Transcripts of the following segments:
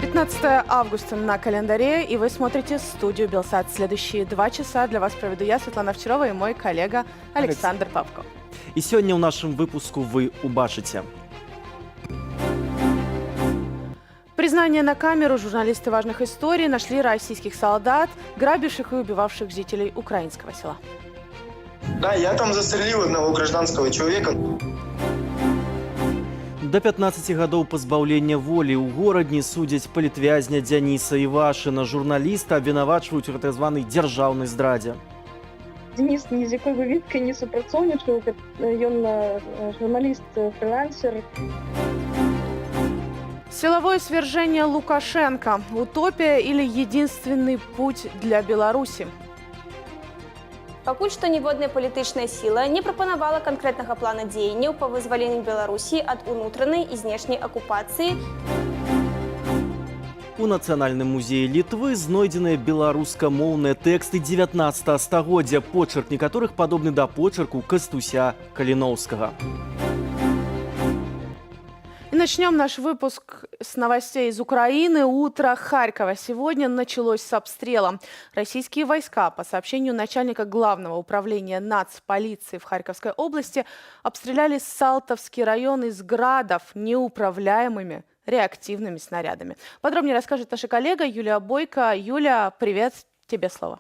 15 августа на календаре, и вы смотрите студию Белсат. Следующие 2 часа для вас проведу я, Светлана Овчарова, и мой коллега Александр Павко. І сёння ў нашым выпуску вы убачыце. Признание на камеру. Журналисты важных историй нашли российских солдат, грабивших и убивавших жителей украинского села. Да, я там застрелил одного гражданского человека. До 15 гадоў пазбаўлення волі ў горадні судзяць палітвязня Дзяніса Івашына. Журналіста абвінавачваюць у так званай дзяржаўнай здрадзе. Денис ні з якой выведкай не супрацоўнічаў. Ён журналіст, фрилансер. Силовое свержение Лукашенко. Утопия или единственный путь для Беларуси? Пакуль што ніводная палітычная сіла не прапанавала канкрэтнага плана дзеянняў па вызваленню Беларусі ад унутранай і знешняй акупацыі. У Нацыянальным музеі Літвы знойдзеныя беларускамоўныя тэксты 19 стагоддзя, почерк некаторых падобны да почерку Кастуся Каліноўскага. И начнем наш выпуск с новостей из Украины. Утро Харькова сегодня началось с обстрела. Российские войска, по сообщению начальника Главного управления нацполиции в Харьковской области, обстреляли Салтовский район из градов неуправляемыми реактивными снарядами. Подробнее расскажет наша коллега Юлия Бойко. Юля, привет, тебе слово.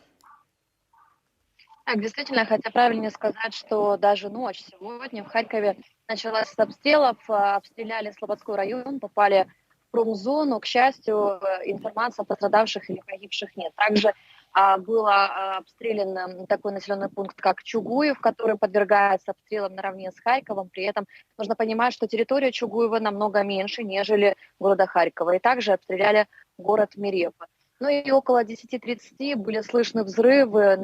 Так, действительно, хотя правильнее сказать, что даже ночь сегодня в Харькове началась с обстрелов, обстреляли Слободской район, попали в промзону. К счастью, информации о пострадавших или погибших нет. Также был обстрелян такой населенный пункт, как Чугуев, который подвергается обстрелам наравне с Харьковом. При этом нужно понимать, что территория Чугуева намного меньше, нежели города Харькова. И также обстреляли город Мерепа. Ну и около 10:30 были слышны взрывы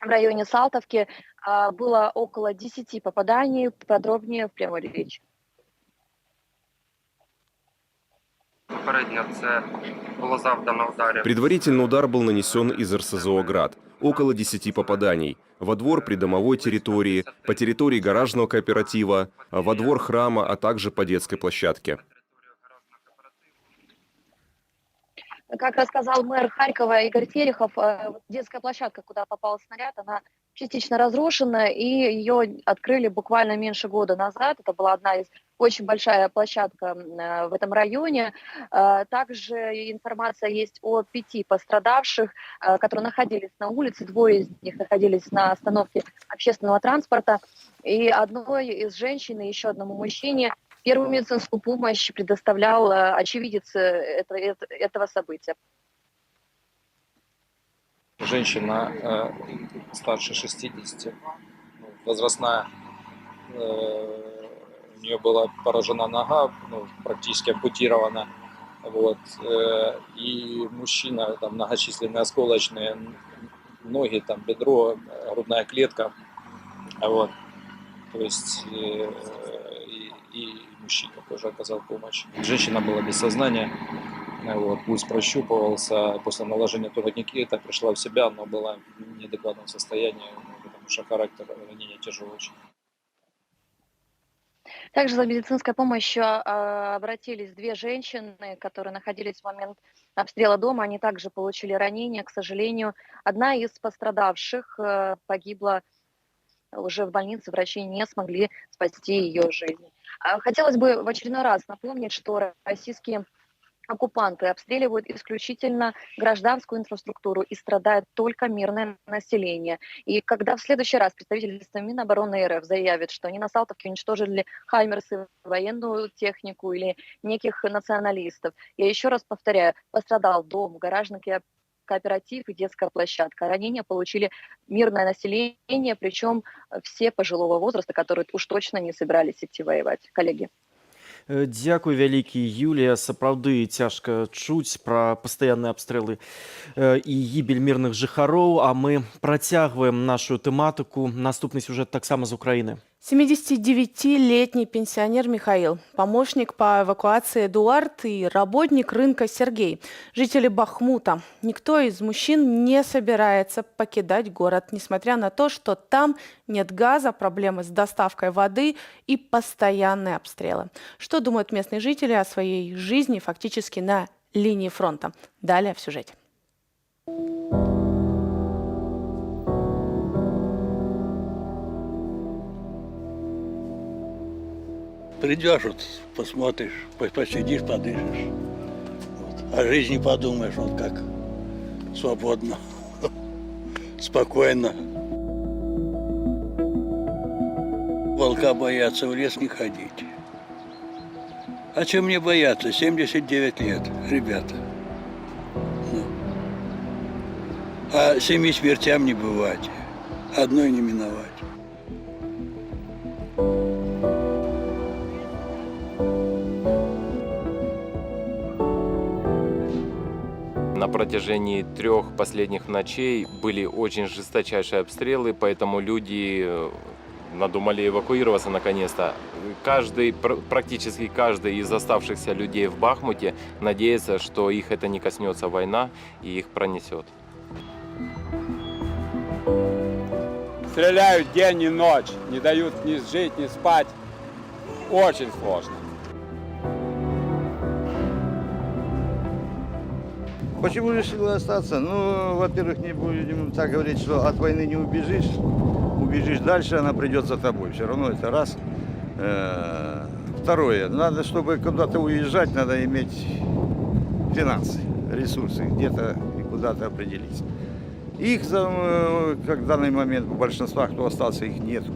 в районе Салтовки. Было около 10 попаданий. Подробнее в прямой речи. Предварительно удар был нанесен из РСЗО «Град». Около 10 попаданий. Во двор придомовой территории, по территории гаражного кооператива, во двор храма, а также по детской площадке. Как рассказал мэр Харькова Игорь Терехов, детская площадка, куда попал снаряд, она частично разрушена, и ее открыли буквально меньше года назад. Это была очень большая площадка в этом районе. Также информация есть о 5 пострадавших, которые находились на улице. 2 из них находились на остановке общественного транспорта. И одной из женщин и еще одному мужчине первую медицинскую помощь предоставлял очевидец этого события. Женщина старше 60, возрастная, у нее была поражена нога, практически ампутирована. Вот, и мужчина, там многочисленные осколочные ноги, там бедро, грудная клетка. Вот, то есть и мужчина тоже оказал помощь. Женщина была без сознания, вот, пульс прощупывался, после наложения турникета пришла в себя, но была в неадекватном состоянии, потому что характер ранения тяжелый очень. Также за медицинской помощью обратились 2 женщины, которые находились в момент обстрела дома. Они также получили ранения, к сожалению. Одна из пострадавших погибла уже в больнице, врачи не смогли спасти ее жизнь. Хотелось бы в очередной раз напомнить, что российские оккупанты обстреливают исключительно гражданскую инфраструктуру и страдает только мирное население. И когда в следующий раз представительство Минобороны РФ заявит, что они на Салтовке уничтожили хаймерсы, военную технику или неких националистов, я еще раз повторяю, пострадал дом, гаражный кооператив и детская площадка. Ранения получили мирное население, причем все пожилого возраста, которые уж точно не собирались идти воевать. Коллеги. Дзякуй вялікі, Юлія. Сапраўды цяжка чуць пра пастаянныя абстрэлы і гібель мірных жыхароў, а мы працягваем нашу тэматыку. Наступны сюжэт таксама з Украіны. 79-летний пенсионер Михаил, помощник по эвакуации Эдуард и работник рынка Сергей, жители Бахмута. Никто из мужчин не собирается покидать город, несмотря на то, что там нет газа, проблемы с доставкой воды и постоянные обстрелы. Что думают местные жители о своей жизни фактически на линии фронта? Далее в сюжете. Придешь, вот, посмотришь, посидишь, подышишь. Вот. О жизни подумаешь, вот как свободно, спокойно. Волка боятся, в лес не ходить. А чем мне бояться? 79 лет, ребята. Ну. А 7 смертям не бывать, одной не миновать. На протяжении 3 последних ночей были очень жесточайшие обстрелы, поэтому люди надумали эвакуироваться наконец-то. Практически каждый из оставшихся людей в Бахмуте надеется, что их это не коснется война и их пронесет. Стреляют день и ночь, не дают ни жить, ни спать. Очень сложно. Почему решил остаться? Ну, во-первых, не будем так говорить, что от войны не убежишь. Убежишь дальше, она придет за тобой. Все равно это раз. Второе, надо, чтобы куда-то уезжать, надо иметь финансы, ресурсы, где-то и куда-то определиться. Их, как в данный момент, у большинства, кто остался, их нету.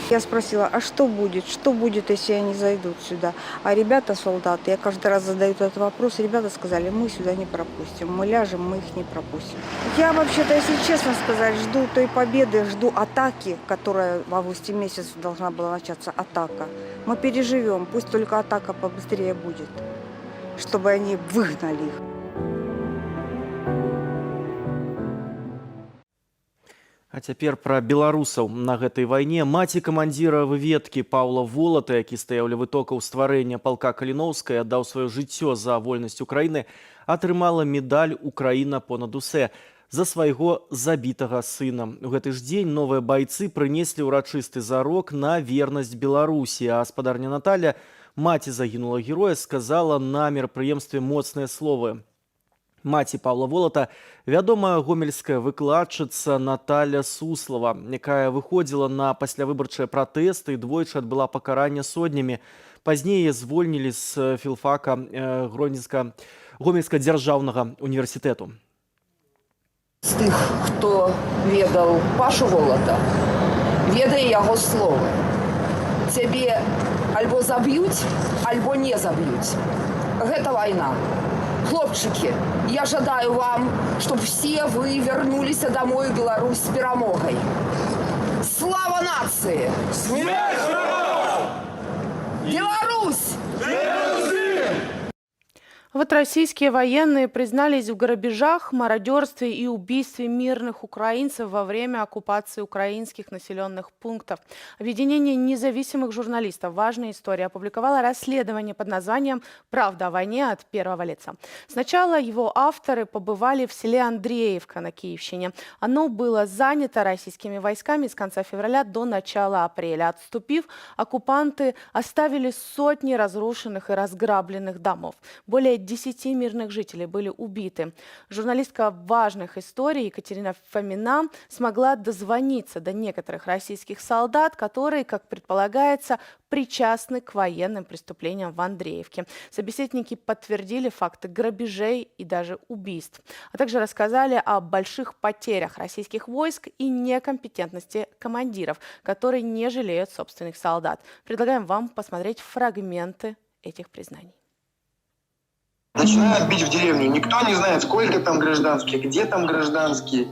Я спросила, а что будет, если они зайдут сюда? А ребята, солдаты, я каждый раз задаю этот вопрос, ребята сказали, мы сюда не пропустим, мы ляжем, мы их не пропустим. Я вообще-то, если честно сказать, жду той победы, жду атаки, которая в августе месяце должна была начаться, атака. Мы переживем, пусть только атака побыстрее будет, чтобы они выгнали их. А цяпер пра беларусаў на гэтай вайне. Маці камандзіра выведкі Паўла Волата, які стаяў ля вытокаў стварэння палка Каліноўскай, аддаў сваё жыццё за вольнасць Украіны, атрымала медаль «Украіна понад усе» за свайго забітага сына. У гэты ж дзень новыя байцы прынеслі ўрачысты зарок на вернасць Беларусі. А гаспадарня Наталя, маці загінула героя, сказала на мерапрыемстве моцныя словы. Маці Паўла Волата вядомая гомельская выкладчыца Наталя Суслова, якая выходзіла на паслявыбарчыя пратэсты і двойчы адбыла пакаранне сотнямі. Пазней яе звольнілі з філфака Гомельскага дзяржаўнага універсітэту. З тых, хто ведаў Пашу Волата, ведае яго словы. Цябе альбо заб'юць, альбо не заб'юць. Гэта вайна. Хлопчики, я жадаю вам, чтобы все вы вернулись домой в Беларусь с перемогой. Слава нации! Смерть врагам! Беларусь! Вот российские военные признались в грабежах, мародерстве и убийстве мирных украинцев во время оккупации украинских населенных пунктов. Объединение независимых журналистов «Важная история» опубликовало расследование под названием «Правда о войне от первого лица». Сначала его авторы побывали в селе Андреевка на Киевщине. Оно было занято российскими войсками с конца февраля до начала апреля. Отступив, оккупанты оставили сотни разрушенных и разграбленных домов. Более 10 мирных жителей были убиты. Журналистка «Важных историй» Екатерина Фомина смогла дозвониться до некоторых российских солдат, которые, как предполагается, причастны к военным преступлениям в Андреевке. Собеседники подтвердили факты грабежей и даже убийств, а также рассказали о больших потерях российских войск и некомпетентности командиров, которые не жалеют собственных солдат. Предлагаем вам посмотреть фрагменты этих признаний. Начинают бить в деревню. Никто не знает, сколько там гражданских, где там гражданские.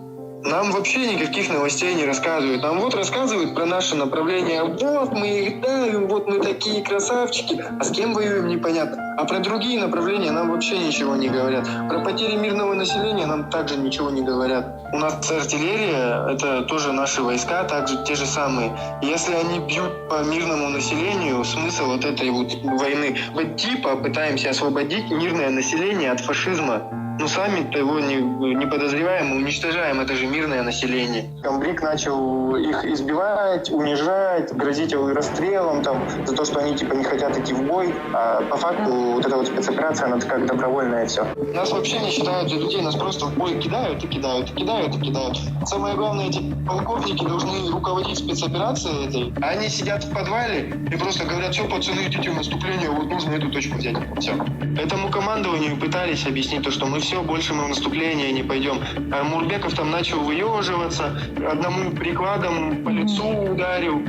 Нам вообще никаких новостей не рассказывают. Нам вот рассказывают про наше направление. Вот мы их давим, вот мы такие красавчики. А с кем воюем, непонятно. А про другие направления нам вообще ничего не говорят. Про потери мирного населения нам также ничего не говорят. У нас артиллерия, это тоже наши войска, также те же самые. Если они бьют по мирному населению, смысл вот этой вот войны. Мы типа пытаемся освободить мирное население от фашизма. Но сами-то его не подозреваем и уничтожаем, это же мирное население. Камбрик начал их избивать, унижать, грозить расстрелом там, за то, что они типа не хотят идти в бой. А по факту вот эта вот спецоперация, она как добровольная все. Нас вообще не считают за людей, нас просто в бой кидают и кидают, и кидают и кидают. Самое главное, эти полковники должны руководить спецоперацией этой. А они сидят в подвале и просто говорят: все, пацаны, идите в наступление, вот нужно эту точку взять. Все. Этому командованию пытались объяснить то, что мы все, больше мы в наступление не пойдем. А Мурбеков там начал выеживаться, одному прикладом по лицу ударил,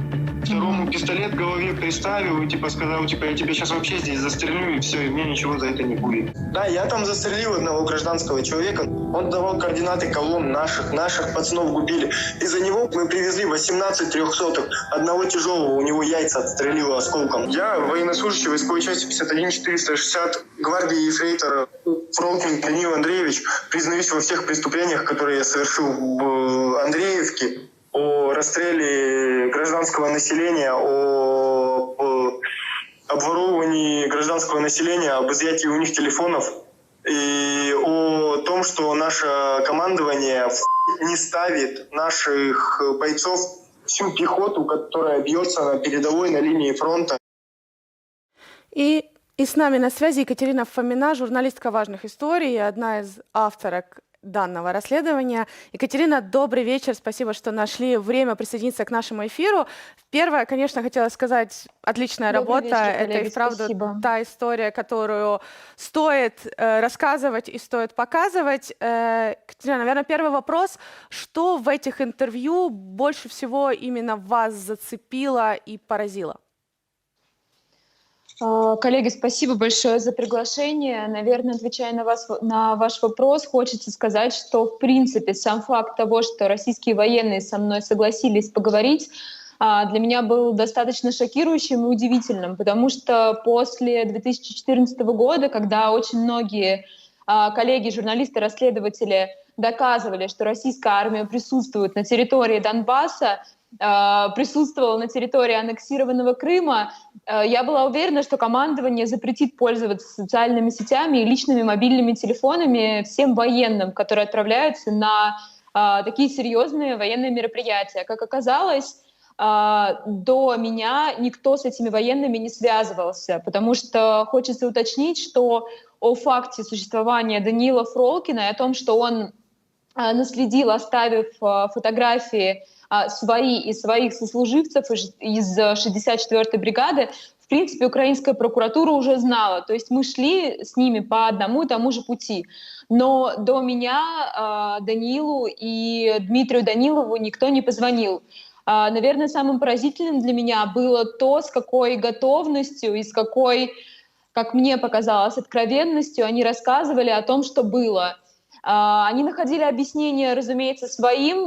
второму пистолет в голове приставил и типа сказал, типа, я тебя сейчас вообще здесь застрелю, и все, и мне ничего за это не будет. Да, я там застрелил одного гражданского человека. Он давал координаты колонн наших пацанов губили. Из-за него мы привезли 18 трехсотых. Одного тяжелого, у него яйца отстрелило осколком. Я военнослужащий войсковой части 51-460 гвардии ефрейтора Фролкин Данил Андреевич. Признаюсь во всех преступлениях, которые я совершил в Андреевке. О расстреле гражданского населения, о обворовывании гражданского населения, об изъятии у них телефонов и о том, что наше командование не ставит наших бойцов, всю пехоту, которая бьется на передовой, на линии фронта. И с нами на связи Екатерина Фомина, журналистка важных историй, одна из авторок данного расследования. Екатерина, добрый вечер. Спасибо, что нашли время присоединиться к нашему эфиру. Первое, конечно, хотела сказать, отличная работа. Вечер, коллеги, это и вправду спасибо. та история, которую стоит рассказывать и стоит показывать. Екатерина, наверное, первый вопрос. Что в этих интервью больше всего именно вас зацепило и поразило? Коллеги, спасибо большое за приглашение. Наверное, отвечая на ваш вопрос, хочется сказать, что, в принципе, сам факт того, что российские военные со мной согласились поговорить, для меня был достаточно шокирующим и удивительным, потому что после 2014 года, когда очень многие коллеги, журналисты, расследователи доказывали, что российская армия присутствует на территории Донбасса, присутствовала на территории аннексированного Крыма, я была уверена, что командование запретит пользоваться социальными сетями и личными мобильными телефонами всем военным, которые отправляются на такие серьезные военные мероприятия. Как оказалось, до меня никто с этими военными не связывался, потому что хочется уточнить, что о факте существования Даниила Фролкина и о том, что он наследил, оставив фотографии свои и своих сослуживцев из 64-й бригады, в принципе, украинская прокуратура уже знала. То есть мы шли с ними по одному и тому же пути. Но до меня Данилу и Дмитрию Данилову никто не позвонил. Наверное, самым поразительным для меня было то, с какой готовностью и с какой, как мне показалось, откровенностью они рассказывали о том, что было. Они находили объяснение, разумеется, своим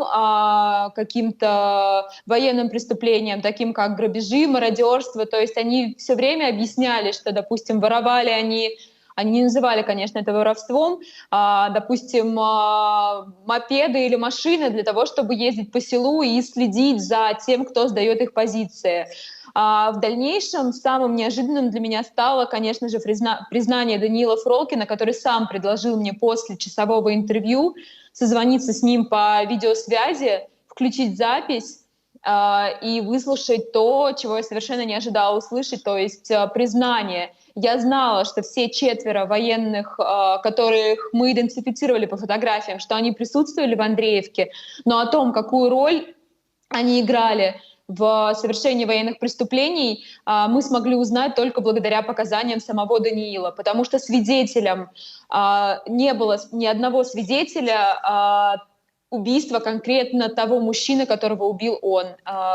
каким-то военным преступлениям, таким как грабежи, мародерство. То есть они все время объясняли, что, допустим, воровали они не называли, конечно, это воровством, допустим, мопеды или машины для того, чтобы ездить по селу и следить за тем, кто сдает их позиции. В дальнейшем самым неожиданным для меня стало, конечно же, признание Даниила Фролкина, который сам предложил мне после часового интервью созвониться с ним по видеосвязи, включить запись и выслушать то, чего я совершенно не ожидала услышать, то есть признание. Я знала, что все 4 военных, которых мы идентифицировали по фотографиям, что они присутствовали в Андреевке, но о том, какую роль они играли в совершении военных преступлений, мы смогли узнать только благодаря показаниям самого Даниила, потому что свидетелем не было ни одного свидетеля убийства конкретно того мужчины, которого убил он,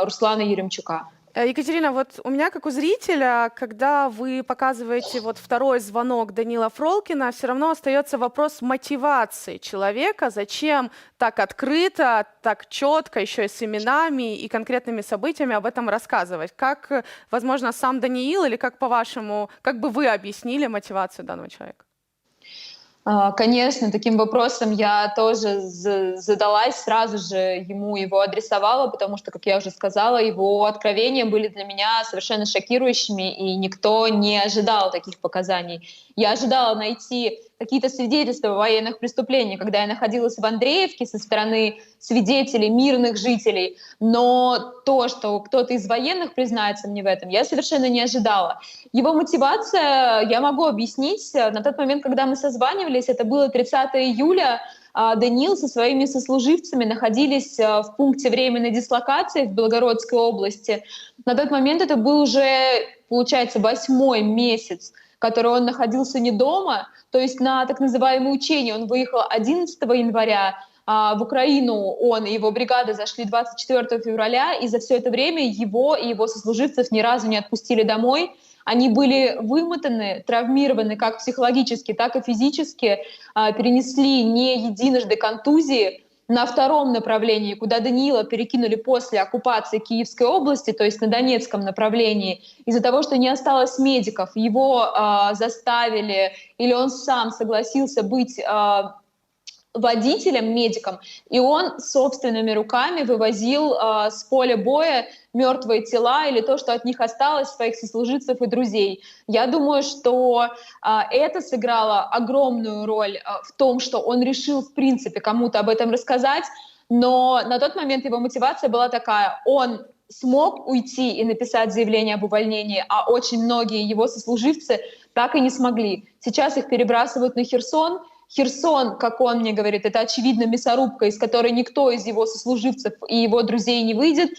Руслана Еремчука. Екатерина, вот у меня, как у зрителя, когда вы показываете вот второй звонок Данила Фролкина, все равно остается вопрос мотивации человека. Зачем так открыто, так четко, еще и с именами и конкретными событиями об этом рассказывать? Как, возможно, сам Даниил или как по-вашему, как бы вы объяснили мотивацию данного человека? Конечно, таким вопросом я тоже задалась, сразу же ему его адресовала, потому что, как я уже сказала, его откровения были для меня совершенно шокирующими, и никто не ожидал таких показаний. Я ожидала найти какие-то свидетельства военных преступлений, когда я находилась в Андреевке со стороны свидетелей, мирных жителей, но то, что кто-то из военных признается мне в этом, я совершенно не ожидала. Его мотивация я могу объяснить. На тот момент, когда мы созванивались, это было 30 июля, Даниил со своими сослуживцами находились в пункте временной дислокации в Белгородской области. На тот момент это был уже, получается, 8-й месяц, который он находился не дома, то есть на так называемые учения он выехал 11 января, в Украину он и его бригада зашли 24 февраля, и за все это время его и его сослуживцев ни разу не отпустили домой. Они были вымотаны, травмированы как психологически, так и физически, перенесли не единожды контузии. На втором направлении, куда Даниила перекинули после оккупации Киевской области, то есть на Донецком направлении, из-за того, что не осталось медиков, его заставили или он сам согласился быть водителем, медиком, и он собственными руками вывозил с поля боя мертвые тела или то, что от них осталось, своих сослуживцев и друзей. Я думаю, что это сыграло огромную роль в том, что он решил, в принципе, кому-то об этом рассказать, но на тот момент его мотивация была такая: он смог уйти и написать заявление об увольнении, а очень многие его сослуживцы так и не смогли. Сейчас их перебрасывают на Херсон. Херсон, как он мне говорит, это очевидно мясорубка, из которой никто из его сослуживцев и его друзей не выйдет.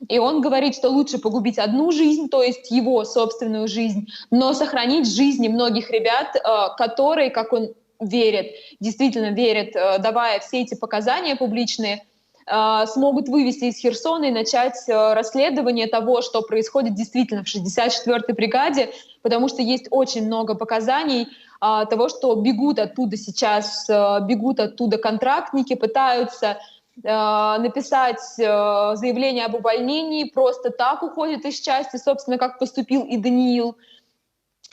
И он говорит, что лучше погубить одну жизнь, то есть его собственную жизнь, но сохранить жизни многих ребят, которые, как он верит, действительно верит, давая все эти показания публичные, смогут вывести из Херсона и начать расследование того, что происходит действительно в 64-й бригаде, потому что есть очень много показаний того, что бегут оттуда сейчас, бегут оттуда контрактники, пытаются написать заявление об увольнении, просто так уходят из части, собственно, как поступил и Даниил.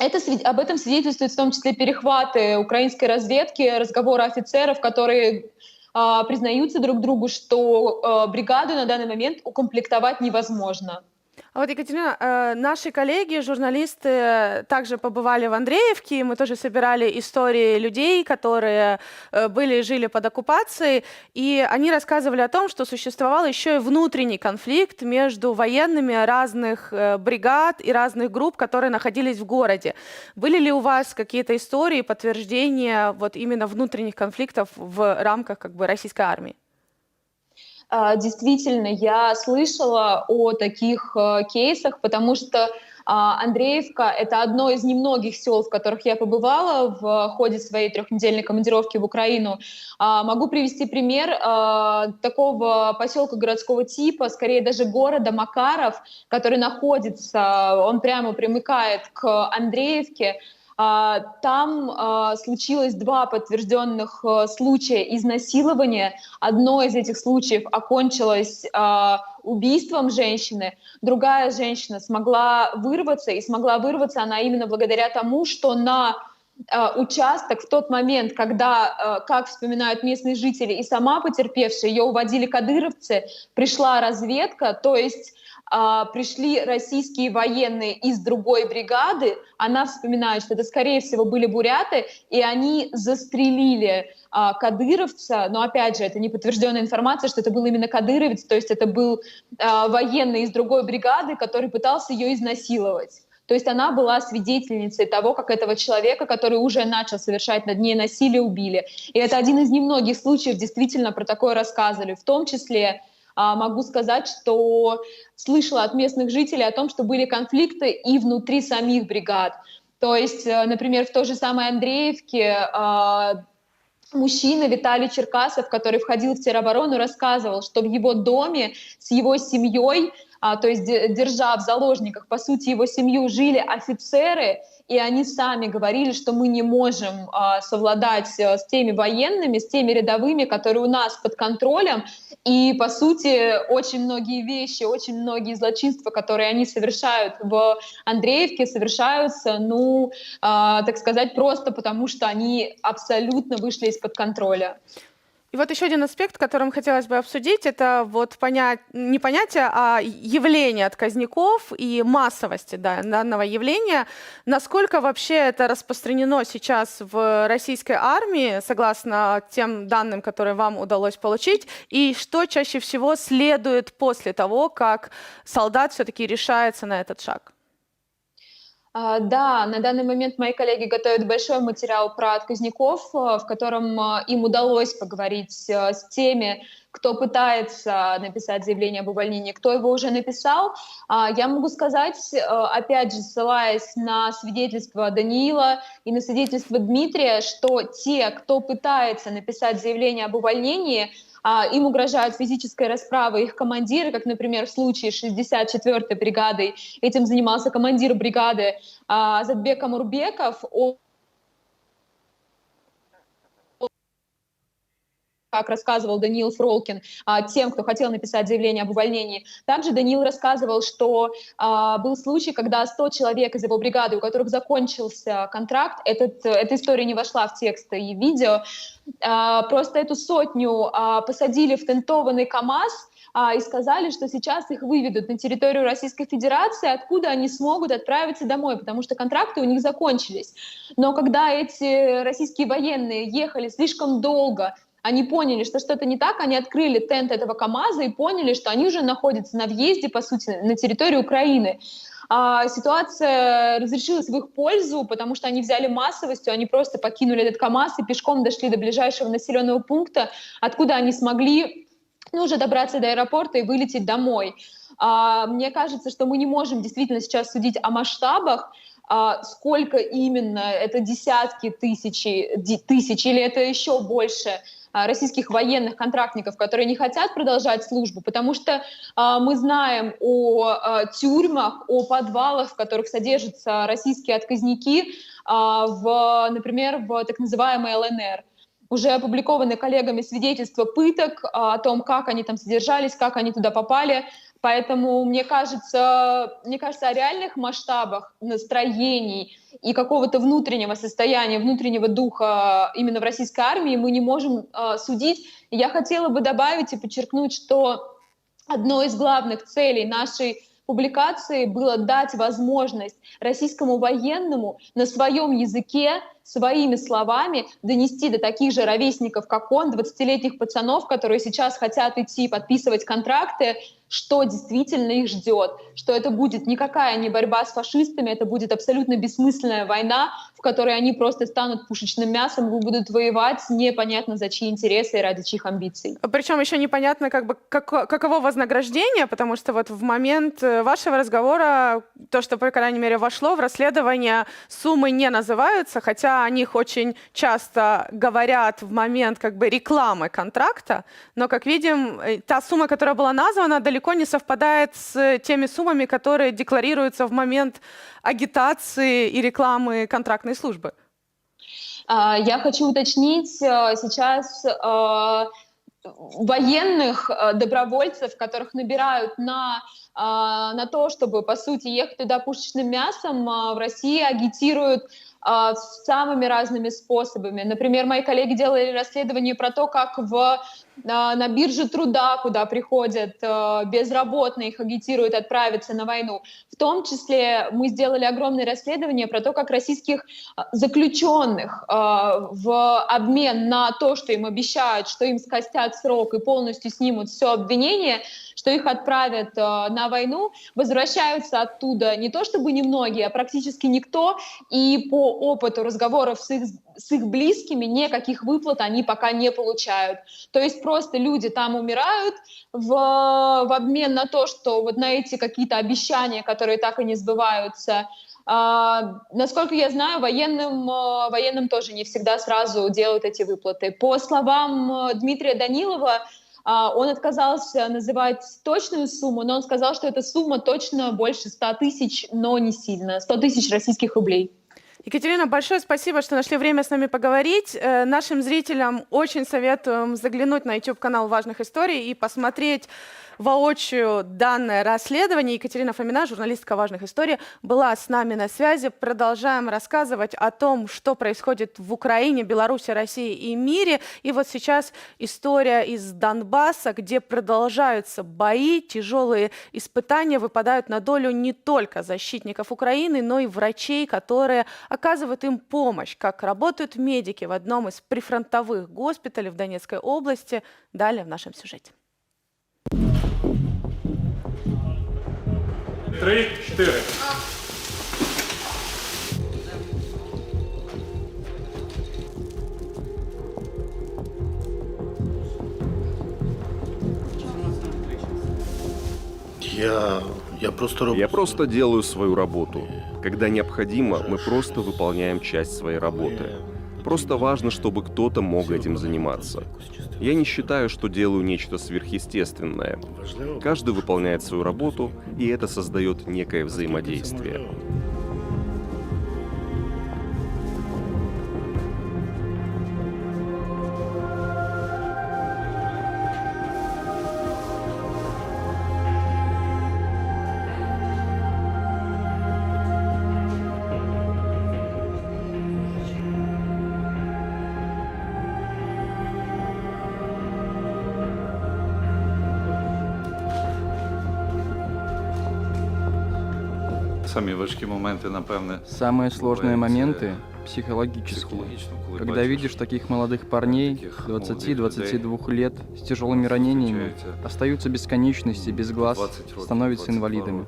Об этом свидетельствуют в том числе перехваты украинской разведки, разговоры офицеров, которые признаются друг другу, что бригаду на данный момент укомплектовать невозможно. А вот, Екатерина, наши коллеги, журналисты, также побывали в Андреевке, и мы тоже собирали истории людей, которые жили под оккупацией, и они рассказывали о том, что существовал еще и внутренний конфликт между военными разных бригад и разных групп, которые находились в городе. Были ли у вас какие-то истории, подтверждения вот именно внутренних конфликтов в рамках российской армии? Действительно, я слышала о таких кейсах, потому что Андреевка — это одно из немногих сел, в которых я побывала в ходе своей 3-недельной командировки в Украину. Могу привести пример такого поселка городского типа, скорее даже города Макаров, который находится, он прямо примыкает к Андреевке. Там случилось 2 подтвержденных случая изнасилования. Одно из этих случаев окончилось убийством женщины. Другая женщина смогла вырваться, и смогла вырваться она именно благодаря тому, что на участок в тот момент, когда, как вспоминают местные жители, и сама потерпевшая, ее уводили кадыровцы, пришла разведка, то есть пришли российские военные из другой бригады. Она вспоминает, что это, скорее всего, были буряты, и они застрелили кадыровца. Но, опять же, это не подтвержденная информация, что это был именно кадыровец, то есть это был военный из другой бригады, который пытался ее изнасиловать. То есть она была свидетельницей того, как этого человека, который уже начал совершать над ней насилие, убили. И это один из немногих случаев, действительно, про такое рассказывали. В том числе могу сказать, что слышала от местных жителей о том, что были конфликты и внутри самих бригад. То есть, например, в той же самой Андреевке мужчина Виталий Черкасов, который входил в тероборону, рассказывал, что в его доме с его семьей, то есть держа в заложниках, по сути, его семью, жили офицеры, и они сами говорили, что мы не можем совладать с теми военными, с теми рядовыми, которые у нас под контролем. И, по сути, очень многие вещи, очень многие злочинства, которые они совершают в Андреевке, совершаются, так сказать, просто потому, что они абсолютно вышли из-под контроля. И вот еще один аспект, которым хотелось бы обсудить, это вот не понятие, а явление отказников и массовости данного явления. Насколько вообще это распространено сейчас в российской армии, согласно тем данным, которые вам удалось получить, и что чаще всего следует после того, как солдат все-таки решается на этот шаг? Да, на данный момент мои коллеги готовят большой материал про отказников, в котором им удалось поговорить с теми, кто пытается написать заявление об увольнении, кто его уже написал. Я могу сказать, опять же, ссылаясь на свидетельство Даниила и на свидетельство Дмитрия, что те, кто пытается написать заявление об увольнении, им угрожают физической расправой их командиры, как, например, в случае с 64-й бригадой. Этим занимался командир бригады Азатбек Амурбеков. Как рассказывал Даниил Фролкин тем, кто хотел написать заявление об увольнении. Также Даниил рассказывал, что был случай, когда 100 человек из его бригады, у которых закончился контракт, эта история не вошла в текст и видео, просто эту сотню посадили в тентованный КАМАЗ и сказали, что сейчас их выведут на территорию Российской Федерации, откуда они смогут отправиться домой, потому что контракты у них закончились. Но когда эти российские военные ехали слишком долго, они поняли, что что-то не так, они открыли тент этого КАМАЗа и поняли, что они уже находятся на въезде, по сути, на территорию Украины. Ситуация разрешилась в их пользу, потому что они взяли массовостью, они просто покинули этот КАМАЗ и пешком дошли до ближайшего населенного пункта, откуда они смогли уже добраться до аэропорта и вылететь домой. Мне кажется, что мы не можем действительно сейчас судить о масштабах, сколько именно, это десятки тысяч или это еще больше российских военных контрактников, которые не хотят продолжать службу, потому что мы знаем о тюрьмах, о подвалах, в которых содержатся российские отказники, например, в так называемой ЛНР. Уже опубликованы коллегами свидетельства пыток о том, как они там содержались, как они туда попали. Поэтому, мне кажется, о реальных масштабах настроений и какого-то внутреннего состояния, внутреннего духа именно в российской армии мы не можем судить. И я хотела бы добавить и подчеркнуть, что одной из главных целей нашей публикации было дать возможность российскому военному на своем языке, своими словами донести до таких же ровесников, как он, 20-летних пацанов, которые сейчас хотят идти подписывать контракты, что действительно их ждет, что это будет никакая не борьба с фашистами, это будет абсолютно бессмысленная война, в которой они просто станут пушечным мясом и будут воевать непонятно за чьи интересы и ради чьих амбиций. Причем еще непонятно, каково вознаграждение, потому что вот в момент вашего разговора, то, что, по крайней мере, вошло в расследование, суммы не называются, хотя о них очень часто говорят в момент рекламы контракта, но, как видим, та сумма, которая была названа, далеко не совпадает с теми суммами, которые декларируются в момент агитации и рекламы контрактной службы. Я хочу уточнить, сейчас военных добровольцев, которых набирают на то, чтобы, по сути, ехать туда пушечным мясом, в России агитируют самыми разными способами. Например, мои коллеги делали расследование про то, как на бирже труда, куда приходят безработные, их агитируют отправиться на войну. В том числе мы сделали огромное расследование про то, как российских заключенных в обмен на то, что им обещают, что им скостят срок и полностью снимут все обвинение, что их отправят на войну, возвращаются оттуда не то чтобы немногие, а практически никто, и по опыту разговоров с их близкими никаких выплат они пока не получают. То есть просто люди там умирают в обмен на то, что вот на эти какие-то обещания, которые так и не сбываются, Насколько я знаю, военным тоже не всегда сразу делают эти выплаты. По словам Дмитрия Данилова, он отказался называть точную сумму, но он сказал, что эта сумма точно больше 100 тысяч, но не сильно. 100 тысяч российских рублей. Екатерина, большое спасибо, что нашли время с нами поговорить. Нашим зрителям очень советуем заглянуть на YouTube-канал «Важных историй» и посмотреть воочию данное расследование. Екатерина Фомина, журналистка «Важных историй», была с нами на связи. Продолжаем рассказывать о том, что происходит в Украине, Беларуси, России и мире. И вот сейчас история из Донбасса, где продолжаются бои, тяжелые испытания выпадают на долю не только защитников Украины, но и врачей, которые оказывают им помощь. Как работают медики в одном из прифронтовых госпиталей в Донецкой области. Далее в нашем сюжете. 3, 4. Я просто делаю свою работу. Когда необходимо, мы просто выполняем часть своей работы. Просто важно, чтобы кто-то мог этим заниматься. Я не считаю, что делаю нечто сверхъестественное. Каждый выполняет свою работу, и это создает некое взаимодействие. Самые сложные моменты психологические. Когда видишь таких молодых парней, 20-22 лет, с тяжелыми ранениями, остаются без конечностей, без глаз, становятся инвалидами.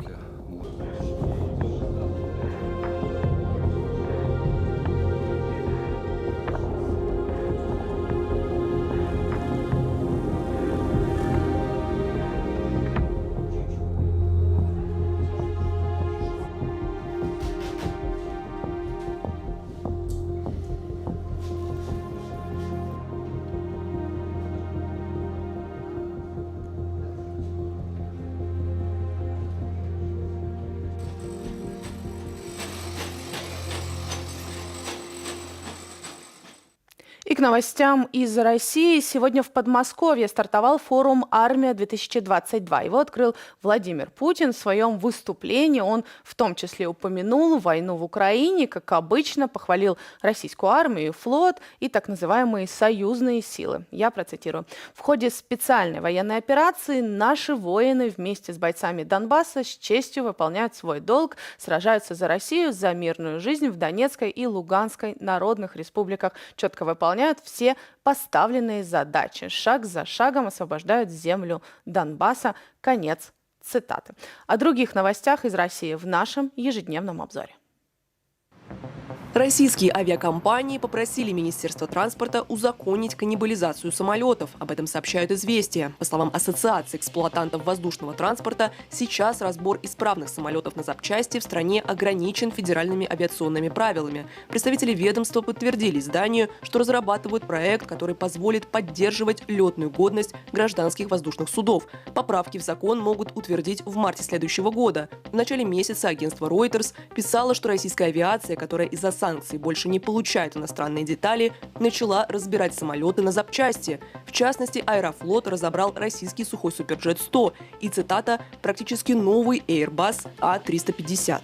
И к новостям из России. Сегодня в Подмосковье стартовал форум «Армия-2022». Его открыл Владимир Путин. В своем выступлении он в том числе упомянул войну в Украине, как обычно, похвалил российскую армию и флот и так называемые союзные силы. Я процитирую. В ходе специальной военной операции наши воины вместе с бойцами Донбасса с честью выполняют свой долг, сражаются за Россию, за мирную жизнь в Донецкой и Луганской народных республиках, четко выполняют все поставленные задачи. Шаг за шагом освобождают землю Донбасса. Конец цитаты. О других новостях из России в нашем ежедневном обзоре. Российские авиакомпании попросили Министерство транспорта узаконить каннибализацию самолетов. Об этом сообщают «Известия». По словам Ассоциации эксплуатантов воздушного транспорта, сейчас разбор исправных самолетов на запчасти в стране ограничен федеральными авиационными правилами. Представители ведомства подтвердили изданию, что разрабатывают проект, который позволит поддерживать летную годность гражданских воздушных судов. Поправки в закон могут утвердить в марте следующего года. В начале месяца агентство Reuters писало, что российская авиация, которая из-за санкций больше не получает иностранные детали, начала разбирать самолеты на запчасти. В частности, Аэрофлот разобрал российский сухой Суперджет-100 и, цитата, «практически новый Airbus А350».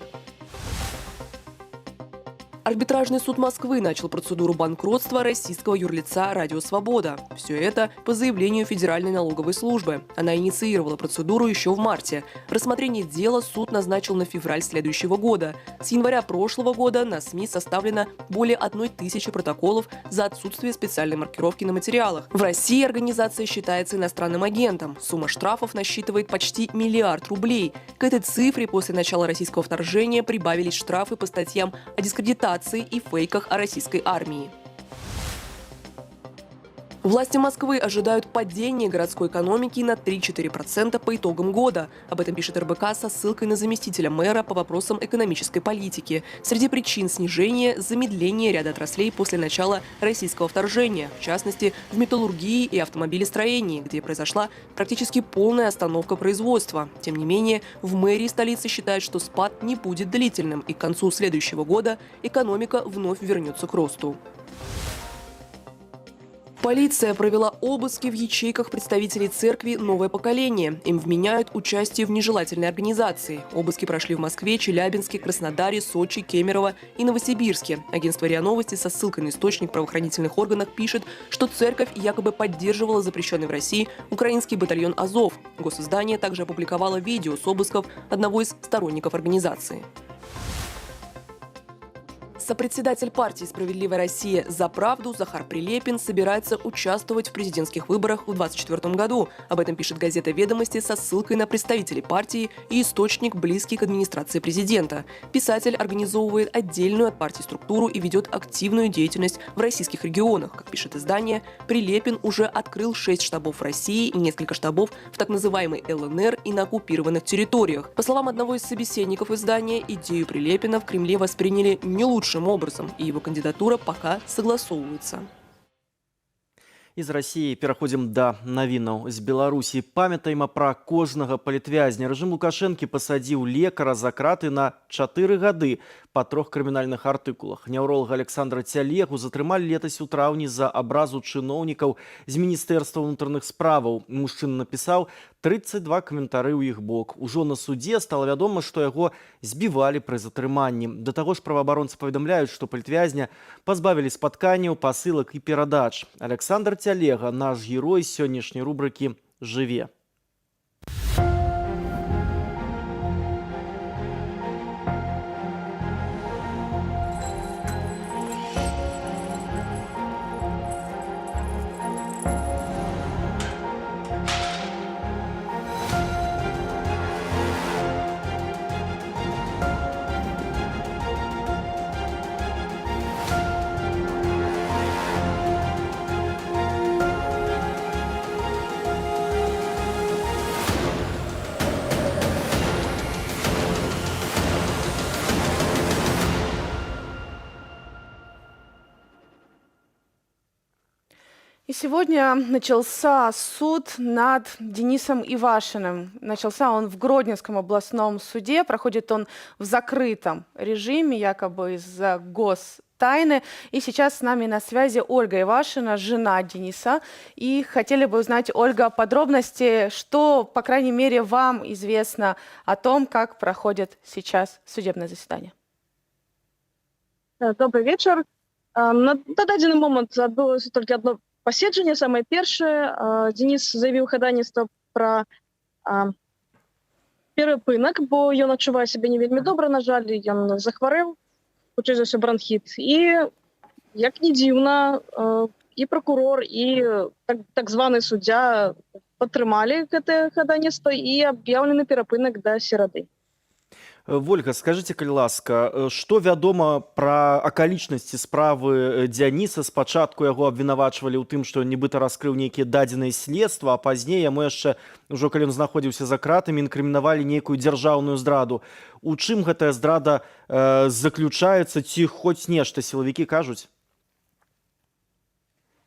Арбитражный суд Москвы начал процедуру банкротства российского юрлица «Радио Свобода». Все это по заявлению Федеральной налоговой службы. Она инициировала процедуру еще в марте. Рассмотрение дела суд назначил на февраль следующего года. С января прошлого года на СМИ составлено более 1000 протоколов за отсутствие специальной маркировки на материалах. В России организация считается иностранным агентом. Сумма штрафов насчитывает почти 1 миллиард рублей. К этой цифре после начала российского вторжения прибавились штрафы по статьям о дискредитации и фейках о российской армии. Власти Москвы ожидают падения городской экономики на 3-4% по итогам года. Об этом пишет РБК со ссылкой на заместителя мэра по вопросам экономической политики. Среди причин снижения – замедление ряда отраслей после начала российского вторжения, в частности, в металлургии и автомобилестроении, где произошла практически полная остановка производства. Тем не менее, в мэрии столицы считают, что спад не будет длительным, и к концу следующего года экономика вновь вернется к росту. Полиция провела обыски в ячейках представителей церкви «Новое поколение». Им вменяют участие в нежелательной организации. Обыски прошли в Москве, Челябинске, Краснодаре, Сочи, Кемерово и Новосибирске. Агентство РИА Новости со ссылкой на источник в правоохранительных органах пишет, что церковь якобы поддерживала запрещенный в России украинский батальон «Азов». Госиздание также опубликовало видео с обысков одного из сторонников организации. Сопредседатель партии «Справедливая Россия за правду» Захар Прилепин собирается участвовать в президентских выборах в 2024 году. Об этом пишет газета «Ведомости» со ссылкой на представителей партии и источник, близкий к администрации президента. Писатель организовывает отдельную от партии структуру и ведет активную деятельность в российских регионах. Как пишет издание, Прилепин уже открыл 6 штабов в России и несколько штабов в так называемой ЛНР и на оккупированных территориях. По словам одного из собеседников издания, идею Прилепина в Кремле восприняли не лучшим образом, и его кандидатура пока согласовывается. Из России пераходзім да навінаў з Беларусі. Памятаем пра кожнага палітвязня. Рэжым Лукашэнкі пасадзіў лекара за краты на 4 гады па 3 крымінальных артыкулах. Неўролага Александра Цялегу затрымалі летась у траўні за абразу чыноўнікаў з Міністэрства ўнутраных справаў. Мужчына напісаў 32 каментары ў іх бок. Ужо на судзе стала вядома, што яго збівалі пры затрыманні. Да таго ж праваабаронцы паведамляюць, што палітвязня пазбавілі спатканняў, пасылак і перадач. Александр Цялега, наш герой сённяшняй рубрыкі «Жыве». И сегодня начался суд над Денисом Ивашиным. Начался он в Гродненском областном суде. Проходит он в закрытом режиме, якобы из-за гостайны. И сейчас с нами на связи Ольга Ивашина, жена Дениса. И хотели бы узнать, Ольга, подробности, что, по крайней мере, вам известно о том, как проходит сейчас судебное заседание. Добрый вечер. На дадзены момент адбылося толькі одно паседжанне, самае першае. Денис заявіў хадайніцтва пра перапынак, бо ён адчувае сябе не вельмі добра, на жаль, ён захварэў, хутчэй за ўсё бронхіт. І, як не дзіўна, і прокурор, і так званы суддзя падтрымалі гэтае хадайніцтва і аб'яўлены перапынак да серады. Вольга, скажите, калі ласка, што вядома пра акалічнасці справы Дзяніса? Спачатку яго абвінавачвалі ў тым, што нібыта раскрыў нейкія дадзеныя следства, а пазней яму яшчэ, ужо калі ён знаходзіўся за кратамі, інкрымінавалі нейкую дзяржаўную здраду. У чым гэтая здрада заключаецца, ці хоць нешта сілавікі кажуць?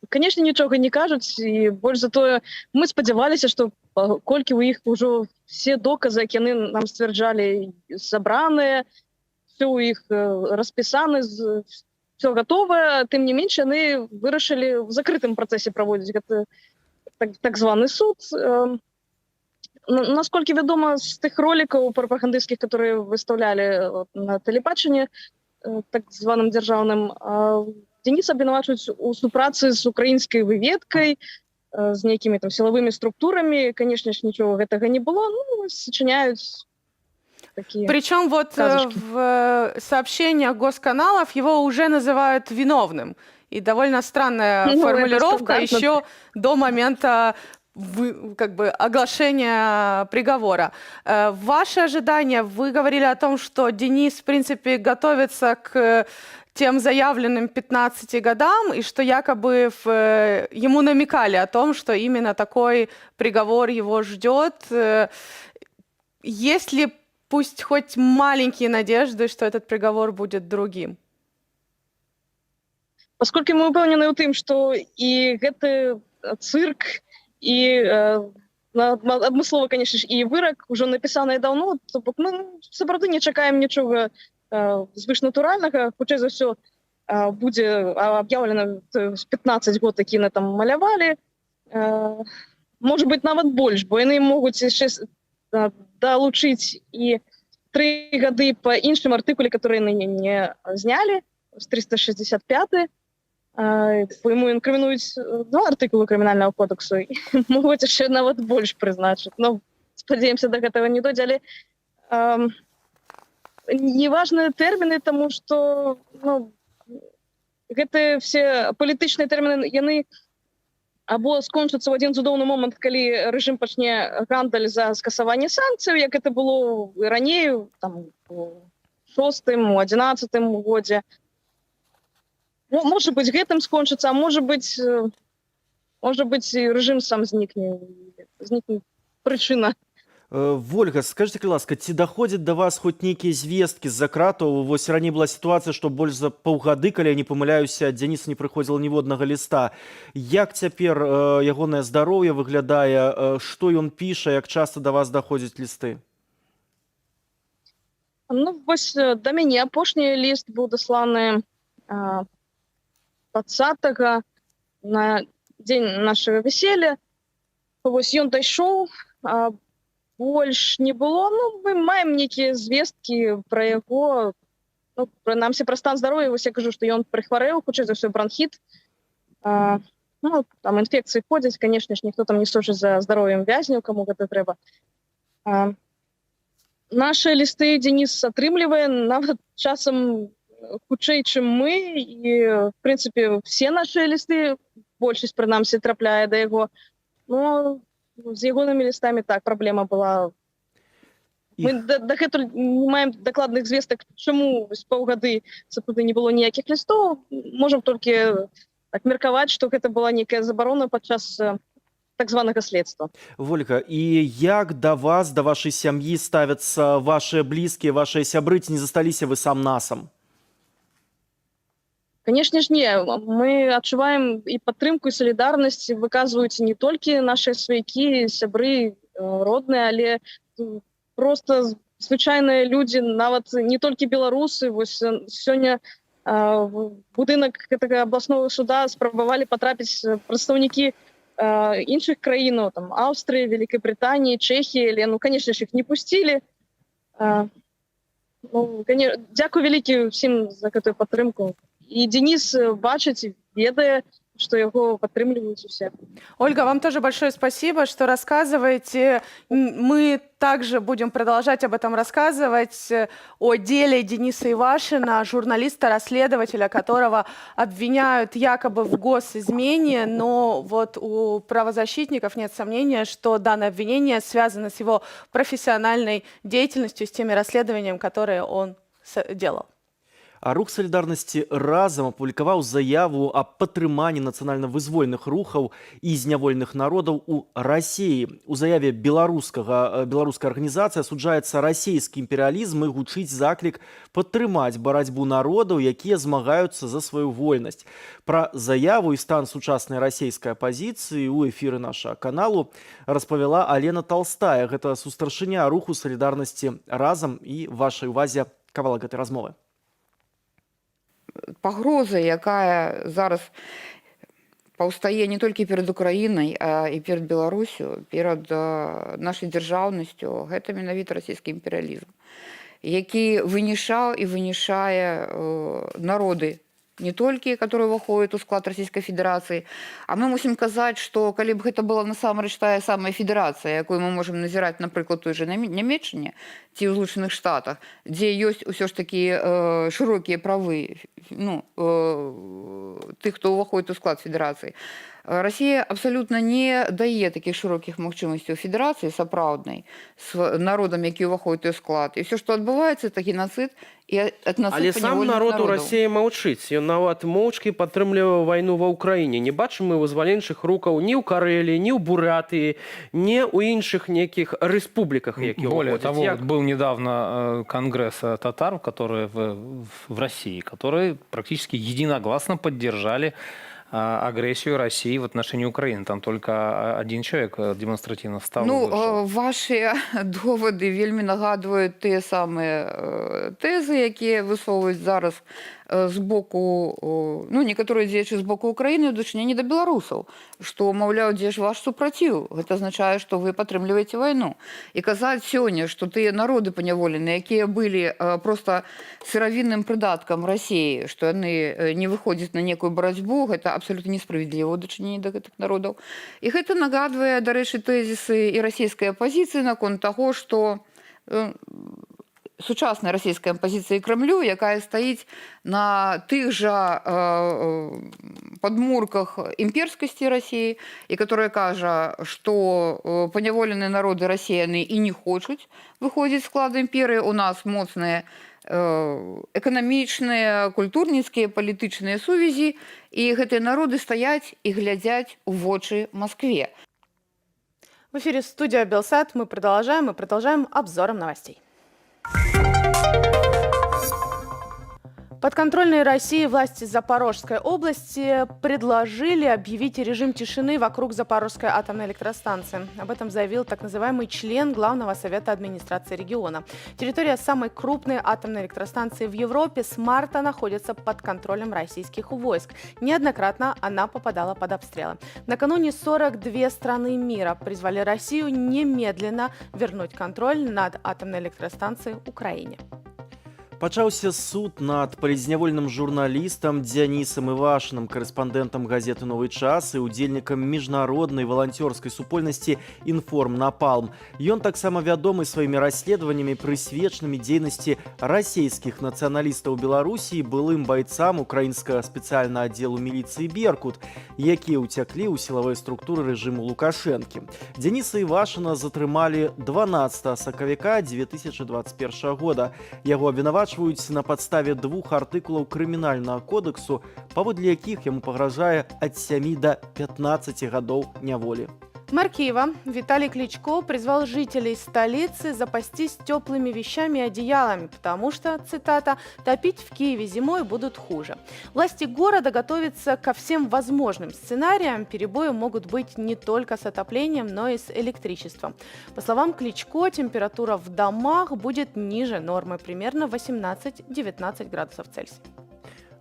Конечно, нічога не кажуць, і больш за тое, мы спадзяваліся, што колькі ў іх ужо все доказы, як яны нам сцвярджалі, сабраныя, все ў іх распісаны, все готовае, тым не менш яны вырашылі в закрытым працэсе праводзіць гэты так званы суд. Насколькі вядома з тых ролікаў прапагандысцкіх, которые выставлялі на тэлебачанні так званым дзяржаўным, Дениса абвінавачваюць у супрацы з украінскай выведкай, з нейкімі там сілавымі структурамі. Конечно ж, нічого гэтага не было, ну, сочиняют такие. Причем вот в сообщениях госканалов его уже называют виновным. И довольно странная формулировка еще до момента оглашения приговора. Ваши ожидания, вы говорили о том, что Денис, в принципе, готовится к тем заявленным 15 годам, и что якобы ему намекали о том, что именно такой приговор его ждет. Есть ли пусть хоть маленькие надежды, что этот приговор будет другим? Пасколькі мы ўпэўнены ў тым, што і гэты цырк, і адмыслова, конечно ж, і вырак ужо напісаныя даўно, то бок мы сапраўды не чакаем нічога звышнатуральнага. Хутчэй за ўсё будзе аб'яўлена 15 год, які на там малявалі. Можа быць, нават больш, бо яны могуць яшчэ далучыць і 3 гады па іншым артыкуле, который яны не знялі, з 365. Ему інкрымінуюць 2 артыкулы крымінальнага кодексу, і могуць яшчэ нават больш прызначыць. Ну, спадзяемся, да гэтага не дойдзе, але неважныя тэрміны, таму што гэтыя все палітычныя тэрміны, яны або скончацца ў адзін цудоўны момант, калі рэжым пачне гандаль за скасаванне санкцыяў, як гэта было раней, там, у 6-м, у 11-м годзе. Может быть, гэтым скончыцца, а может быть, рэжым сам знікне прычына. Вольга, скажите, ласка, ці даходзяць да вас хоць нейкія звесткі з-за кратаў? Вось раней была сітуацыя, што больш за паўгады, калі я не памыляюся, ад Дзяніса не прыходзіла ніводнага ліста. Як цяпер ягонае здароўе выглядае? Што ён піша? Як часта да вас даходзяць лісты? Ну, вось да мяне апошні ліст быў дасланы 20-го, на дзень нашага вяселля. Вось ён дайшоў, больш не было. Ну, мы маем нейкія звесткі пра яго, ну, прынамсі пра стан здароўя. Вось я кажу, што ён прыхварэў, хутчэй за ўсё бронхіт. Ну, там інфекцыі ходзяць, канешне ж, ніхто там не сочыць за здароўем вязняў, каму гэта трэба. Нашы лісты Дзеніс атрымлівае, нават часам хутчэй, чым мы, і, в прынцыпе, все нашыя лісты, большасць, прынамсі, трапляе да яго. Ну, з ягонымі лістамі так, праблема была. Мы дагэтуль не маем дакладных звестак, чаму з паўгады сапраўды не было ніякіх лістоў. Можам толькі так меркаваць, што гэта была нейкая забарона падчас так званага следства. Вольга, і як да вас, да вашай сям'і ставяцца вашыя блізкія, вашыя сябры, ці не засталіся вы сам-насам? Конечно ж, не. Мы адчуваем і падтрымку, і салідарнасць выказваюць не толькі нашыя сваякі, сябры, родныя, але просто звычайныя людзі, нават не толькі беларусы. Вось сёння в будынак гэтага абласнога суда спрабавалі патрапіць прадстаўнікі іншых краінаў, там, Аўстрыі, Вялікай Брытаніі, Чэхіі, але, ну, конечно ж, іх не пусцілі. Ну, дзякуй вялікі ўсім за гэтую падтрымку. И Денис бачыць, ведае, что его поддерживают все. Ольга, вам тоже большое спасибо, что рассказываете. Мы также будем продолжать об этом рассказывать, о деле Дениса Ивашина, журналиста-расследователя, которого обвиняют якобы в госизмене, но вот у правозащитников нет сомнения, что данное обвинение связано с его профессиональной деятельностью, с теми расследованиями, которые он делал. А рух солідарнасці разам апублікаваў заяву аб падтрыманні нацыянальна-вызвольных рухаў і зняволеных народаў у Расіі. У заяве беларуская арганізацыя асуджаецца расійскі імперыялізм і гучыць заклік падтрымаць барацьбу народаў, якія змагаюцца за сваю вольнасць. Пра заяву і стан сучаснай расійскай апазіцыі ў эфіры нашага каналу распавяла Алена Толстая. Гэта сустаршыня руху солідарнасці разам, і вашай увазе кавалак гэтай размовы. Пагроза, якая зараз паўстае не толькі перад Украінай, а і перад Беларусю, перад нашай дзяржаўнасцю, гэта менавіта расійскі імперыялізм, які вынішаў і вынішае народы, не толькі, которые ўваходзяць у склад Расійскай Федэрацыі, а мы мусім казаць, што калі б гэта была насамрэч тая самая федэрацыя, якую мы можам назіраць, напрыклад, той жа Нямецчыне ці ў Злучаных Штатах, дзе ёсць усё ж такі шырокія правы тых, хто ўваходзіць у склад федэрацыі, Расія абсалютна не дае такіх шырокіх магчымасцяў федэрацыі сапраўднай з народам, які ўваходзяць у склад. І ўсё, што адбываецца, это геноцид і этноцид Але сам паняволеных народ у народаў. Расіі маўчыць. Ён нават моўчкі падтрымлівае вайну ва ўкраіне. Не бачым мы вызваленчых рукаў ні ў Карэліі, ні ў Бурятыі, ні ў іншых нейкіх рэспубліках, якія Более ўваходзяць. того, Як? вот был недавно конгресс татар, которые в России, которые практически единогласно поддержали агрессию России в отношении Украины. Там только один человек демонстративно встал. Ну, ваші доводи вельмі нагадують ті самі тези, які висовують зараз з боку, ну, некоторые дзеячы з боку Украины в дачыненні да беларусаў, што, маўляў, дзе ж ваш супраціў? Гэта азначае, што вы падтрымліваеце вайну. І казаць сёння, што тыя народы паняволеныя, якія былі проста сыравінным прыдаткам Расіі, што яны не выходзяць на некую барацьбу, гэта абсолютно несправедліва ў дачыненні да гэтых народаў. І гэта нагадвае, дарэчы, тэзісы і расійскай апазіцыі наконт таго, што сучасная расійская апазіцыя Крамлю, якая стаіць на тых жа падмурках імперскасці Расіі, і которая кажа, што паняволеныя народы расіяны і не хочуць выходзіць з складу імперыі, у нас моцныя эканамічныя, культурніцкія, палітычныя сувязі, і гэтыя народы стаяць і глядзяць у вочы Москве. В эфире студия Белсат. Мы продолжаем обзором новостей. Подконтрольные России власти Запорожской области предложили объявить режим тишины вокруг Запорожской атомной электростанции. Об этом заявил так называемый член Главного совета администрации региона. Территория самой крупной атомной электростанции в Европе с марта находится под контролем российских войск. Неоднократно она попадала под обстрелы. Накануне 42 страны мира призвали Россию немедленно вернуть контроль над атомной электростанцией Украине. Пачаўся суд над палізнявольным журналістам Дзянісам Івашыным, корэспандэнтам газеты «Новы час» і удзельнікам міжнароднай валанцёрскай супольнасці «Інформ Напалм». Ён таксама вядомы сваімі расследаваннямі, прысвечанымі дзейнасці расійскіх нацыяналістаў Беларусі і былым байцам украінскага спецыяльнага аддзелу міліцыі «Беркут», якія ўцяклі ў сілавыя структуры рэжыму Лукашэнкі. Дзяніса Івашына затрымалі 12 сакавіка 2021 года. Яго абвінавачваюць на падставе 2 артыкулаў крымінальнага кодексу, паводле якіх яму пагражае ад 7 до 15 гадоў няволі. Мэр Киева Виталий Кличко призвал жителей столицы запастись теплыми вещами и одеялами, потому что, цитата, «топить в Киеве зимой будут хуже». Власти города готовятся ко всем возможным сценариям. Перебои могут быть не только с отоплением, но и с электричеством. По словам Кличко, температура в домах будет ниже нормы, примерно 18-19 градусов Цельсия.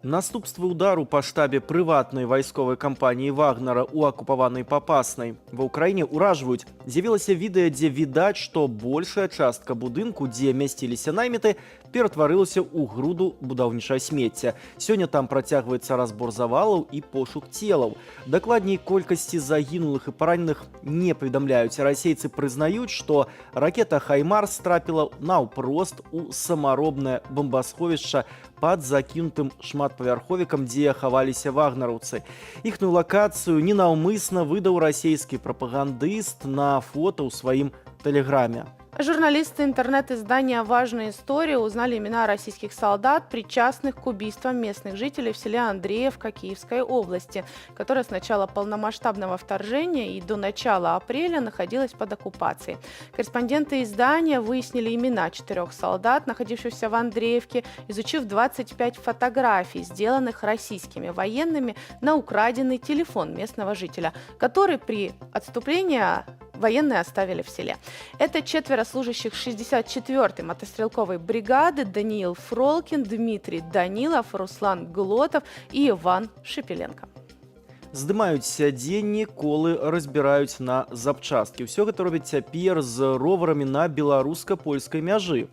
Наступствы удару па штабе прыватнай вайсковай кампаніі Вагнера ў акупаванай Папаснай ва ўкраіне ўражваюць. З'явілася відэа, дзе відаць, што большая частка будынку, дзе мясціліся найміты, ператварылася ў груду будаўнічае смецця. Сёння там працягваецца разбор завалаў і пошук целаў. Дакладней колькасці загінулых і параненых не паведамляюць. Расейцы прызнаюць, што ракета «Хаймарс» трапіла наўпрост у самаробнае бомбасховішча пад закінутым шматпавярховікам, дзе хаваліся вагнераўцы. Іхную лакацыю ненаўмысна выдаў расійскі прапагандыст на фото ў сваім тэлеграме. Журналисты интернет-издания «Важная история» узнали имена российских солдат, причастных к убийствам местных жителей в селе Андреевка Киевской области, которая с начала полномасштабного вторжения и до начала апреля находилась под оккупацией. Корреспонденты издания выяснили имена 4 солдат, находившихся в Андреевке, изучив 25 фотографий, сделанных российскими военными на украденный телефон местного жителя, который при отступлении военные оставили в селе. Это 4 служащих 64-й мотострелковой бригады: Даниил Фролкин, Дмитрий Данилов, Руслан Глотов и Иван Шепеленко. Здымаюць сядзенні, колы разбіраюць на запчасткі. Усё гэта робяць цяпер з роварамі на беларуска-польскай мяжы.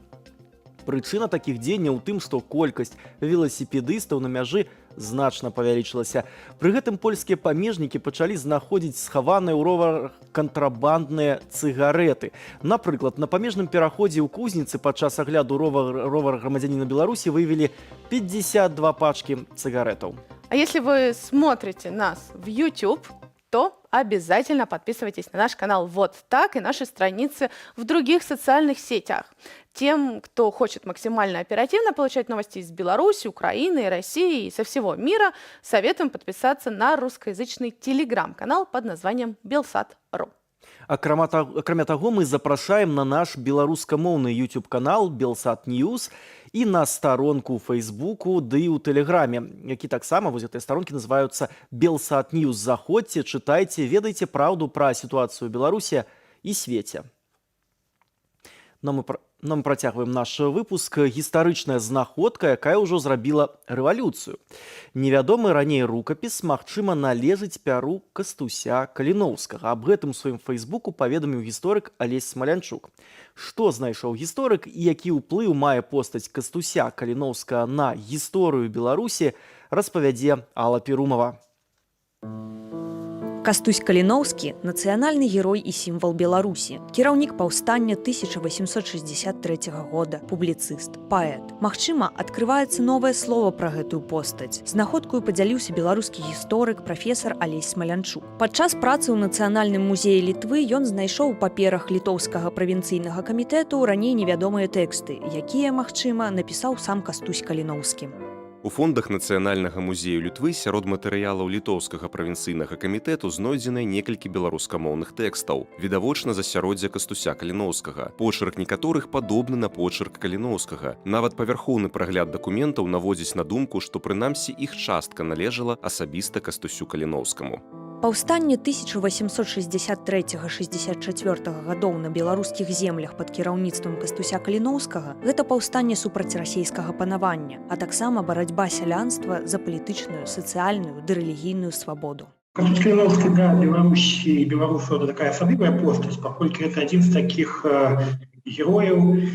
Прычына такіх дзеянняў у тым, што колькасць веласіпедыстаў на мяжы значна павялічылася. Пры гэтым польскія памежнікі пачалі знаходзіць схаваныя ў роварах кантрабандныя цыгарэты. Напрыклад, на памежным пераходзе ў Кузніцы падчас агляду ровара грамадзяніна Беларусі выявілі 52 пачкі цыгаретаў. А если вы смотрите нас в YouTube, то обязательно подписывайтесь на наш канал «Вот так» и наши страницы в других социальных сетях. Тем, кто хочет максимально оперативно получать новости из Беларуси, Украины, России и со всего мира, советуем подписаться на русскоязычный телеграм-канал под названием «Белсат.ру». Акрамя таго, мы запрашаем на наш беларускамоўны YouTube-канал «Белсат Ньюс» і на старонку ў Фейсбуку, ды і ў Тэлеграме, які таксама, вось гэтыя старонкі называюцца «Белсат Ньюс». Заходзьце, чытайце, ведайце праўду пра сітуацыю ў Беларусі і свеце. Мы працягваем наш выпуск. Гістарычная знаходка, якая ўжо зрабіла рэвалюцыю. Невядомы раней рукапіс, магчыма, належыць пяру Кастуся Каліноўскага. Аб гэтым у сваім фейсбуку паведаміў гісторык Алесь Смалянчук. Што знайшоў гісторык і які ўплыў мае постаць Кастуся Каліноўскага на гісторыю Беларусі, распавядзе Алла Перумова. Кастусь Каліноўскі – нацыянальны герой і сімвал Беларусі, кіраўнік паўстання 1863 года, публіцыст, паэт. Магчыма, адкрываецца новае слово пра гэтую постаць. Знаходкаю падзяліўся беларускі гісторык, прафесар Алесь Смалянчук. Падчас працы ў Нацыянальным музеі Літвы ён знайшоў у паперах літоўскага правінцыйнага камітэту раней невядомыя тэксты, якія, магчыма, напісаў сам Кастусь Каліноўскі. У фондах Нацыянальнага музею Літвы сярод матэрыялаў літоўскага правінцыйнага камітэту знойдзены некалькі беларускамоўных тэкстаў, відавочна з асяроддзя Кастуся Каліноўскага, почырк некаторых падобны на почырк Каліноўскага. Нават павярхоўны прагляд дакументаў наводзіць на думку, што прынамсі іх частка належала асабіста Кастусю Каліноўскаму. Паўстанне 1863-64 гадоў на беларускіх землях пад кіраўніцтвам Кастуся Каліноўскага – гэта паўстанне супраць расейскага панавання, а таксама барацьба сялянства за палітычную, сацыяльную ды рэлігійную свабоду. Кастусь Каліноўскі для Беларусі і беларусаў это такая асаблівая постаць, паколькі гэта адзін з такіх герояў,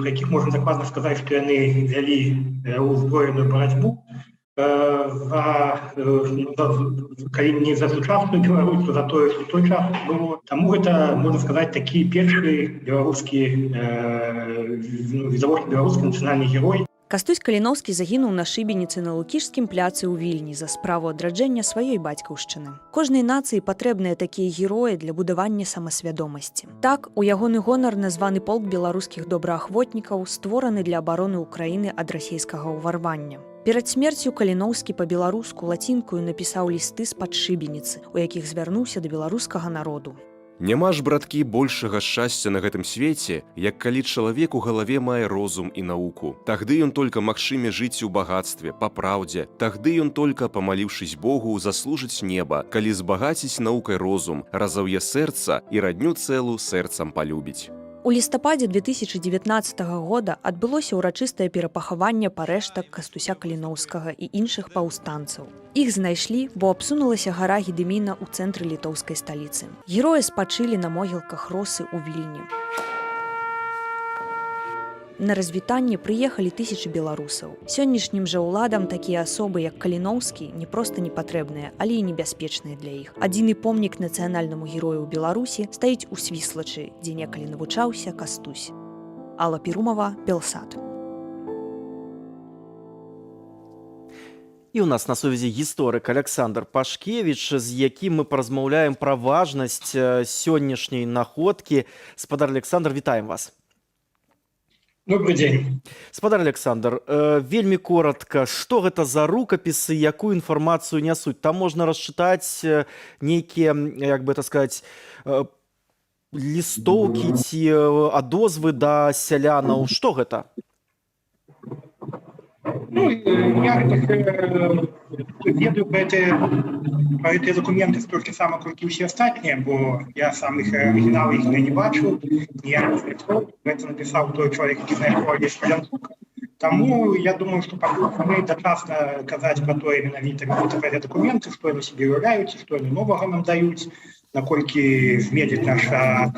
про якіх можна дакладна сказаць, што яны вялі узброеную барацьбу калі не за сучасную Беларусь, то за тое, што той час было. Таму гэта, можна сказаць, такі першы беларускі, відавочна беларускі нацыянальны герой. Кастусь Каліноўскі загінуў на шыбеніцы на Лукішскім пляцы ў Вільні за справу адраджэння сваёй бацькаўшчыны. Кожнай нацыі патрэбныя такія героі для будавання самасвядомасці. Так, у ягоны гонар названы полк беларускіх добраахвотнікаў, створаны для абароны Ўкраіны ад расейскага ўварвання. Перад смерцю Каліноўскі па-беларуску лацінкаю напісаў лісты з-пад шыбеніцы, у якіх звярнуўся да беларускага народу. Няма ж, браткі, большага шчасця на гэтым свеце, як калі чалавек у галаве мае розум і науку. Тагды ён толькі магчыме жыць у багатстве, па праўдзе. Тагды ён толькі, памаліўшыся Богу, заслужыць неба, калі збагаціць наукай розум, разаўе сэрца і радню цэлу сэрцам палюбіць. У лістападзе 2019 года адбылося ўрачыстае перапахаванне парэштак Кастуся Каліноўскага і іншых паўстанцаў. Іх знайшлі, бо абсунулася гара Гедыміна ў цэнтры літоўскай сталіцы. Героі спачылі на могілках Росы ў Вільні. На развітанне прыехалі тысячы беларусаў. Сённяшнім жа ўладам такія асобы, як Каліноўскі, не проста не патрэбныя, але і небяспечныя для іх. Адзіны помнік нацыянальнаму герою ў Беларусі стаіць у Свіслачы, дзе некалі навучаўся Кастусь. Алла Перумова, Белсат. І у нас на сувязі гісторык Александр Пашкевіч, з якім мы паразмаўляем пра важнасць сённяшняй находкі. Спадар Александр, вітаем вас. Добрый день. Спадар Александр, вельмі коротка, што гэта за рукапісы, якую інфармацыю нясуць? Там можна расчытаць нейкія, як бы это сказаць, лістоўкі ці адозвы да сялянаў. Што гэта? Ну, я ведаю про эти документы столько само, как и все остальные, бо я сам их оригинал их не бачу, я это написал той человек, который знает Алесь Смалянчук. Тому я думаю, что мы дочасно казать про то менавіта про эти документы, что они себе являются, что они нового нам дают, наколькі змедзіць наша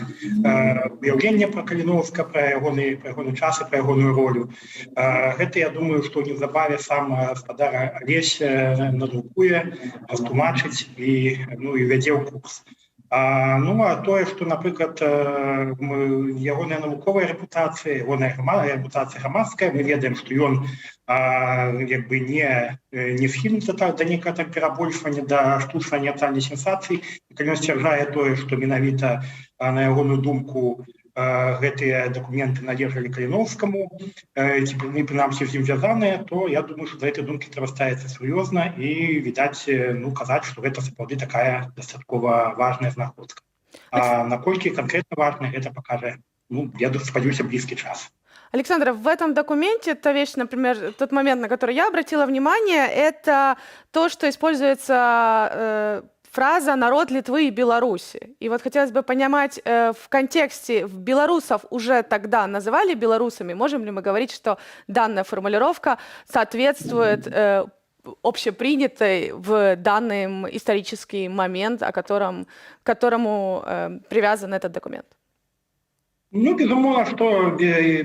уяўленне пра Каліноўска, пра ягоны час і пра ягоную ролю. Гэта, я думаю, што неўзабаве сам гаспадар Алесь надрукуе, растлумачыць і вядзе ў курс. А тое, што, напрыклад, ягоная навуковая рэпутацыя, ягоная рэпутацыя грамадская, мы ведаем, што ён як бы не схільны да нейкага там перабольшвання, да штучнай неактуальнай сенсацыі. Калі ён сцвярджае тое, што менавіта на ягоную думку гэтыя дакументы належалі Каліноўскаму, ці прынамсі з ім звязаныя, то я думаю, што да гэтай думкі трэба ставіцца сур'ёзна і, відаць, казаць, што гэта сапраўды такая дастаткова важная знаходка. А наколькі канкрэтна важна, гэта пакажа, я спадзяюся, блізкі час. Александр, в этом документе та вещь, например, тот момент, на который я обратила внимание, это то, что используется фраза «народ Литвы и Беларуси». И вот хотелось бы понимать, в контексте белорусов уже тогда называли белорусами, можем ли мы говорить, что данная формулировка соответствует общепринятой в данный исторический момент, к которому привязан этот документ? Безумоўна, што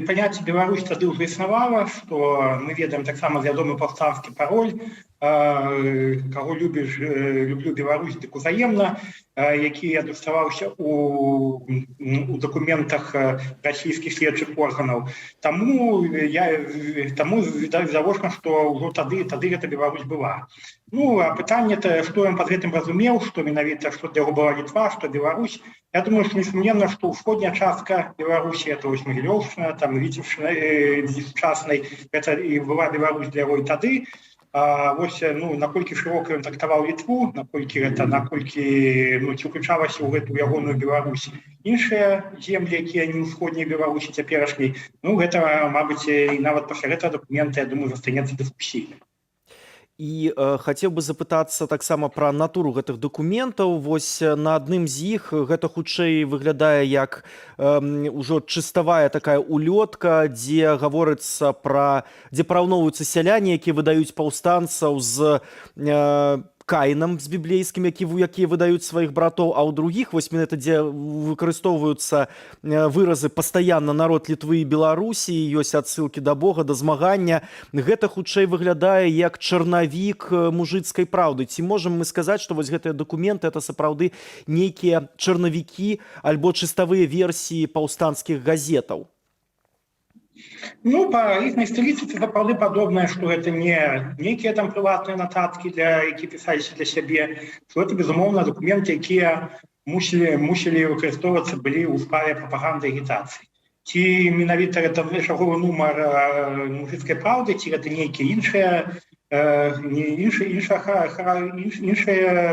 паняцце Беларусь тады ўжо існавала, што мы ведаем таксама вядомы паўстанскі пароль «Каго любіш, люблю Беларусь, дык узаемна», які адлюстраваўся у дакументах расійскіх следчых органаў. Таму відавочна, што ўжо тады гэта Беларусь была. А пытанне, што ён пад гэтым разумеў, што менавіта, што для яго была Літва, што Беларусь. Я думаю, што несумненна, што ўсходняя частка Беларусі, это вось Магілёўшчына, там Віцебшчына сучаснай, гэта і была Беларусь для яго і тады. Вось, наколькі шырока ён трактаваў Літву, наколькі ці ўключалася ў гэту ягоную Беларусь іншыя землі, якія не ўсходняй Беларусі цяперашняй, гэта, мабыць, і нават пасля гэтага дакумента, я думаю, застанецца дыскусійным. І хацеў бы запытацца таксама пра натуру гэтых дакументаў. Вось на адным з іх гэта хутчэй выглядае як ужо чыставая такая улётка, дзе гаворыцца дзе параўноўваюцца сяляне, якія выдаюць паўстанцаў з Каінам, з біблейскім, якія выдаюць сваіх братоў, а ў другіх, вось менавіта, дзе выкарыстоўваюцца выразы «пастаянна народ Літвы і Беларусі», ёсць адсылкі да Бога, да змагання. Гэта хутчэй выглядае як чарнавік мужыцкай праўды. Ці можам мы сказаць, што вось гэтыя дакументы это сапраўды нейкія чарнавікі альбо чыставыя версіі паўстанцкіх газетаў? Па іхняй стылістыцы сапраўды падобнае, што гэта не нейкія там прыватныя нататкі, якія пісаліся для сябе, што гэта, безумоўна, дакументы, якія мусілі выкарыстоўвацца былі ў справе прапаганды і агітацыі. Ці менавіта гэта чарговы нумар мужыцкай праўды, ці гэта нейкія іншыя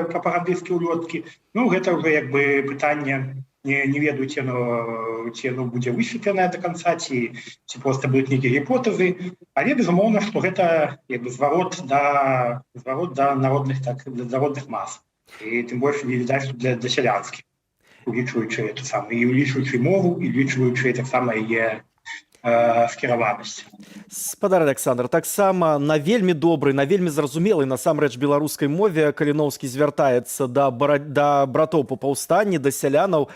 прапагандысцкія ўлёткі. Гэта ўжо як бы пытанне, не ведаю, ці яно будзе высветленае да канца, ці проста будуць нейкія гіпотэзы, але безумоўна, што гэта як бы зварот да народных мас. І тым больш не відаць, што для сялянскіх, улічваючы эту самую, і улічваючы мову, і улічваючы таксама яе скіраванасць. Спадар Александр, таксама на вельмі добрай, на вельмі зразумелай насамрэч беларускай мове Каліноўскі звяртаецца да братоў па паўстанні, да сялянаў.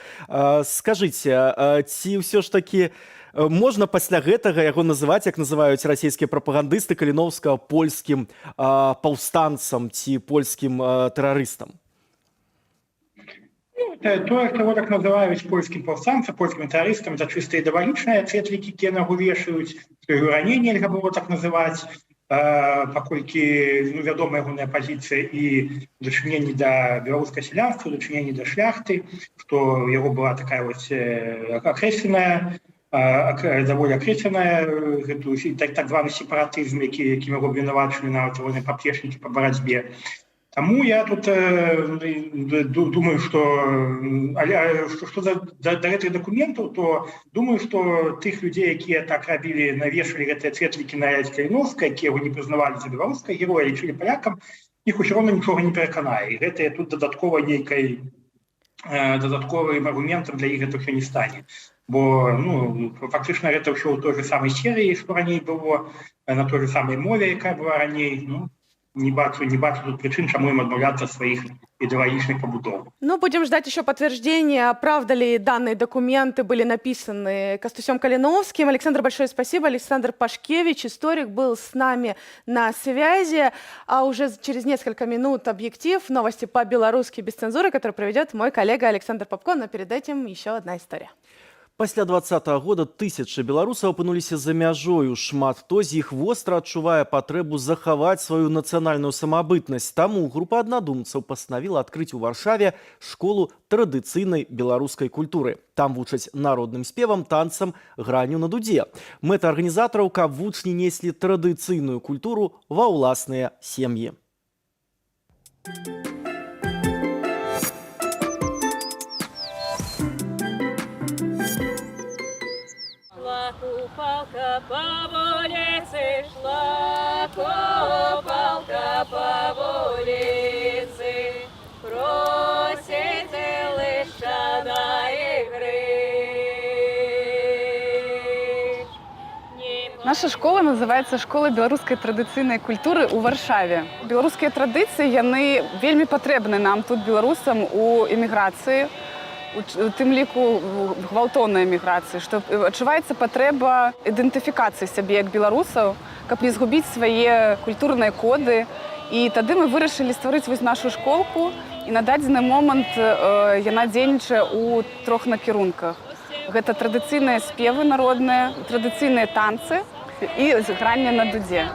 Скажыце, ці ўсё ж такі можна пасля гэтага яго называць, як называюць расійскія прапагандысты, Каліноўскага польскім паўстанцам ці польскім тэрарыстам? Тое, што так называюць польскім паўстанцам, польскім тэрарыстам, это чыста ідэалагічныя цветлікі, якія яго вешаюць, што яго раней нельга было так называць, паколькі вядома ягоная пазіцыя і дачыненні да беларускага сялянства, дачыненні да шляхты, што яго была такая вось акрэсленая, даволі акрэсленая, так званы сепаратызм, якім яго абвінавачвалі нават ягоныя паплечнікі па барацьбе. Таму я тут думаю, што да гэтых дакументаў, то думаю, што тых людзей, якія так рабілі, навешалі гэтыя цветлікі на Каліноўскага, якія яго не прызнавалі за беларускага героя, лічылі палякам, іх усё роўна нічога не пераканае. І гэта тут дадатковым аргументам для іх гэта ўсё не стане. Бо фактычна гэта ўсё ў той же самай серыі, што раней было, на той же самай мове, якая была раней. не бачу тут причин, чому їм відмовлятися від своїх ідеологічних побудов. Ну, будем ждать еще подтверждения, правда ли данные документы были написаны Костусем Калиновским. Александр, большое спасибо. Александр Пашкевич, историк, был с нами на связи. А уже через несколько минут объектив, новости по-белорусски без цензуры, который проведет мой коллега Александр Попко. Но перед этим еще одна история. Пасля 2020 года тысячы беларусаў апынуліся за мяжою. Шмат хто з іх востра адчувае патрэбу захаваць сваю нацыянальную самабытнасць. Таму група аднадумцаў пастанавіла адкрыць у Варшаве школу традыцыйнай беларускай культуры. Там вучаць народным спевам, танцам, гранню на дудзе. Мэта арганізатараў, каб вучні неслі традыцыйную культуру ва ўласныя сем'і. Купалка по вулице шла, купалка по вулице, просит лише на игры. Наша школа называецца школа беларускай традыцыйнай культуры ў Варшаве. Беларускія традыцыі, яны вельмі патрэбны нам тут беларусам у эміграцыі, у тым ліку гвалтоўнай эміграцыі, што адчуваецца патрэба ідэнтыфікацыі сябе як беларусаў, каб не згубіць свае культурныя коды. І тады мы вырашылі стварыць вось нашу школку, і на дадзены момант яна дзейнічае ў 3 накірунках. Гэта традыцыйныя спевы народныя, традыцыйныя танцы і гранне на дудзе.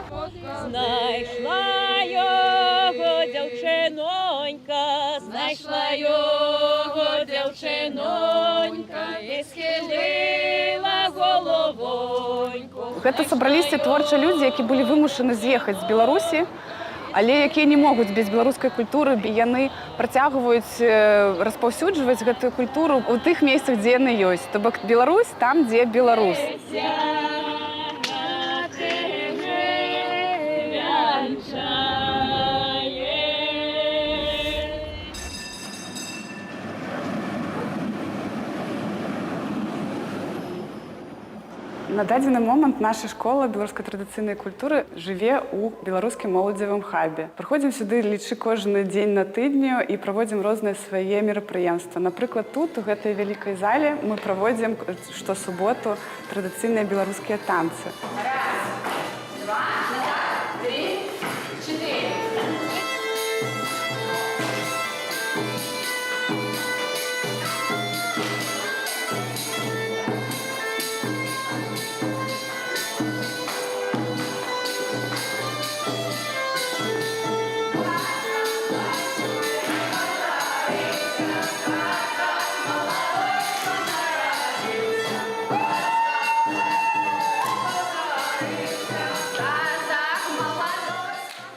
Знайшла його дівчинонька, знайшла його дівчинонька, і схилила головоньку. Гэта сабраліся творчыя людзі, які былі вымушаны з'ехаць з Беларусі, але якія не могуць без беларускай культуры, яны працягваюць распаўсюджваць гэтую культуру ў тых месцах, дзе яны ёсць. То бок Беларусь там, дзе Беларусь. На дадзены момант наша школа беларускай традыцыйнай культуры жыве ў беларускім моладзевым хабе. Прыходзім сюды лічы кожны дзень на тыдню і праводзім розныя свае мерапрыемствы. Напрыклад, тут, у гэтай вялікай зале, мы праводзім штосуботу традыцыйныя беларускія танцы. Раз, два, три, 4.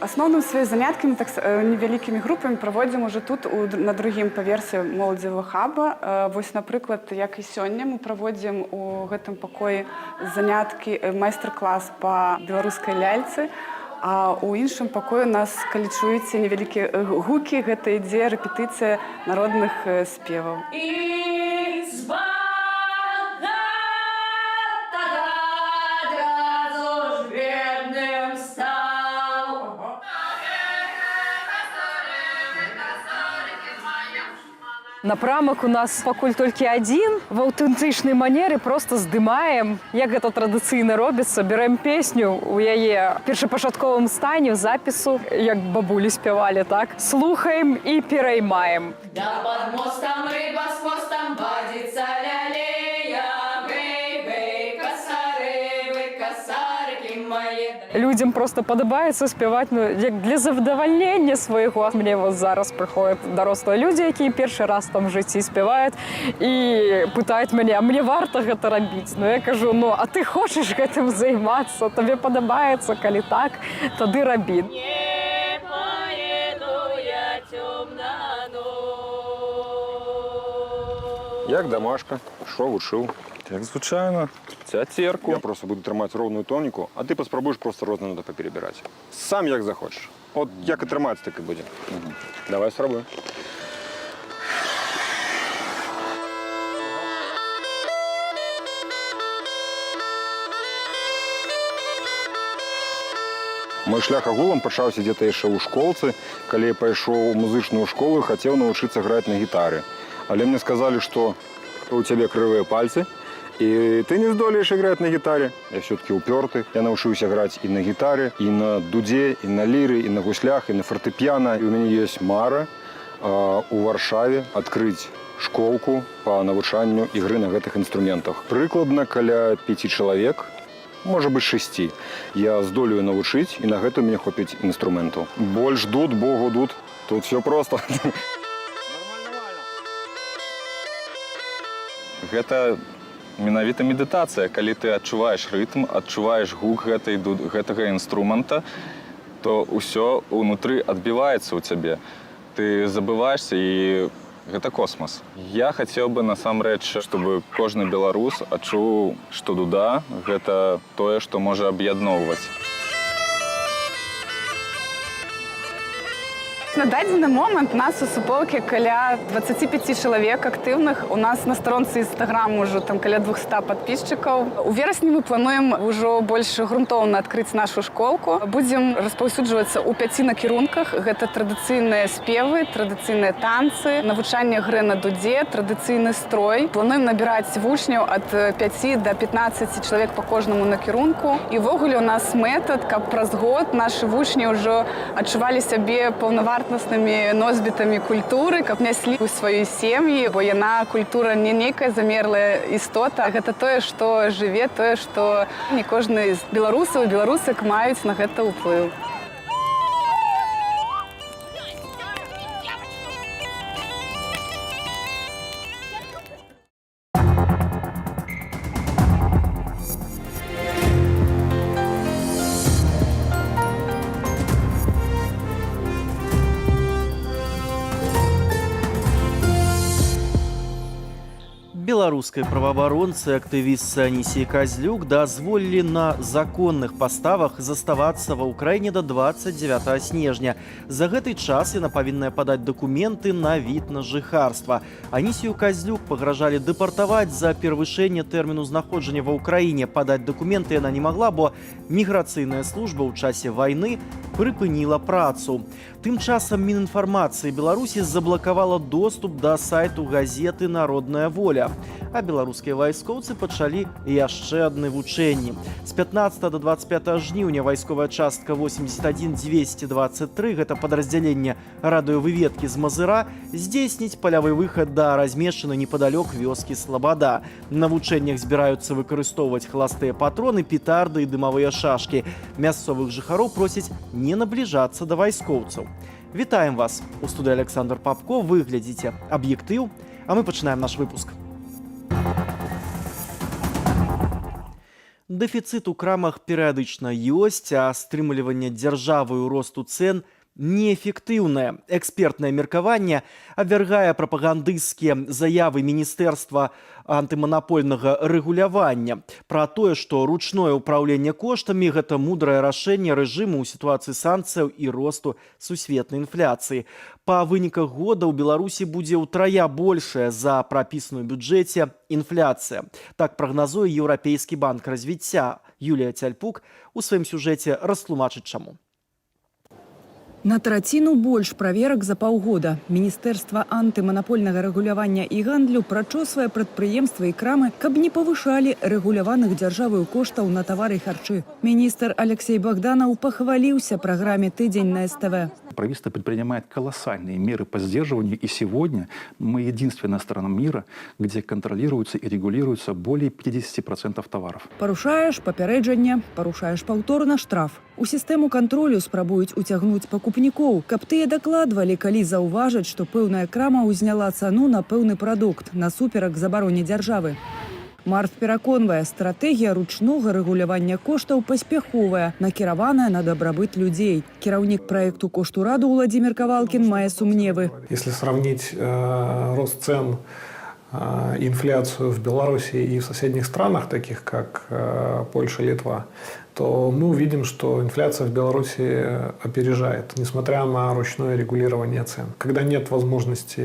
Асноўным свае заняткамі, невялікімі групамі праводзім уже тут, на другім паверсе моладзевага хаба. Вось, напрыклад, як і сёння мы праводзім у гэтым пакоі заняткі, майстар-клас па беларускай ляльцы, а ў іншым пакоі у нас, калі чуеце невялікія гукі, гэта ідзе рэпетыцыя народных спеваў. Напрамак у нас пакуль толькі адзін. В аўтэнтычнай манеры проста здымаем, як гэта традыцыйна робіцца. Бярэм песню у яе першапачатковым стане, запісу, як бабулі спявалі, так? Слухаем і пераймаем. Да под мостом рыба с хвостом водится лялея. Бэй-бэй, косары, вы косарики мои. Людзям проста падабаецца спяваць, як для задавальнення свайго. Мне вот зараз прыходзяць дарослыя людзі, якія першы раз там в жыцці спяваюць і пытаюць мяне, а мне варта гэта рабіць? Ну я кажу, ну а ты хочаш гэтым займацца, табе падабаецца, калі так, тады рабі. Не поеду я темно. Як домашка? Що вучив? Як звичайно. Цяцерку. Я просто буду тримати ровну тоніку, а ти поспробуєш просто розно надо поперебирати. Сам як захочеш. От як і триматися, так і буде. Угу. Давай спробуй. Мой шлях агулам пачаўся дзе-то яшчэ ў школцы, калі я пайшоў у музычную школу і хацеў навучыцца граць на гітары. Але мне сказалі, што у цябе крывыя пальцы, і ты не здолееш іграць на гітаре. Я все-таки упёрты. Я навучыўся граць і на гітары, і на дудзе, і на ліры, і на гуслях, і на фартэпіяна. І у мяне ёсць мара у Варшаве адкрыць школку па навучанню ігры на гэтых інструментах. Прыкладна каля 5 чалавек, можа быць 6. Я здолею навучыць, і на гэта ў мяне хопіць інструментаў. Больш дуд, Богу дуд. Тут все просто. Гэта менавіта медытацыя. Калі ты адчуваеш рытм, адчуваеш гук гэтага інструмента, то ўсё ўнутры адбіваецца ў цябе. Ты забываешся, і гэта космас. Я хацеў бы насамрэч, чтобы кожны беларус адчуў, што дуда – гэта тое, што можа аб'ядноўваць. На дадзены момант нас у суполкі каля 25 чалавек актыўных. У нас на старонцы Інстаграм ужо там каля 200 падпісчыкаў. У верасні мы плануем ужо больш грунтоўна адкрыць нашу школку. Будзем распаўсюджвацца ў 5 накірунках. Гэта традыцыйныя спевы, традыцыйныя танцы, навучанне гры на дудзе, традыцыйны строй. Плануем набіраць вучняў ад 5 до 15 чалавек па кожнаму накірунку. І ўвогуле у нас метад, каб праз год нашы вучні ўжо адчувалі сябе паўнавартаснымі носьбітамі культуры, каб няслі ў сваёй сем'і, бо яна культура не нейкая замерлая істота. Гэта тое, што жыве, тое, што не кожны з беларусаў і беларусак маюць на гэта ўплыў. Беларускай праваабаронцы актывістцы Анісіі Казлюк дазволілі на законных паставах заставацца ва ўкраіне да 29 снежня. За гэты час яна павінная падаць дакументы на від на жыхарства. Анісію Казлюк пагражалі дэпартаваць за перавышэнне тэрміну знаходжання ва ўкраіне. Падаць дакументы яна не магла, бо міграцыйная служба ў часе вайны прыпыніла працу. Тым часам Мінінфармацыі Беларусі заблакавала доступ да сайту газеты «Народная воля». А беларускія вайскоўцы пачалі яшчэ адны вучэнні. З 15 до 25 жніўня вайсковая частка 81223, гэта падраздзяленне радыёвыведкі з Мазыра, здзейсніць палявы выхад да размешчанай непадалёк вёскі Слабада. На вучэннях збіраюцца выкарыстоўваць хластыя патроны, петарды і дымавыя шашкі. Мясцовых жыхароў просяць не набліжацца да вайскоўцаў. Вітаем вас! У студыі Александр Папко, вы глядзіце «Аб'ектыў», а мы пачынаем наш выпуск. Дэфіцыт у крамах перыядычна ёсць, а стрымліванне дзяржавы ў росту цэн неэфектыўнае. Экспертнае меркаванне абвяргае прапагандысцкія заявы Міністэрства антыманапольнага рэгулявання пра тое, што ручное ўпраўленне коштамі – гэта мудрае рашэнне рэжыму ў сітуацыі санкцыяў і росту сусветнай інфляцыі. Па выніках года ў Беларусі будзе ўтрая большая за прапісаную бюджэце інфляцыя. Так прагназуе Еўрапейскі банк развіцця. Юлія Цяльпук у сваім сюжэце растлумачыць чаму. На траціну больш праверак за паўгода. Міністэрства антыманапольнага рэгулявання і гандлю прачосвае прадпрыемствы і крамы, каб не павышалі рэгуляваных дзяржаваю коштаў на тавары і харчы. Міністр Алексей Богданов похвалился праграме «Тыдзень» на СТВ. Правительство предпринимает колоссальные меры по сдерживанию, и сегодня мы единственная страна мира, где контролируются и регулируются более 50% товаров. Парушаеш папярэджанне, парушаеш паўторна штраф. У сістэму кантролю спрабуюць уцягнуць пакупнікоў, каб тыя дакладвалі, калі заўважаць, што пэўная крама ўзняла цану на пэўны прадукт насуперак забароне дзяржавы. Март пераконвае, стратэгія ручнога рэгулявання коштаў паспяховая, накіраваная на дабрабыт людзей. Кіраўнік праекту «Кошту раду» Владимир Ковалкин мае сумневы. Если сравнить рост цен, инфляцию в Беларуси и в соседних странах, таких как Польша, Литва, то мы увидим, что инфляция в Беларуси опережает, несмотря на ручное регулирование цен. Когда нет возможности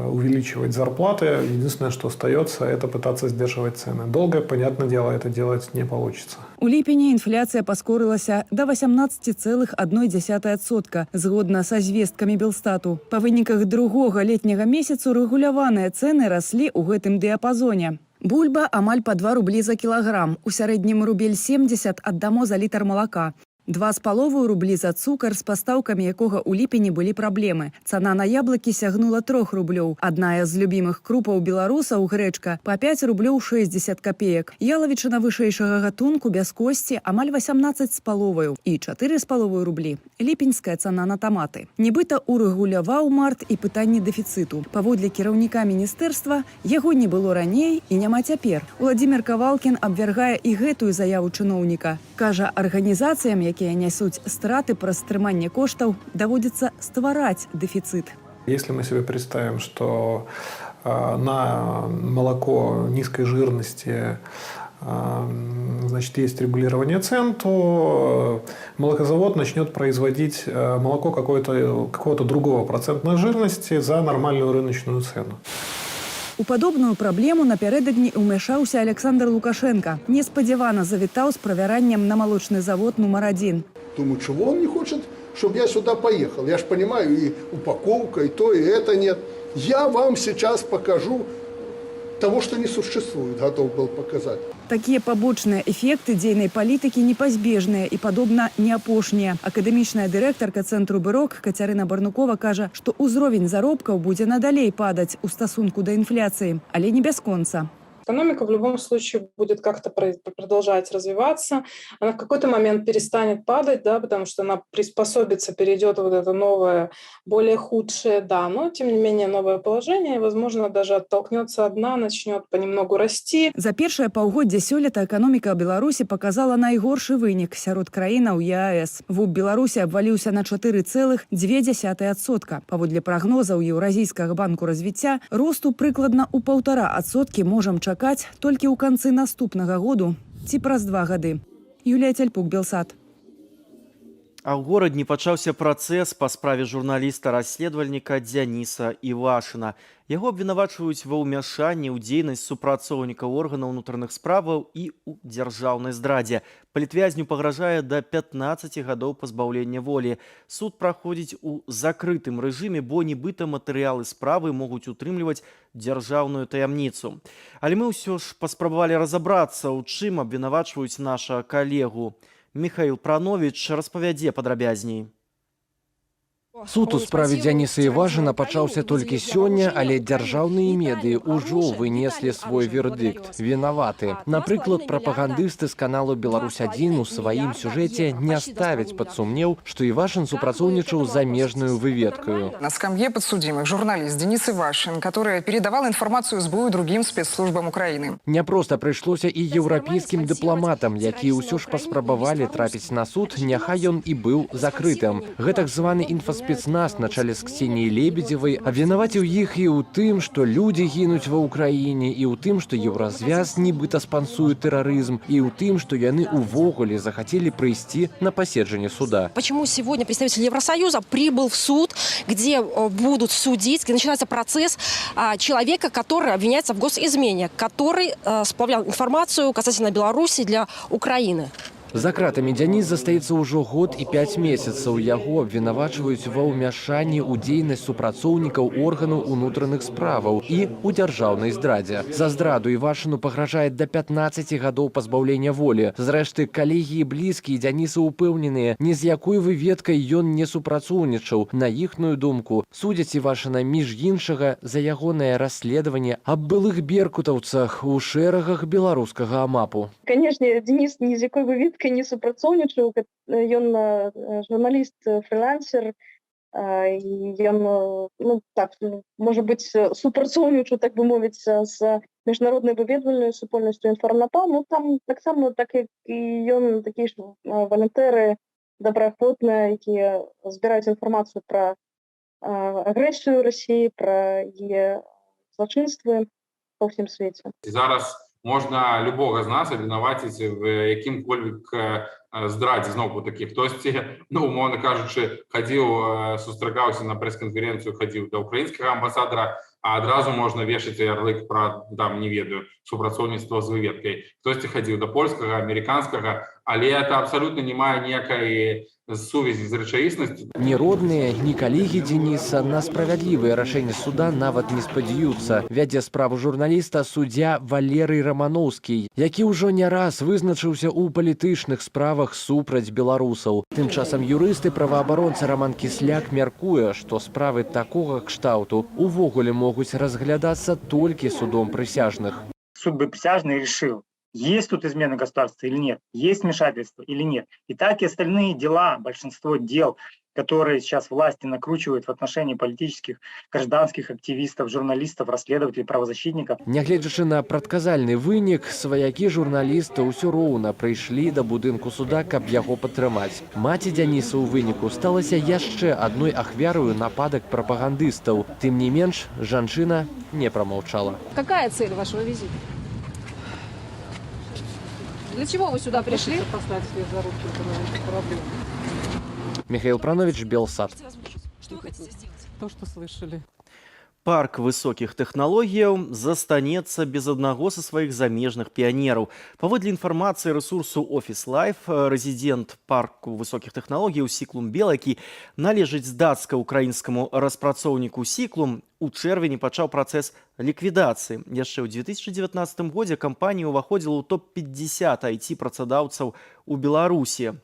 увеличивать зарплаты, единственное, что остается, это пытаться сдерживать цены. Долго, понятное дело, это делать не получится. У ліпені інфляцыя паскорылася да 18,1%, згодна са звесткамі Белстату. Па выніках другога летняга месяцу рэгуляваныя цэны раслі ў гэтым дыяпазоне. Бульба амаль па 2 рублі за кілаграм, у сярэднім рубель 70 аддамо за літр малака. 2,5 рублі за цукар, з пастаўкамі якога ў ліпені былі праблемы. Цана на яблыкі сягнула 3 рублёў. Адная з любімых крупаў беларусаў, грэчка, па 5 рублёў 60 копеек. Ялавічына вышэйшага гатунку без косці амаль 18,5 і 4,5 рублі. Ліпеньская цана на таматы. Нібыта урэгуляваў март і пытанні дэфіцыту. Паводле кіраўніка міністэрства, яго не было раней і няма цяпер. Владзімир Кавалкін абвяргае і гэтую заяву чыноўніка. Кажа, арганізацыям, якія нясуць страты праз стрыманне коштаў, даводзіцца ствараць дэфіцыт. Если мы себе представим, что на молоко низкой жирности значит, есть регулирование цен, то молокозавод начнет производить молоко какого-то другого процентной жирности за нормальную рыночную цену. У падобную праблему напярэдадні ўмяшаўся Александр Лукашенко. Неспадзявана завітаў з правяраннем на молочный завод нумар 1. Думаю, чего он не хочет, чтобы я сюда поехал. Я же понимаю, и упаковка, и то, и это нет. Я вам сейчас покажу того, что не существует, готов был показать. Такія пабочныя эфекты дзейнай палітыкі непазбежныя і, падобна, не апошнія. Акадэмічная дырэктарка цэнтру «Бырок» Кацярына Барнукова кажа, што ўзровень заробкаў будзе надалей падаць у стасунку да інфляцыі, але не бясконца. Экономика в любом случае будет как-то продолжать развиваться. Она в какой-то момент перестанет падать, да, потому что она приспособится, перейдет в вот это новое, более худшее, да, но тем не менее новое положение, возможно, даже оттолкнется от дна, начнет понемногу расти. За першае паўгоддзе сёлета эканоміка Беларусі показала найгоршы вынік сярод краінаў ЕАЭС. ВУП Беларусі абваліўся на 4,2%. Паводле прагнозаў Еўразійскага банку развіцця, росту прыкладна ў 1,5% можам чакаць толькі ў канцы наступнага году ці праз 2 гады. Юлія Тяльпук, Белсат. А ў горадні пачаўся працэс па справе журналіста-расследавальніка Дзяніса Івашына. Яго абвінавачваюць ва ўмяшанні ў дзейнасць супрацоўнікаў органаў унутраных справаў і ў дзяржаўнай здрадзе. Палітвязню пагражае да 15 гадоў пазбаўлення волі. Суд праходзіць у закрытым рэжыме, бо нібыта матэрыялы справы могуць утрымліваць дзяржаўную таямніцу. Але мы ўсё ж паспрабавалі разабрацца, у чым абвінавачваюць наша калегу. Михаил Пранович распавядзе падрабязней. Суд у справе Дзяніса Івашына пачаўся толькі сёння, але дзяржаўныя медыі ўжо вынеслі свой вердыкт. Вінаваты. Напрыклад, прапагандысты з каналу «Беларусь-1» у сваім сюжэце не ставяць пад сумнеў, што Івашын супрацоўнічаў з замежную выведкаю. На скамье подсудимых журналист Денис Ивашин, который передавал информацию СБУ и другим спецслужбам Украины. Няпроста прыйшлося і еўрапейскім дыпламатам, якія ўсё ж паспрабавалі трапіць на суд, няхай ён і быў закрытым. Гэтак званы інфаспецназ на чале з Ксеніяй Лебедзевай абвінаваціў іх і ў тым, што людзі гінуць ва ўкраіне, і ў тым, што Еўразвяз нібыта спансуе тэрарызм, і ў тым, што яны увогуле захацелі прыйсці на паседжанне суда. Почему сегодня представитель Евросоюза прибыл в суд, где будут судить, где начинается процесс человека, который обвиняется в госизмене, который сплавлял информацию касательно Беларуси для Украины? За кратамі Дзяніс застаецца ўжо год і 5 месяцаў. Яго абвінавачваюць ва ўмяшанні ў дзейнасць супрацоўнікаў органаў унутраных справаў і ў дзяржаўнай здрадзе. За здраду Івашыну пагражае да 15 гадоў пазбаўлення волі. Зрэшты, калегі і блізкія Дзяніса ўпэўненыя, ні з якой выведкай ён не супрацоўнічаў. На іхную думку, судзяць Івашына між іншага за ягонае расследаванне аб былых беркутаўцах у шэрагах беларускага амапу. Конечно, Денис ни з якой выведкай не супрацоўнічаў, ён журналіст, фрилансер, ён, ну так, можа быць, супрацоўнічаў, так бы мовіць, з міжнароднай выведвальнай супольнасцю Інформнапал, ну там таксама, так як і ён, такі ж валантэры добраахвотныя, якія збіраюць інфармацыю пра агрэсію Росіі, пра яе злачынствы па ўсім свеце. Зараз можна любого з нас обвинуватити в яким-кольвік здраді, знову-таки. Хтось, ну, умовно кажучи, ходив, зустрічався на прес-конференцію, ходив до українського амбасадора, а одразу можна вішати ярлик про, там, не ведаю, супрацовництво з виведкою. Хтось ходив до польського, американського, але це абсолютно не має ніякої сувязі з рэчаіснасцю. Ні родныя, ні калегі Дениса на справядлівыя рашэнні суда нават не спадзяюцца. Вядзе справу журналіста суддзя Валерый Рамановскі, які ўжо не раз вызначыўся ў палітычных справах супраць беларусаў. Тым часам юрысты праваабаронца Роман Кісляк мяркуе, што справы такога кшталту увогуле могуць разглядацца толькі судом прысяжных. Суд бы присяжный решил, есть тут измена государства или нет, есть вмешательство или нет. И так и остальные дела, большинство дел, которые сейчас власти накручивают в отношении политических, гражданских активистов, журналистов, расследователей, правозащитников. Нягледзячы на прадказальны вынік, сваякі журналіста ўсё роўна прыйшлі да будынку суда, каб яго падтрымаць. Маці Дзяніса ў выніку сталася яшчэ адной ахвяраю нападак прапагандыстаў. Тым не менш, жанчына не промолчала. Какая цель вашего визита? Для чего вы сюда пришли? Михаил Пранович, Белсат. Что вы хотите сделать? То, что слышали. Парк высокіх тэхналогіяў застанецца без аднаго са сваіх замежных піянераў. Паводле інфармацыі рэсурсу Office Life, рэзідэнт парку высокіх тэхналогіяў Сіклум Бел, які належыць дацка-украінскаму распрацоўніку Сіклум, у чэрвені пачаў працэс ліквідацыі. Яшчэ ў 2019 годзе кампанія ўваходзіла ў топ-50 IT-працадаўцаў у Беларусі.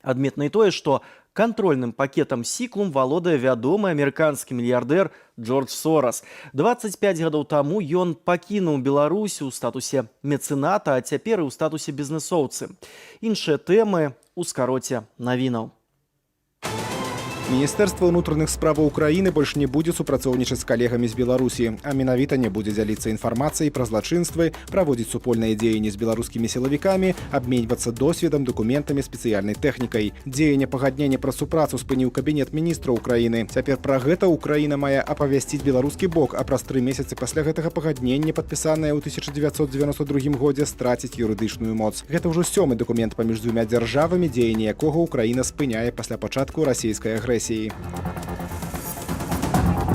Адметна і тое, што контрольным пакетам Сіклум валодае вядомы амерыканскі мільярдэр Джордж Сорас. 25 гадоў таму ён пакінуў Беларусь у статусе мецэната, а цяпер і ў статусе бізнэсоўцы. Іншыя тэмы ў скароце навінаў. Міністэрства ўнутраных справаў Украіны больш не будзе супрацоўнічаць з калегамі з Беларусі, а менавіта не будзе дзяліцца інфармацыяй пра злачынствы, праводзіць супольныя дзеянні з беларускімі сілавікамі, абменьвацца досведам, дакументамі, спецыяльнай тэхнікай. Дзеянне пагаднення пра супрацу спыніў кабінет міністра Украіны. Цяпер пра гэта Украіна мае апавясціць беларускі бок, а праз 3 месяцы пасля гэтага пагаднення, падпісанае ў 1992 годзе, страціць юрыдычную моц. Гэта ўжо 7-ы дакумент паміж двума дзяржавамі, дзеянне якога Украіна спыняе пасля пачатку расійскай агрэсіі.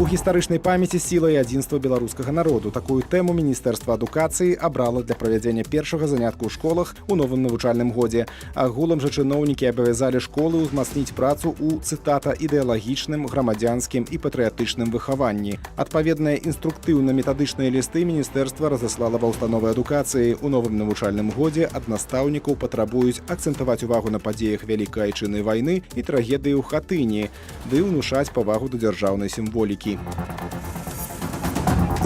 У гістарычнай памяці сіла і адзінства беларускага народу. Такую тэму Міністэрства адукацыі абрала для правядзення першага занятку ў школах у новым навучальным годзе. Агулам жа чыноўнікі абавязалі школы ўзмацніць працу ў, цытата, ідэалагічным, грамадзянскім і патрыятычным выхаванні. Адпаведныя інструктыўна-метадычныя лісты міністэрства разаслала ва ўстановы адукацыі. У новым навучальным годзе ад настаўнікаў патрабуюць акцэнтаваць увагу на падзеях Вялікай Айчыннай вайны і трагедыі ў Хатыні, ды ўнушаць павагу да дзяржаўнай сімволікі.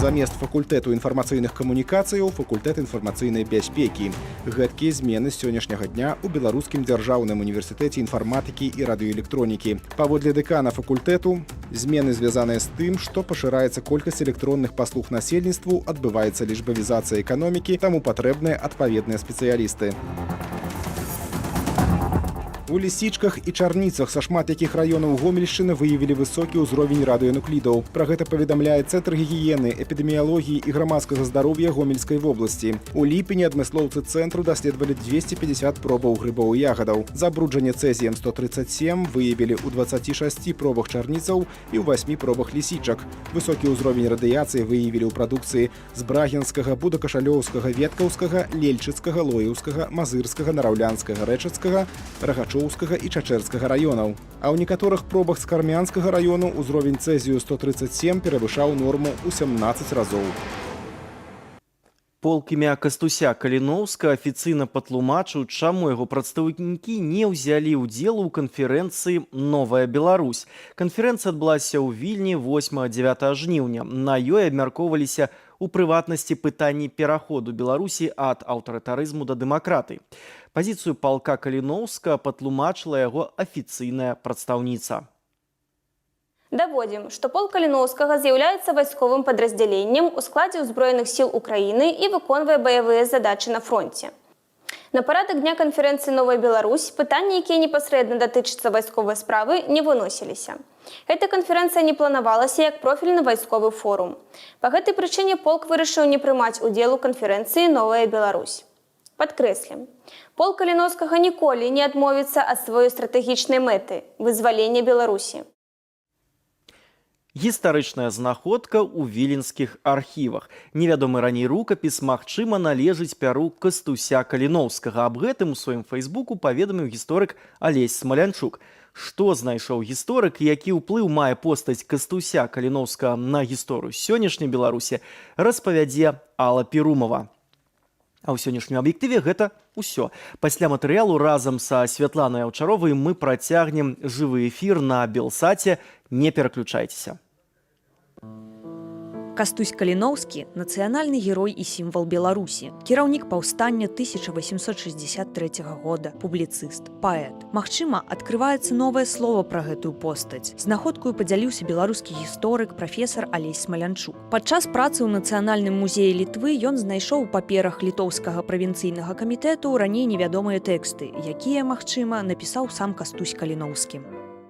Замест факультэту інфармацыйных камунікацыяў факультэт інфармацыйнай бяспекі. Гэткія змены з сённяшняга дня ў Беларускім дзяржаўным універсітэце інфарматыкі і радыёэлектронікі. Паводле дэкана факультэту, змены звязаныя з тым, што пашыраецца колькасць электронных паслуг насельніцтву, адбываецца лічбавізацыя эканомікі, таму патрэбныя адпаведныя спецыялісты. У Лісічках і Чарніцах са шмат якіх раёнаў Гомельшчыны выявілі высокі ўзровень радыенуклідаў. Пра гэта паведамляе Цэнтр гігіены, эпідэміялогіі і грамадскага здароўя Гомельскай вобласці. У ліпені адмыслоўцы цэнтру даследавалі 250 пробаў грыбоў і ягадаў. Забруджанне цэзіем 137 выявілі ў 26 пробах чарніцаў і ў 8 пробах лісічак. Высокі ўзровень радыяцыі выявілі ў прадукцыі з Брагінскага, Будакашалёўскага, Веткаўскага, Лельчыцкага, Лоеўскага, Мазырскага, Нараўлянскага, Рэчыцкага, Рагачоўскага і Чачэрскага раёнаў. А ў некаторых пробах з Кармянскага раёну ўзровень цэзію 137 перавышаў норму ў 17 разоў. Полк імя Кастуся Каліноўска афіцыйна патлумачыў, чаму яго прадстаўнікі не ўзялі ўдзел у канферэнцыі «Новая Беларусь». Канферэнцыя адбылася ў Вільні 8-9 жніўня. На ёй абмяркоўваліся у прыватнасці пытанні пераходу Беларусі ад аўтарытарызму да дэмакратыі. Пазіцыю палка Каліноўска патлумачыла яго афіцыйная прадстаўніца. Даводзім, што полк Каліноўскага з'яўляецца вайсковым падраздзяленнем у складзе ўзброеных сіл Украіны і выконвае баявыя задачы на фронце. На парадак дня канферэнцыі «Новая Беларусь» пытанні, якія непасрэдна датычацца вайсковай справы, не выносіліся. Эта канферэнцыя не планавалася як профільны вайсковы форум. Па гэтай прычыне полк вырашыў не прымаць удзел у канферэнцыі «Новая Беларусь». Падкрэслім, полк Каліноўскага ніколі не адмовіцца ад сваёй стратэгічнай мэты – вызвалення Беларусі. Гістарычная знаходка ў віленскіх архівах. Невядомы раней рукапіс, магчыма, належыць пяру Кастуся Каліноўскага. Аб гэтым у сваім фейсбуку паведаміў гісторык Алесь Смалянчук. Што знайшоў гісторык і які ўплыў мае постаць Кастуся Каліноўскага на гісторыю сённяшняй Беларусі, распавядзе Алла Перумова. А ў сённяшнім аб'ектыве гэта ўсё. Пасля матэрыялу разам са Святланай Аўчаровай мы працягнем жывы эфір на Белсаце. Не пераключайцеся. Кастусь Каліноўскі – нацыянальны герой і сімвал Беларусі. Кіраўнік паўстання 1863 года, публіцыст, паэт. Магчыма, адкрываецца новае слово пра гэтую постаць. Знаходкаю падзяліўся беларускі гісторык, прафесар Алесь Смалянчук. Падчас працы ў Нацыянальным музеі Літвы ён знайшоў у паперах літоўскага правінцыйнага камітэту раней невядомыя тэксты, якія, магчыма, напісаў сам Кастусь Каліноўскі.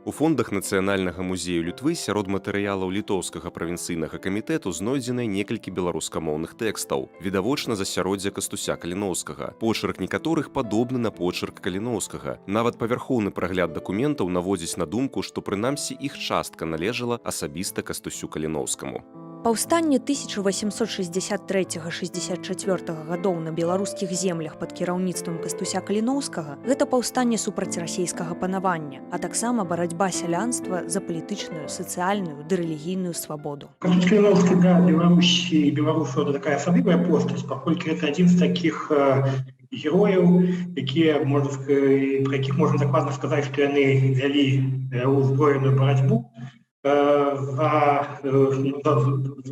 У фондах Нацыянальнага музею Літвы сярод матэрыялаў літоўскага правінцыйнага камітэту знойдзены некалькі беларускамоўных тэкстаў, відавочна з асяроддзя Кастуся Каліноўскага. Почырк некаторых падобны на почырк Каліноўскага. Нават павярхоўны прагляд дакументаў наводзіць на думку, што прынамсі іх частка належала асабіста Кастусю Каліноўскаму. Паўстанне 1863-64 гадоў на беларускіх землях пад кіраўніцтвам Кастуся Каліноўскага – гэта паўстанне супраць расейскага панавання, а таксама барацьба сялянства за палітычную, сацыяльную ды рэлігійную свабоду. Кастусь Каліноўскі для Беларусі і беларусаў – это такая асаблівая постаць, паколькі гэта адзін з такіх герояў, про якіх можна дакладна сказаць, што яны вялі узброеную барацьбу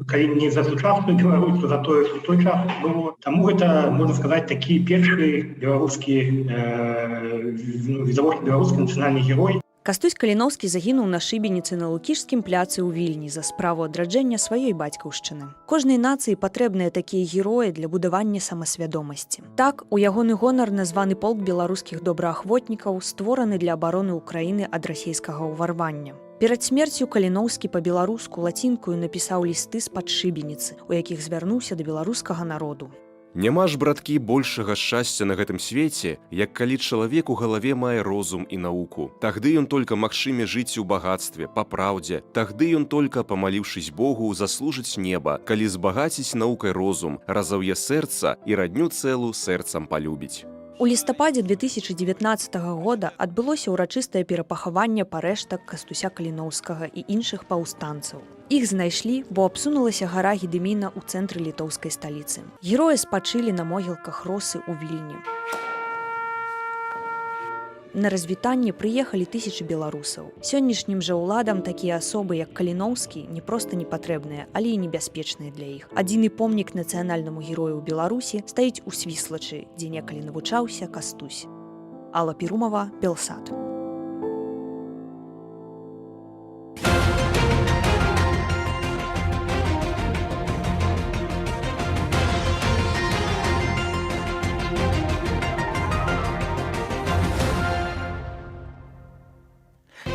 калі не за сучасную Беларусь, то за тое, што той час было. Таму гэта, можна сказаць, такі першы беларускі, відавочна беларускі нацыянальны герой. Кастусь Каліноўскі загінуў на шыбеніцы на Лукішскім пляцы ў Вільні за справу адраджэння сваёй бацькаўшчыны. Кожнай нацыі патрэбныя такія героі для будавання самасвядомасці. Так, у ягоны гонар названы полк беларускіх добраахвотнікаў, створаны для абароны ўкраіны ад расейскага ўварвання. Перад смерцю Каліноўскі па-беларуску лацінкаю напісаў лісты з-пад шыбеніцы, у якіх звярнуўся да беларускага народу. Няма ж, браткі, большага шчасця на гэтым свеце, як калі чалавек у галаве мае розум і науку. Тагды ён толькі магчыме жыць у багатстве, па праўдзе. Тагды ён толькі, памаліўшыся Богу, заслужыць неба, калі збагаціць наукай розум, разаўе сэрца і радню цэлу сэрцам палюбіць. У лістападзе 2019 года адбылося ўрачыстае перапахаванне парэштак Кастуся Каліноўскага і іншых паўстанцаў. Іх знайшлі, бо абсунулася гара Гедыміна ў цэнтры літоўскай сталіцы. Героі спачылі на могілках росы ў Вільні. На развітанне прыехалі тысячы беларусаў. Сённяшнім жа ўладам такія асобы, як Каліноўскі, не проста не патрэбныя, але і небяспечныя для іх. Адзіны помнік нацыянальнаму герою ў Беларусі стаіць у Свіслачы, дзе некалі навучаўся Кастусь. Алла Перумова, Белсат.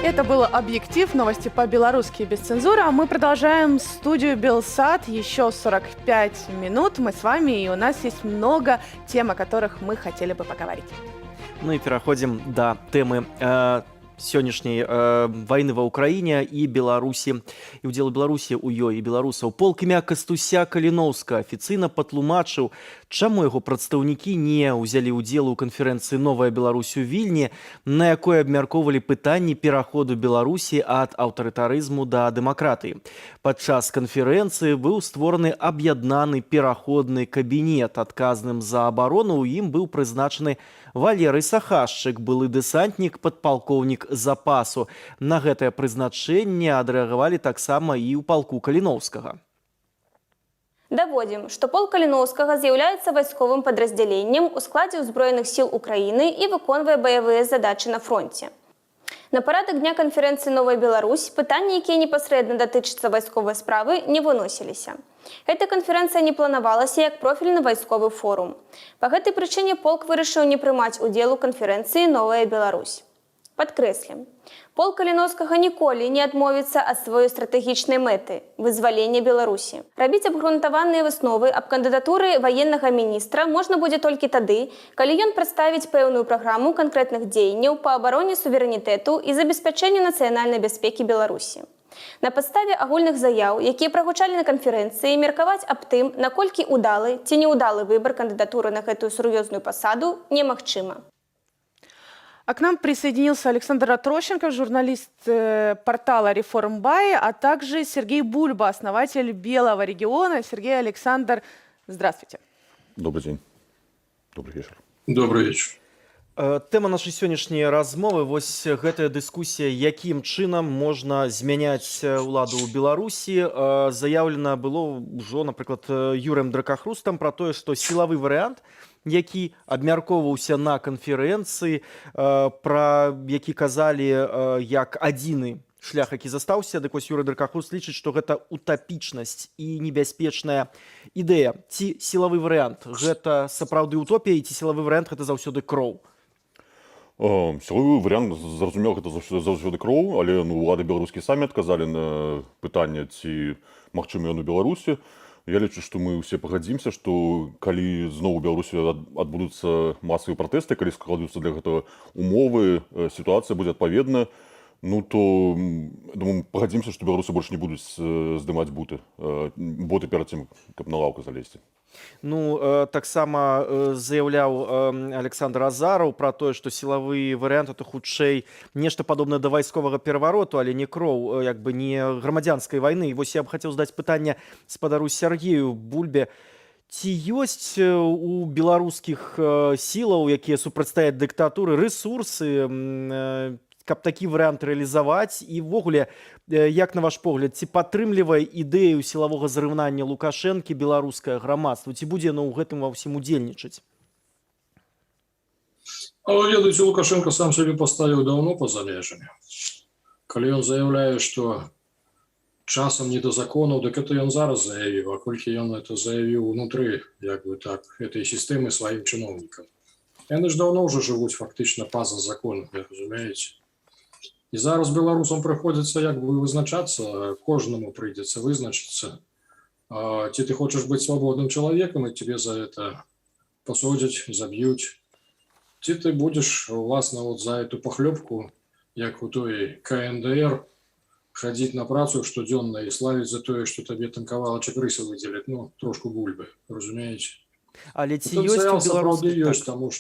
Это был «Объектив», новости по-белорусски без цензуры. А мы продолжаем студию «Белсат». Еще 45 минут мы с вами, и у нас есть много тем, о которых мы хотели бы поговорить. Ну и переходим до темы сённяшняй войны ва Украіне і Беларусі, і ўдзелу Беларусі ў ёй і беларусаў. Полк імя Кастуся Каліноўскага афіцыйна патлумачыў, чаму яго прадстаўнікі не ўзялі ўдзел у канферэнцыі «Новая Беларусь» у Вільні, на якой абмяркоўвалі пытанні пераходу Беларусі ад аўтарытарызму да дэмакратыі. Падчас канферэнцыі быў створаны аб'яднаны пераходны кабінет. Адказным за абарону ў ім быў прызначаны Валерый Сахашчык, былы дэсантнік, падпалкоўнік запасу. На гэтае прызначэнне адрэагавалі таксама і ў палку Каліноўскага. Даводзім, што полк Каліноўскага з'яўляецца вайсковым падраздзяленнем у складзе ўзброеных сіл Украіны і выконвае баявыя задачы на фронце. На парадак дня канферэнцыі «Новая Беларусь» пытанні, якія непасрэдна датычацца вайсковай справы, не выносіліся. Эта канферэнцыя не планавалася як профільны вайсковы форум. Па гэтай прычыне полк вырашыў не прымаць удзел у канферэнцыі «Новая Беларусь». Падкрэслім, полк Каліноўскага ніколі не адмовіцца ад сваёй стратэгічнай мэты – вызвалення Беларусі. Рабіць абгрунтаваныя высновы аб кандыдатуры ваеннага міністра можна будзе толькі тады, калі ён прадставіць пэўную праграму канкрэтных дзеянняў па абароне суверэнітэту і забеспячэнню нацыянальнай бяспекі Беларусі. На падставе агульных заяў, якія прагучалі на канферэнцыі, меркаваць аб тым, наколькі ўдалы ці неўдалы выбар кандыдатуры на гэтую сур'ёзную пасаду немагчыма. А к нам присоединился Александр Атрощенко, журналист портала «Реформбай», а также Сергей Бульба, основатель «Белого региона». Сергей, Александр, здравствуйте. Добрый день. Добрый вечер. Добрый вечер. Тэма нашай сённяшняй размовы, вось гэтая дыскусія, якім чынам можна змяняць уладу ў Беларусі. Заяўлена было ўжо, напрыклад, Юрыем Дракахрустам пра тое, што сілавы варыянт, які абмяркоўваўся на канферэнцыі, пра які казалі як адзіны шлях, які застаўся, дык вось Юрый Дракахруст лічыць, што гэта утапічнасць і небяспечная ідэя. Ці сілавы варыянт гэта сапраўды утопія, і ці сілавы варыянт гэта заўсёды кроў? Сілавы варыянт, зразумела, гэта заўсёды кроў, але улады беларускія самі адказалі на пытанне, ці магчыма ён у Беларусі. Я лічу, што мы ўсе пагадзімся, што калі зноў у Беларусі адбудуцца масавыя пратэсты, калі складуцца для гэтага умовы, сітуацыя будзе адпаведная, ну то, думаю, пагадзімся, што беларусы больш не будуць здымаць боты перад тым, каб на лаўку залезці. Ну, таксама заяўляў Александр Азараў пра тое, што сілавы варыянт это хутчэй нешта падобнае да вайсковага перавароту, але не кроў, як бы не грамадзянскай вайны. І вось я б хацеў задаць пытанне спадару Сергею Бульбе. Ці ёсць у беларускіх сілаў, якія супрацьстаяць дыктатуры, рэсурсы, каб такі варыянт рэалізаваць? І ўвогуле, як на ваш погляд, ці падтрымлівае ідэю сілавога зрыўнання Лукашэнкі беларускае грамадства? Ці будзе яно ў гэтым ва ўсім удзельнічаць? А вы ведаеце, Лукашенко сам сябе паставіў даўно па-за межамі. Калі ён заяўляе, што часам не да законаў, дык это ён зараз заявіў, а колькі ён это заявіў унутры, як бы так, этой сістэмы сваім чыноўнікам. Яны ж даўно ўжо жывуць фактычна па-за законам, як разумееце. І зараз беларусам прыходзіцца як бы вызначацца, кожнаму прыйдзецца вызначыцца. Ці ты хочаш быць свабодным чалавекам, і тебе за это пасудзяць, заб'юць. Ці ты будзеш, уласна, вот за эту пахлёбку, як у той КНДР, хадзіць на працу штодзённа і славіць за тое, што табе там кавалачак рыса выдзеляць, ну, трошку бульбы, разумееце? Але ці ёсць у беларускіх... Ёсць, таму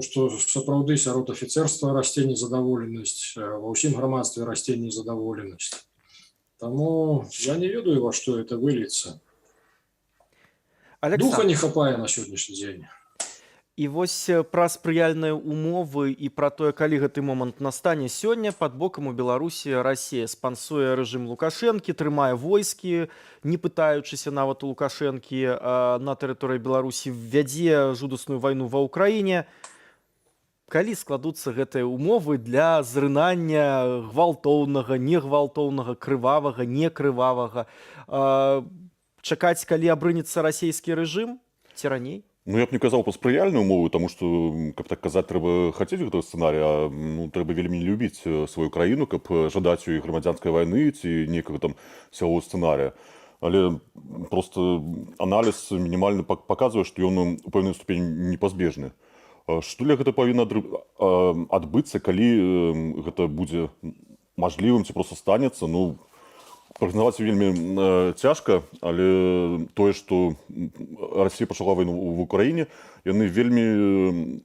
што сапраўды сярод афіцэрства расце незадаволенасць, ва ўсім грамадстве расце незадаволенасць. Таму я не ведаю, во што это выльецца. Духа не хапае на сённяшні дзень. І вось пра спрыяльныя умовы і пра тое, калі гэты момант настане сёння, пад бокам у Беларусі Расія спансуе рэжым Лукашэнкі, трымае войскі, не пытаючыся нават у Лукашэнкі на тэрыторыі Беларусі, вядзе жудасную вайну ва ўкраіне. Калі складуцца гэтыя умовы для зрынання гвалтоўнага, негвалтоўнага, крывавага, некрывавага, чакаць, калі абрынецца расійскі рэжым, ці раней? Ну, я б не казаў пра спрыяльную умову, таму што, каб так казаць, трэба хацець гэтага сцэнарыя, ну, трэба вельмі любіць сваю краіну, каб жадаць ёй грамадзянскай вайны ці нейкага там сілавога сцэнарыя. Але проста аналіз мінімальны паказвае, што ён у пэўнай ступені непазбежны. Што для гэта павінна адбыцца, калі гэта будзе мажлівым ці проста станецца, ну, прагназаваць вельмі цяжка, але тое, што Расія пачала вайну в Украіне, яны вельмі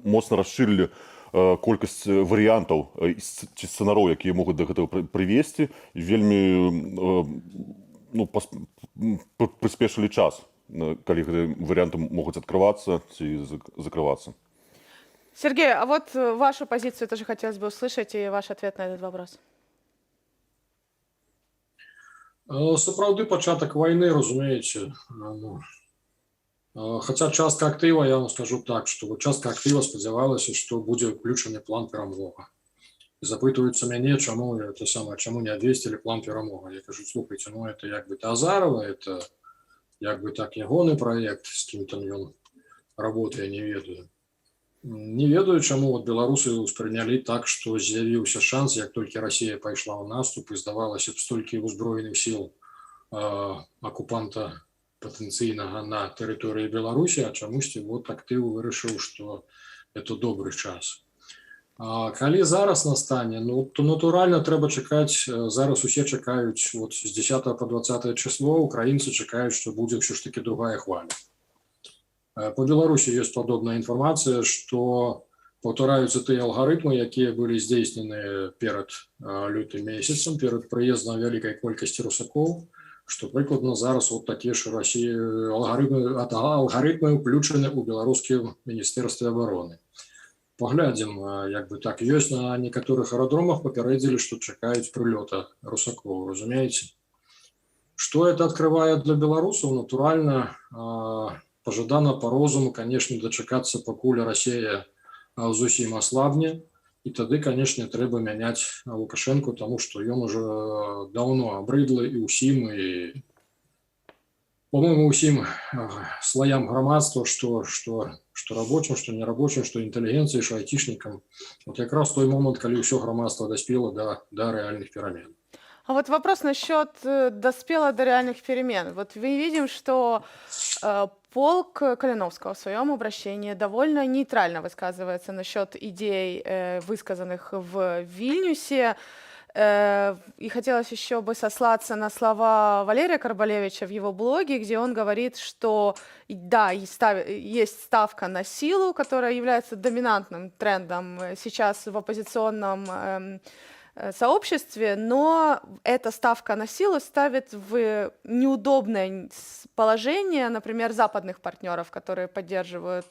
моцна расшырылі колькасць варыянтаў ці сцэнароў, якія могуць да гэтага прывесці, і вельмі прыспешылі час, калі гэтыя варыянты могуць открываться ці закрываться. Сергей, а вот вашу позицию тоже хотелось бы услышать и ваш ответ на этот вопрос. Сапраўды пачатак вайны, разумееце, Хаця частка актыва, я вам скажу так, што вот частка актыва спадзявалася, што будзе ўключаны план перамога. Запытваюцца мяне, чаму это самае, чаму не абвесцілі план перамога. Я кажу, слухайце, ну это як бы Азарова, это як бы так ягоны праект, з кім там ён работае, не ведаю. Не ведаю, чаму вот беларусы ўспрынялі так, што з'явіўся шанс, як толькі Расія пайшла ў наступ, і здавалася б столькі ўзброеных сіл акупанта патэнцыйнага на тэрыторыі Беларусі, а чамусьці вот актыў вырашыў, што это добры час. Калі зараз настане, ну то натуральна трэба чакаць, зараз усе чакаюць вот з 10 по 20 число, украінцы чакаюць, што будзе ўсё ж таки другая хваля. По Беларусі ёсць падобная інфармацыя, што паўтараюцца тыя алгарытмы, якія былі здзейснены перад лютым месяцам, перад прыездам вялікай колькасці русакоў, што прыкладна зараз вот такія ж алгарытмы ўключаны ў беларускім міністэрстве абароны. Паглядзім, як бы так ёсць, на некаторых аэрадромах папярэдзілі, што чакаюць прылёта русакоў, разумееце? Што это открывае для беларусаў? Натуральна, пажадана по розуму, конечно, дачакацца, пакуль Расія зусім аслабне, і тады, конечно, трэба мяняць Лукашэнку, таму што ён уже даўно абрыдлы і ўсім, і, по-моему, ўсім слоям грамадства, што рабочим, што нерабочим, што інтэлігенцыі, што айцішнікам. Вот якраз той момент, калі ўсё грамадства даспела до реальных перемен. А вот вопрос насчет доспела до реальных перемен. Вот мы видим, что полк Калиновского в своем обращении довольно нейтрально высказывается насчет идей, высказанных в Вильнюсе. И хотелось еще бы сослаться на слова Валерия Карбалевича в его блоге, где он говорит, что да, есть ставка на силу, которая является доминантным трендом сейчас в оппозиционном сообществе, но эта ставка на силу ставит в неудобное положение, например, западных партнеров, которые поддерживают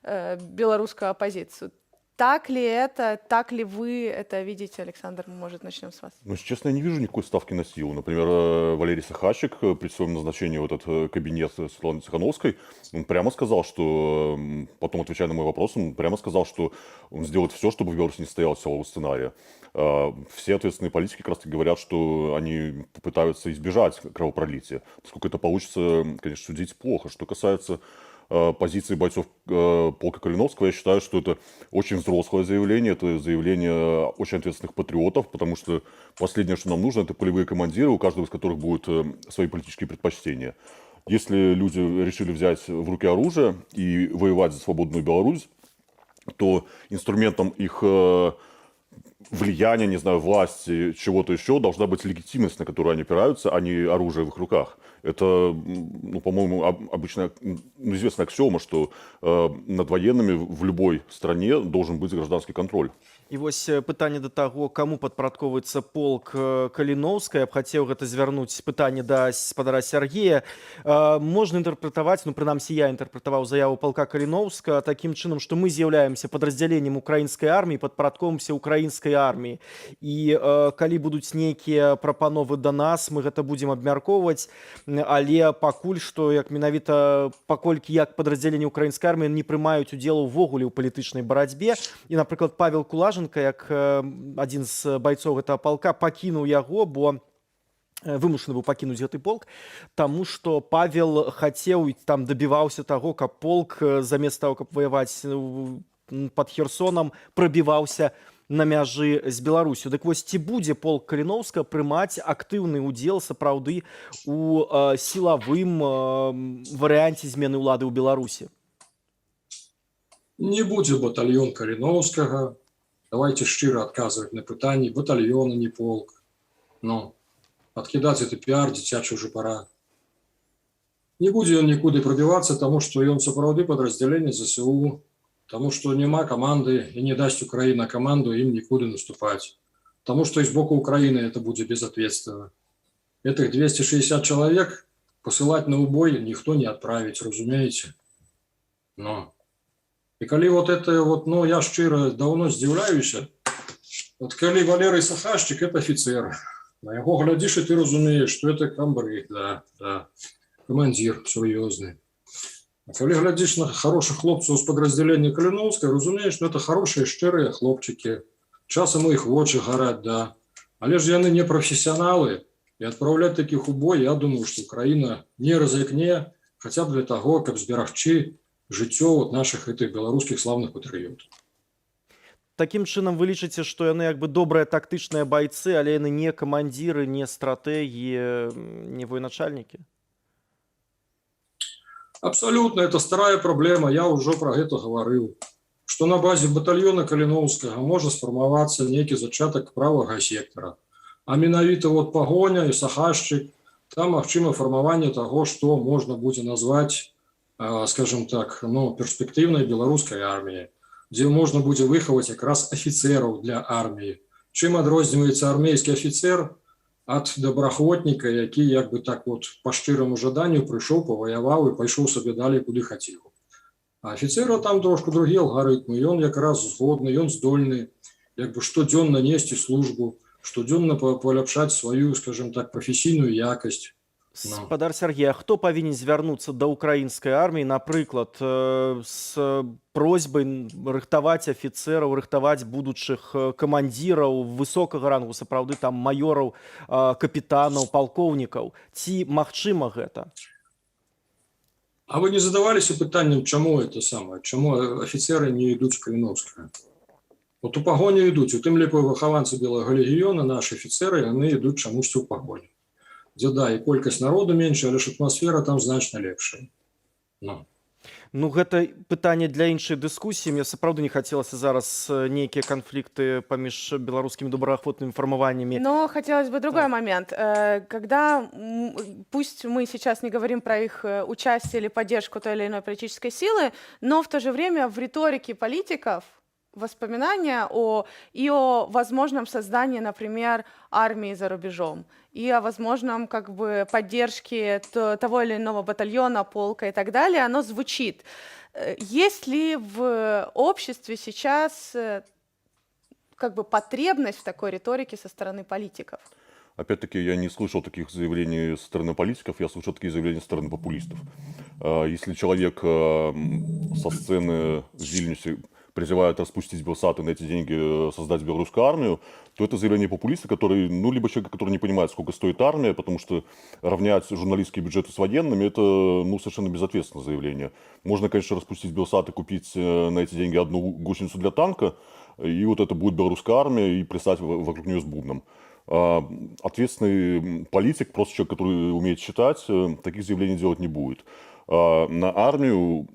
белорусскую оппозицию. Так ли это, так ли вы это видите, Александр? Может, начнем с вас? Ну, если честно, я не вижу никакой ставки на силу. Например, Валерий Сахащик при своем назначении в этот кабинет Светланы Тихановской, он прямо сказал, что, потом отвечая на мой вопрос, он прямо сказал, что он сделает все, чтобы в Беларуси не стояло силового сценария. Все ответственные политики как раз говорят, что они попытаются избежать кровопролития. Поскольку это получится, конечно, судить плохо. Что касается позиции бойцов полка Калиновского, я считаю, что это очень взрослое заявление, это заявление очень ответственных патриотов, потому что последнее, что нам нужно, это полевые командиры, у каждого из которых будут свои политические предпочтения. Если люди решили взять в руки оружие и воевать за свободную Беларусь, то инструментом их влияния, не знаю, власти, чего-то еще, должна быть легитимность, на которую они опираются, а не оружие в их руках. Это, ну, по-моему, обычно известная аксиома, что над военными в любой стране должен быть гражданский контроль. І вось пытанне да таго, каму падпарадкоўваецца полк Каліноўскай, я б хацеў гэта звярнуць пытанне да спадара Сергея. Можна інтэрпрэтаваць, ну, прынамсі, я інтэрпрэтаваў заяву полка Каліноўска такім чынам, што мы з'яўляемся падраздзяленнем украінскай арміі, падпарадкоўваемся украінскай арміі. І калі будуць нейкія прапановы да нас, мы гэта будзем абмяркоўваць, але пакуль што, як менавіта, паколькі як падраздзяленне украінскай арміі не прымаюць удзелу ўвогуле ў палітычнай барацьбе. І, напрыклад, Павел Кулажин, як адзін з байцоў гэтага палка, пакінуў яго, бо вымушаны быў пакінуць гэты полк, таму што Павел хацеў і там дабіваўся таго, каб полк замест таго, каб ваяваць пад Херсонам, прабіваўся на мяжы з Беларусю. Дык вось, ці будзе полк Каліноўска прымаць актыўны ўдзел сапраўды у сілавым варыянце змены ўлады ў Беларусі? Не будзе батальён Каліноўскага. Давайте шчыра адказваць на пытанні, батальёны, не полк. Ну, адкідаць это піар, дзіцячы ўжо пара. Не будзе ён нікуды прабівацца, таму што ён сапраўды падраздзяленне ЗСУ, таму што няма каманды і не дасць Украіна каманду ім нікуды наступаць. Таму што і з боку Украіны это будзе безответственно. Этих 260 чалавек посылаць на убой ніхто не адправіць, разумееце? Ну. І калі вот это вот, ну, я шчыра даўно здзіўляюся, вот калі Валерый Сахашчик, это офицер, на яго глядзіш і ты разумееш, што это камбрыг, да, командир сур'ёзны. Калі глядзіш на хорошых хлопцаў з падраздзялення Каліноўскай, разумееш, это хорошыя шчырыя хлопчыкі. Часам у іх вочы гараць, да. Але ж яны не прафесіяналы, і адпраўляць такіх у бой, я думаю, што Украіна не рызыкне, хаця б для таго, каб зберагчы жыццё от нашых гэтых беларускіх славных патрыётаў. Такім чынам вы лічыце, што яны як бы добрыя тактычныя байцы, але яны не камандзіры, не стратэгі, не военачальнікі? Абсолютно, это старая проблема, я уже про это говорил, что на базе батальона Калиновского может сформоваться некий зачаток правого сектора. А менавіта вот Погоня и Сахашчик, там магчыма формование того, что можно будет назвать, скажем так, перспективной белорусской армией, где можно будет выховать как раз офицеров для армии. Чем адрозніваецца армейский офицер от добраахвотніка, які як бы так вот по шчыраму жаданню прыйшоў, паваяваў і пайшоў сабе далей куды хацеў. А афіцера там трошку другі алгарытмы, ён якраз згодны, ён здольны як бы штодзённа несці службу, штодзённа паляпшаць сваю, скажем так, прафесійную якасць. Спадар Сергей, а хто павінен звярнуцца да украінскай арміі, напрыклад, з просьбай рыхтаваць афіцэраў, рыхтаваць будучых камандзіраў высокага рангу, сапраўды там маёраў, капітанаў, палкоўнікаў? Ці магчыма гэта? А вы не задаваліся пытаннем, чаму это самае, чаму афіцеры не ідуць в Каліновскае? Вот у Погоню ідуць, у тым ліку выхаванцы Белага легіёна, наши афіцеры, яны ідуць чамусьці ў Погоню. Дзе да, і колькасць народу меншая, але ж атмасфера там значна лепшая. Гэта пытанне для іншай дыскусіі. Мне сапраўды не хацелася зараз нейкія канфлікты паміж беларускімі добраахвотнымі фармаваннямі. Но хотелось бы другой момент. Когда, пусть мы сейчас не говорим про их участие или поддержку той или иной политической силы, но в то же время в риторике политиков воспоминания и о возможном создании, например, армии за рубежом, и о возможном как бы поддержке того или иного батальона, полка и так далее, оно звучит. Есть ли в обществе сейчас как бы потребность в такой риторике со стороны политиков? Опять-таки, я не слышал таких заявлений со стороны политиков, я слышал такие заявления со стороны популистов. Если человек со сцены в Вильнюсе призывает распустить Белсат и на эти деньги создать белорусскую армию, то это заявление популиста, который, либо человек, который не понимает, сколько стоит армия, потому что равнять журналистские бюджеты с военными, это, совершенно безответственное заявление. Можно, конечно, распустить Белсат и купить на эти деньги одну гусеницу для танка, и вот это будет белорусская армия, и плясать вокруг нее с бубном. Ответственный политик, просто человек, который умеет считать, таких заявлений делать не будет. На армию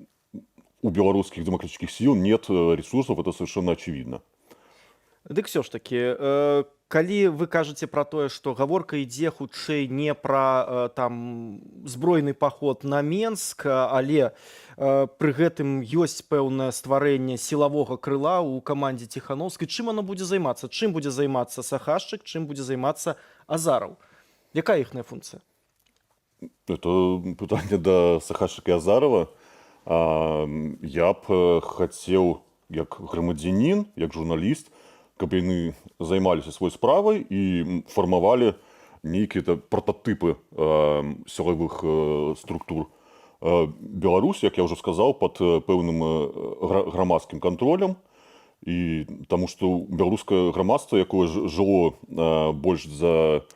у белорусских демократических сил нет ресурсов, это совершенно очевидно. Дык все ж таки, калі вы кажаце пра тое, што гаворка ідзе хутчэй не пра там збройны паход на Менск, але пры гэтым ёсць пэўнае стварэнне сілавога крыла ў камандзе Ціханаўскай, чым оно будзе займацца? Чым будзе займацца Сахашчык, чым будзе займацца Азараў? Якая іхная функцыя? Это пытанне да Сахашчыка і Азарова. Я б хацеў, як грамадзянін, як журналіст, каб яны займаліся свой справай і фармавалі нейкія прататыпы сілавых структур Беларусі, як я ўжо сказаў, пад пэўным грамадскім кантролем. І таму што беларускае грамадства, якое жыло больш за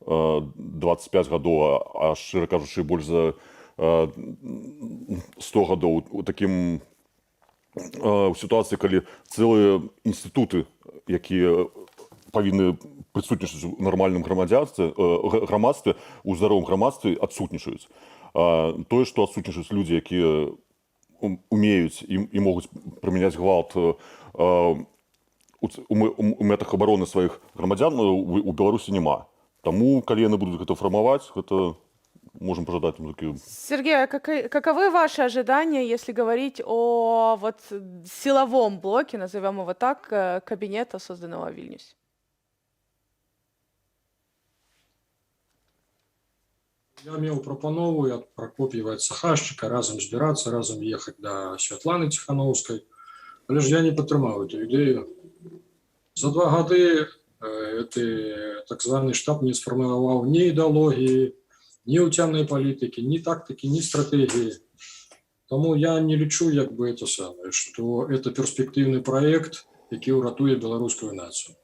25 гадоў, а шчыра кажучы, больш за 100 гадоў, такім у сітуацыі, калі цэлыя інстытуты, якія павінны прысутнічаць у нармальным грамадстве, у здаровым грамадстве, адсутнічаюць. Тое, што адсутнічаюць людзі, якія умеюць і могуць прымяняць гвалт у мэтах абароны сваіх грамадзян, у Беларусі няма. Таму, калі яны будуць гэта фармаваць, гэта можем пожидать. Сергей, а каковы ваши ожидания, если говорить о силовом блоке, назовем его так, кабинета, созданного в Вильнюсе? Я меў прапанову ад Пракоп'ева ад Сахашчыка разам збірацца, разам ехаць да Святланы Ціханаўскай, але ж я не падтрымаў эту ідэю. За 2 гады так званы штаб не сфармаваў ні ідэалогіі, ни утянной политики, ни тактики, ни стратегии. Тому я не лічу, это самое, что это перспективный проект, який уратуе беларускую нацию.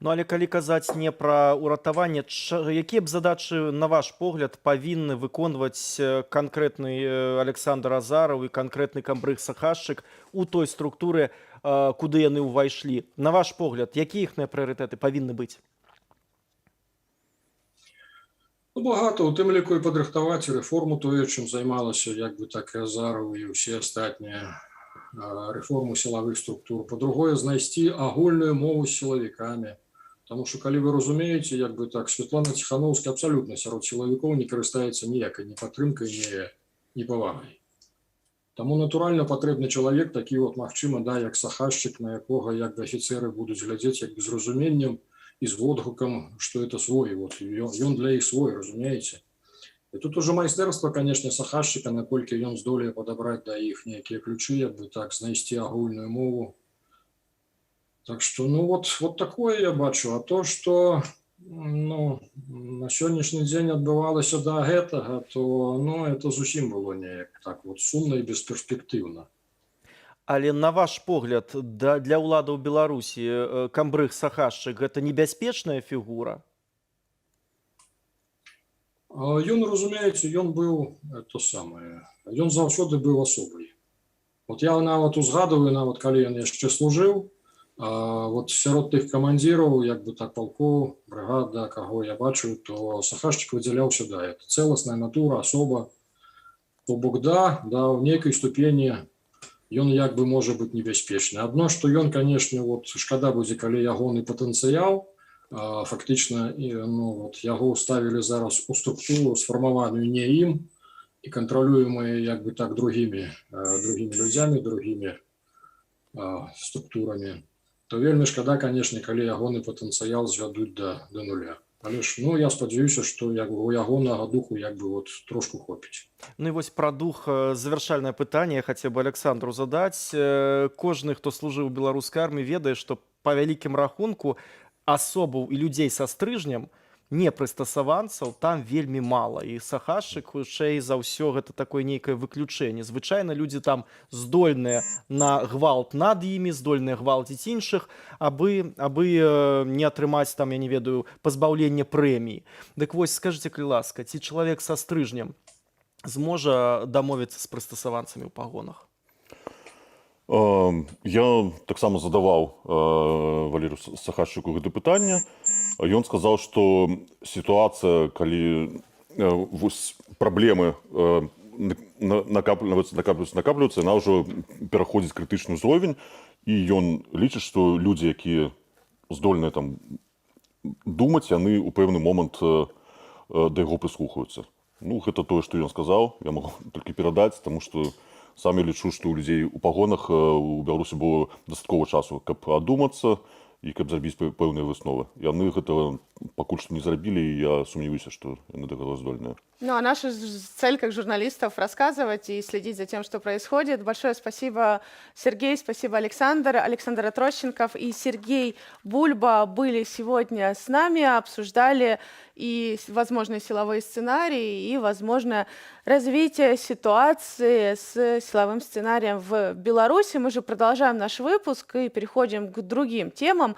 Ну, але калі казаць не пра ўратаванне, якія б задачы, на ваш погляд, павінны выконваць канкрэтны Александр Азараў і канкрэтны Камбрыг Сахашчык у той структуры, куды яны ўвайшлі? На ваш погляд, якія іхныя прыярытэты павінны быць? Ну, багато, у тым ліку і падрыхтаваць рэформу тое, чым займалася так і Азараў і ўсе астатнія, рэформу сілавых структур. Па-другое, знайсці агульную мову з сілавікамі. Таму што, калі вы разумееце, так, Святлана Ціхановская абсалютна сярод сілавікоў не карыстаецца ніякай ні падтрымкай, ні павагай. Таму, натуральна, патрэбны чалавек, такі магчыма, як Сахашчык, на якога афіцэры будуць глядзець з разуменнем і з водгукам, што это свой. Ён для іх свой, разумееце? І тут уже майстэрства, канешне, Сахашчыка, наколькі ён здолее падабраць да іх нейкія ключы, так, знайсці агульную мову. Так что, вот такое я бачу. А то, что на сённяшні дзень адбывалася да гэтага, то это зусім было неяк так сумна і бесперспектыўна. Але на ваш погляд, для ўладаў Беларусі Камбрыг Сахашчык гэта небяспечная фігура? Ён, разумееце, ён быў ён заўсёды быў асобай. Я нават узгадываю, нават калі ён яшчэ служыў, сярод тых камандзіраў, так, палкоў, брыгад, каго я бачыў, то Сахашчык выдзяляўся, это цэласная натура, асоба. То бок, ў нейкай ступені ён можа быць небяспечны. Адно, што ён, канешне, шкада будзе, калі ягоны патэнцыял, фактычна, яго ўставілі зараз у структуру, сфармаваную не ім, і кантралюемая, так, другімі людзямі, другімі структурамі. То вельмі шкада, канешне, калі ягоны патэнцыял звядуць да нуля. Але ж, я спадзяюся, што у ягонага духу трошку хопіць. Ну і вось пра дух завяршальнае пытанне я хацеў бы Александру задаць. Кожны, хто служыў у беларускай арміі, ведае, што па вялікім рахунку асобаў і людзей са стрыжнем, не прыстасаванцаў, там вельмі мала. І Сахашчык, хутчэй за ўсё, гэта такое нейкае выключэнне. Звычайна людзі там здольныя на гвалт над імі, здольныя гвалціць іншых, абы не атрымаць там, я не ведаю, пазбаўленне прэміі. Дык вось, скажыце, калі ласка, ці чалавек са стрыжнем зможа дамовіцца з прыстасаванцамі ў пагонах? Я таксама задаваў Валерію Сахашчыку гэта пытанне. Ён сказаў, што сітуацыя, калі праблемы накапліваюцца, яна ўжо пераходзіць крытычны ўзровень, і ён лічыць, што людзі, якія здольныя там думаць, яны ў пэўны момант да яго прыслухаюцца. Гэта тое, што ён сказаў, я магу толькі перадаць, таму што сам я лічу, што ў людзей у пагонах у Беларусі было дастаткова часу, каб адумацца і каб зрабіць пэўныя высновы. Яны гэта пакуль што не зрабілі, і я сумневаюся, што яны да гэтага здольныя. А наша цель как журналистов рассказывать и следить за тем, что происходит. Большое спасибо, Сергей, спасибо, Александр. Александр Трощенков и Сергей Бульба были сегодня с нами, обсуждали и возможные силовые сценарии, и возможное развитие ситуации с силовым сценарием в Беларуси. Мы же продолжаем наш выпуск и переходим к другим темам.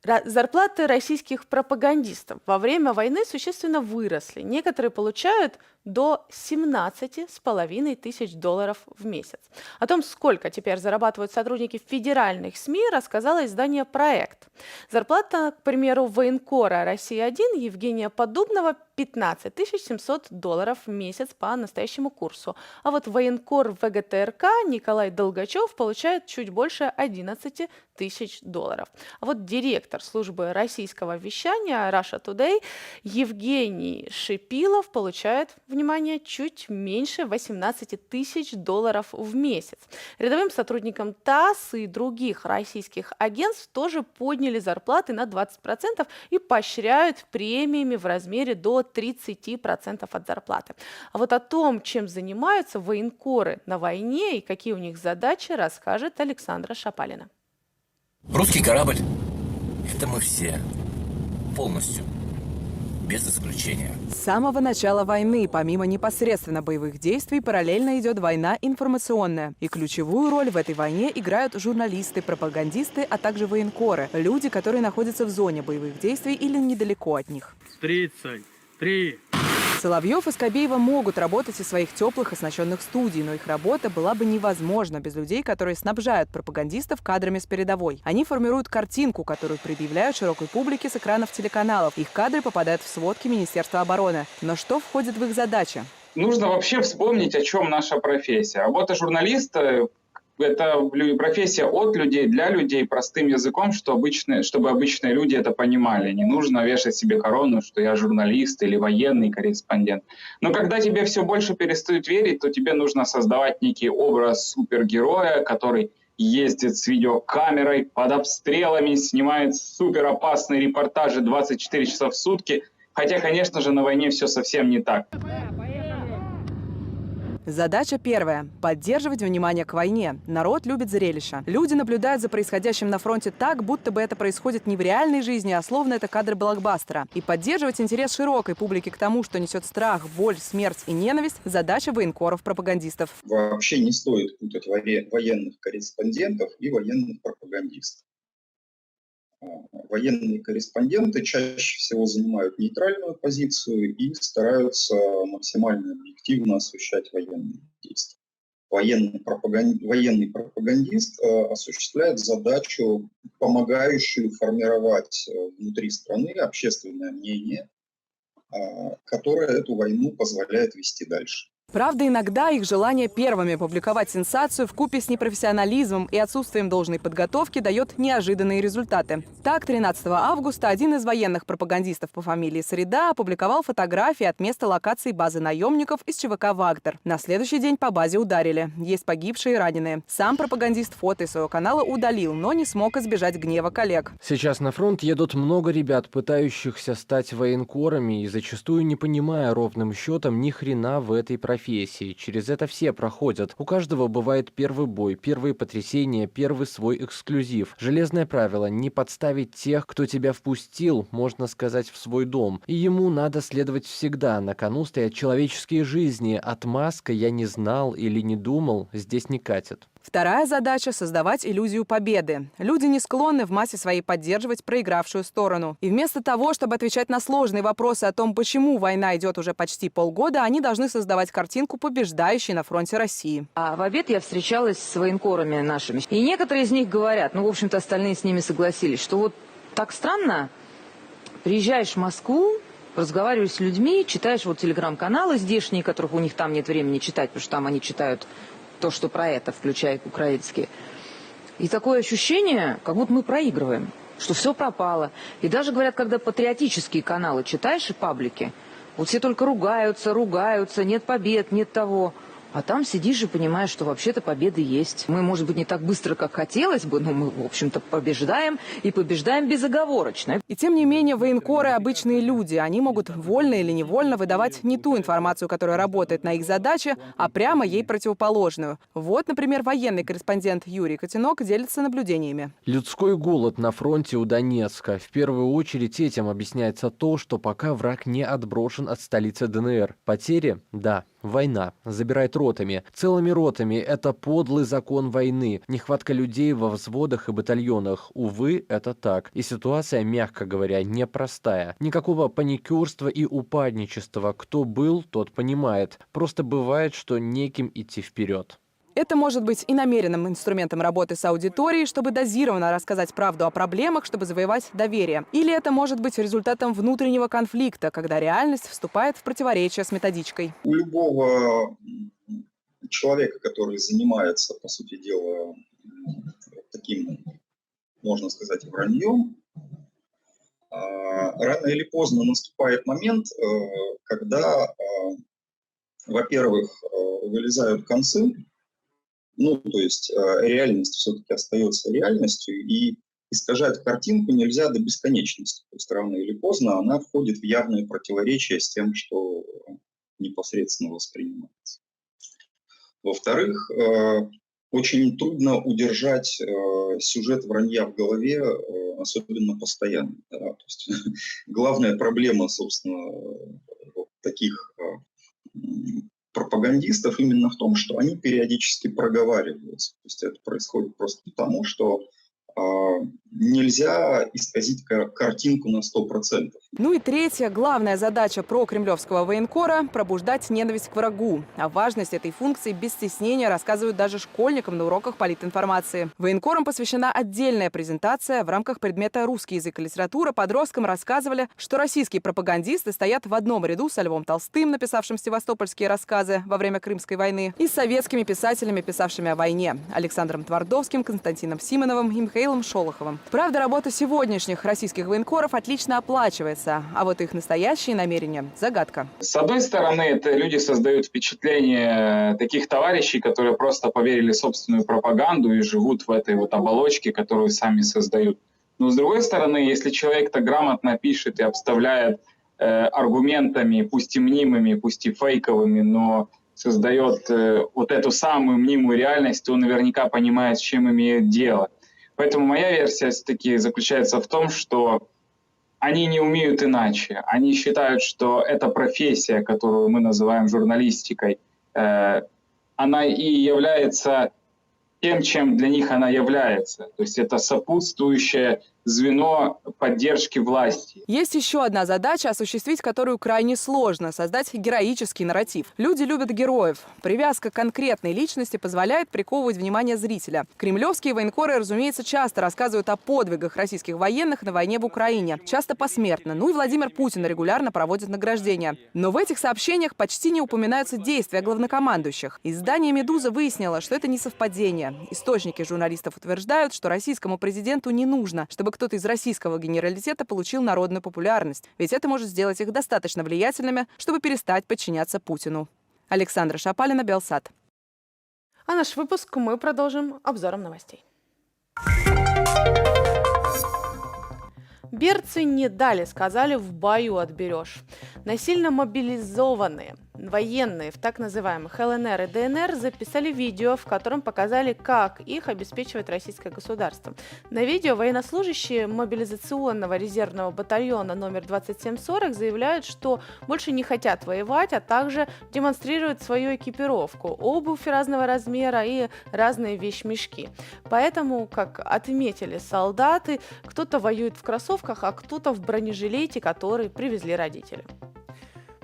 Зарплаты российских пропагандистов во время войны существенно выросли. Некоторые получают до 17,5 тысяч долларов в месяц. О том, сколько теперь зарабатывают сотрудники федеральных СМИ, рассказало издание «Проект». Зарплата, к примеру, военкора «Россия-1» Евгения Поддубного 15 700 долларов в месяц по настоящему курсу. А вот военкор ВГТРК Николай Долгачев получает чуть больше 11 тысяч долларов. А вот директор службы российского вещания Russia Today Евгений Шипилов получает, внимание, чуть меньше 18 тысяч долларов в месяц. Рядовым сотрудникам ТАСС и других российских агентств тоже подняли зарплаты на 20% и поощряют премиями в размере до 30% от зарплаты. А вот о том, чем занимаются военкоры на войне и какие у них задачи, расскажет Александра Шапалина. Русский корабль – это мы все, полностью, без исключения. С самого начала войны, помимо непосредственно боевых действий, параллельно идет война информационная. И ключевую роль в этой войне играют журналисты, пропагандисты, а также военкоры. Люди, которые находятся в зоне боевых действий или недалеко от них. 33. Соловьев и Скобеева могут работать из своих теплых оснащенных студий, но их работа была бы невозможна без людей, которые снабжают пропагандистов кадрами с передовой. Они формируют картинку, которую предъявляют широкой публике с экранов телеканалов. Их кадры попадают в сводки Министерства обороны. Но что входит в их задачи? Нужно вообще вспомнить, о чем наша профессия. Работа журналиста – это профессия от людей, для людей, простым языком, чтобы обычные люди это понимали. Не нужно вешать себе корону, что я журналист или военный корреспондент. Но когда тебе все больше перестают верить, то тебе нужно создавать некий образ супергероя, который ездит с видеокамерой под обстрелами, снимает суперопасные репортажи 24 часа в сутки. Хотя, конечно же, на войне все совсем не так. Задача первая – поддерживать внимание к войне. Народ любит зрелища. Люди наблюдают за происходящим на фронте так, будто бы это происходит не в реальной жизни, а словно это кадры блокбастера. И поддерживать интерес широкой публики к тому, что несет страх, боль, смерть и ненависть – задача военкоров-пропагандистов. Вообще не стоит путать военных корреспондентов и военных пропагандистов. Военные корреспонденты чаще всего занимают нейтральную позицию и стараются максимально объективно освещать военные действия. Военный пропагандист осуществляет задачу, помогающую формировать внутри страны общественное мнение, которое эту войну позволяет вести дальше. Правда, иногда их желание первыми публиковать сенсацию вкупе с непрофессионализмом и отсутствием должной подготовки дает неожиданные результаты. Так, 13 августа один из военных пропагандистов по фамилии Среда опубликовал фотографии от места локации базы наемников из ЧВК «Вагнер». На следующий день по базе ударили. Есть погибшие и раненые. Сам пропагандист фото из своего канала удалил, но не смог избежать гнева коллег. Сейчас на фронт едут много ребят, пытающихся стать военкорами и зачастую не понимая ровным счетом ни хрена в этой профессии. Через это все проходят. У каждого бывает первый бой, первые потрясения, первый свой эксклюзив. Железное правило – не подставить тех, кто тебя впустил, можно сказать, в свой дом. И ему надо следовать всегда. На кону стоят человеческие жизни. Отмазка «я не знал» или «не думал» здесь не катит. Вторая задача – создавать иллюзию победы. Люди не склонны в массе своей поддерживать проигравшую сторону. И вместо того, чтобы отвечать на сложные вопросы о том, почему война идет уже почти полгода, они должны создавать картинку побеждающей на фронте России. А в обед я встречалась с военкорами нашими. И некоторые из них говорят, в общем-то остальные с ними согласились, что вот так странно, приезжаешь в Москву, разговариваешь с людьми, читаешь телеграм-каналы здешние, которых у них там нет времени читать, потому что там они читают то, что про это, включая украинские. И такое ощущение, как будто мы проигрываем, что все пропало. И даже, говорят, когда патриотические каналы читаешь и паблики, все только ругаются, нет побед, нет того. А там сидишь и понимаешь, что вообще-то победы есть. Мы, может быть, не так быстро, как хотелось бы, но мы, в общем-то, побеждаем и побеждаем безоговорочно. И тем не менее, военкоры – обычные люди. Они могут вольно или невольно выдавать не ту информацию, которая работает на их задаче, а прямо ей противоположную. Вот, например, военный корреспондент Юрий Котенок делится наблюдениями. Людской голод на фронте у Донецка. В первую очередь этим объясняется то, что пока враг не отброшен от столицы ДНР. Потери? Да. Война. Забирает ротами. Целыми ротами. Это подлый закон войны. Нехватка людей во взводах и батальонах. Увы, это так. И ситуация, мягко говоря, непростая. Никакого паникерства и упадничества. Кто был, тот понимает. Просто бывает, что неким идти вперед. Это может быть и намеренным инструментом работы с аудиторией, чтобы дозированно рассказать правду о проблемах, чтобы завоевать доверие. Или это может быть результатом внутреннего конфликта, когда реальность вступает в противоречие с методичкой. У любого человека, который занимается, по сути дела, таким, можно сказать, враньем, рано или поздно наступает момент, когда, во-первых, вылезают концы. То есть реальность все-таки остается реальностью, и искажать картинку нельзя до бесконечности. То есть рано или поздно она входит в явное противоречие с тем, что непосредственно воспринимается. Во-вторых, очень трудно удержать сюжет вранья в голове особенно постоянный. Да. То есть, главная проблема, собственно, таких пропагандистов именно в том, что они периодически проговариваются. То есть это происходит просто потому, что нельзя исказить картинку на 100%. Ну и третья, главная задача прокремлевского военкора – пробуждать ненависть к врагу. О важности этой функции без стеснения рассказывают даже школьникам на уроках политинформации. Военкорам посвящена отдельная презентация. В рамках предмета «Русский язык и литература» подросткам рассказывали, что российские пропагандисты стоят в одном ряду со Львом Толстым, написавшим севастопольские рассказы во время Крымской войны, и с советскими писателями, писавшими о войне – Александром Твардовским, Константином Симоновым и Михаилом Шолоховым. Правда, работа сегодняшних российских военкоров отлично оплачивается, а вот их настоящие намерения – загадка. С одной стороны, это люди создают впечатление таких товарищей, которые просто поверили в собственную пропаганду и живут в этой вот оболочке, которую сами создают. Но с другой стороны, если человек-то грамотно пишет и обставляет аргументами, пусть и мнимыми, пусть и фейковыми, но создает вот эту самую мнимую реальность, то он наверняка понимает, с чем имеет дело. Поэтому моя версия все-таки заключается в том, что они не умеют иначе. Они считают, что эта профессия, которую мы называем журналистикой, она и является тем, чем для них она является. То есть это сопутствующее звено поддержки власти. Есть еще одна задача, осуществить которую крайне сложно – создать героический нарратив. Люди любят героев. Привязка к конкретной личности позволяет приковывать внимание зрителя. Кремлевские военкоры, разумеется, часто рассказывают о подвигах российских военных на войне в Украине. Часто посмертно. Ну и Владимир Путин регулярно проводит награждения. Но в этих сообщениях почти не упоминаются действия главнокомандующих. Издание «Медуза» выяснило, что это не совпадение. Источники журналистов утверждают, что российскому президенту не нужно, чтобы кто-то из российского генералитета получил народную популярность. Ведь это может сделать их достаточно влиятельными, чтобы перестать подчиняться Путину. Александра Шапалина, Белсат. А наш выпуск мы продолжим обзором новостей. Берцы не дали, сказали, в бою отберешь. Насильно мобилизованные военные в так называемых ЛНР и ДНР записали видео, в котором показали, как их обеспечивает российское государство. На видео военнослужащие мобилизационного резервного батальона номер 2740 заявляют, что больше не хотят воевать, а также демонстрируют свою экипировку, обувь разного размера и разные вещмешки. Поэтому, как отметили солдаты, кто-то воюет в кроссовках, а кто-то в бронежилете, который привезли родители.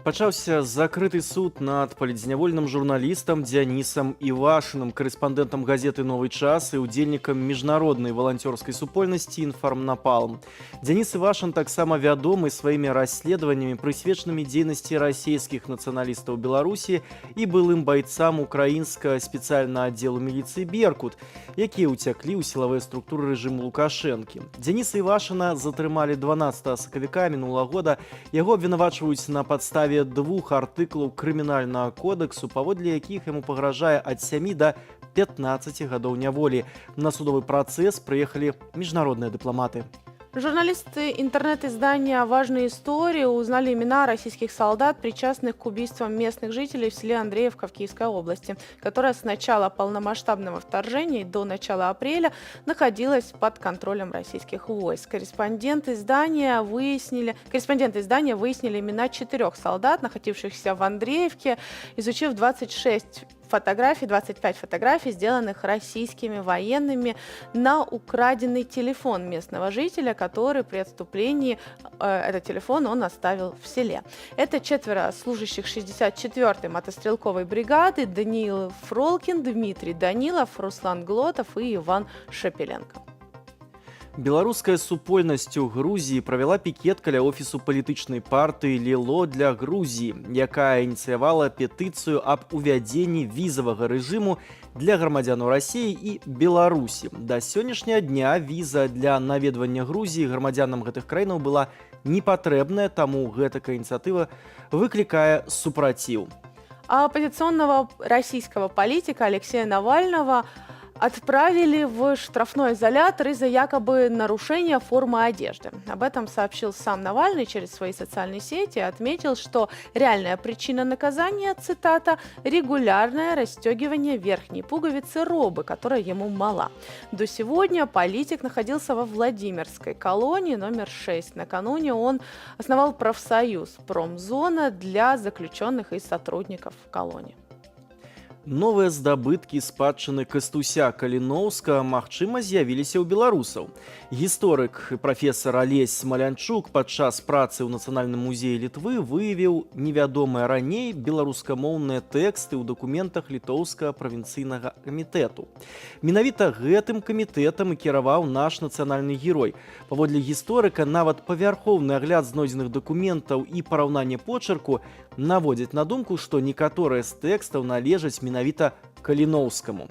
Пачаўся закрыты суд над палітзнявольным журналістам Дзянісам Івашыным, корэспандэнтам газеты «Новый час» і удзельнікам міжнароднай валанцёрскай супольнасці «Інфармнапалм». Дзяніс Івашын таксама вядомы сваімі расследаваннямі, прысвечанымі дзейнасці расійскіх нацыяналістаў Беларусі і былым байцам украінскага спецыяльнага аддзелу міліцыі «Беркут», якія ўцяклі ў сілавыя структуры рэжыму Лукашэнкі. Дзяніса Івашына затрымалі 12 сакавіка мінулага года. Яго абвінавачваюць на падставе двух артыклаў крымінальнага кодексу, паводле якіх яму пагражае ад 7 до 15 гадоў няволі. На судовы працэс прыехалі міжнародныя дыпламаты. Журналисты интернет-издания «Важные истории» узнали имена российских солдат, причастных к убийствам местных жителей в селе Андреевка в Киевской области, которая с начала полномасштабного вторжения до начала апреля находилась под контролем российских войск. Корреспонденты издания выяснили имена 4 солдат, находившихся в Андреевке, изучив 25 фотографий, сделанных российскими военными на украденный телефон местного жителя, который при отступлении, этот телефон он оставил в селе. Это 4 служащих 64-й мотострелковой бригады: Даниил Фролкин, Дмитрий Данилов, Руслан Глотов и Иван Шепеленко. Беларуская супольнасць у Грузіі правяла пікет каля офісу палітычнай партыі «Ліло для Грузіі», якая ініцыявала петыцыю аб увядзенні візавага рэжыму для грамадзянаў Расіі і Беларусі. Да сённяшняга дня віза для наведвання Грузіі грамадзянам гэтых краінаў была непатрэбная, таму гэтакая ініцыятыва выклікае супраціў. А оппозиционного российского политика Алексея Навального отправили в штрафной изолятор из-за якобы нарушения формы одежды. Об этом сообщил сам Навальный через свои социальные сети и отметил, что реальная причина наказания, цитата, «регулярное расстегивание верхней пуговицы робы, которая ему мала». До сегодня политик находился во Владимирской колонии номер 6. Накануне он основал профсоюз «Промзона» для заключенных и сотрудников колонии. Новыя здабыткі спадчыны Кастуся Каліноўскага, магчыма, з'явіліся ў беларусаў. Гісторык і прафесар Алесь Смалянчук падчас працы ў Нацыянальным музеі Літвы выявіў невядомыя раней беларускамоўныя тэксты ў дакументах літоўскага правінцыйнага камітэту. Менавіта гэтым камітэтам і кіраваў наш нацыянальны герой. Паводле гісторыка, нават павярхоўны агляд знойдзеных дакументаў і параўнанне почерку наводзяць на думку, што некаторыя з тэкстаў належаць менавіта Каліноўскаму.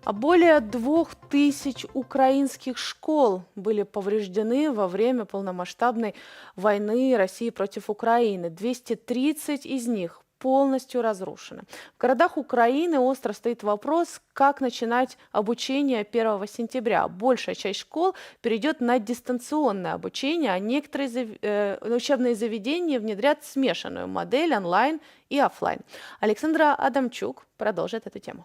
А более 2000 украинских школ были повреждены во время полномасштабной войны России против Украины. 230 из них полностью разрушены. В городах Украины остро стоит вопрос, как начинать обучение 1 сентября. Большая часть школ перейдет на дистанционное обучение, а некоторые учебные заведения внедрят смешанную модель онлайн и офлайн. Александра Адамчук продолжит эту тему.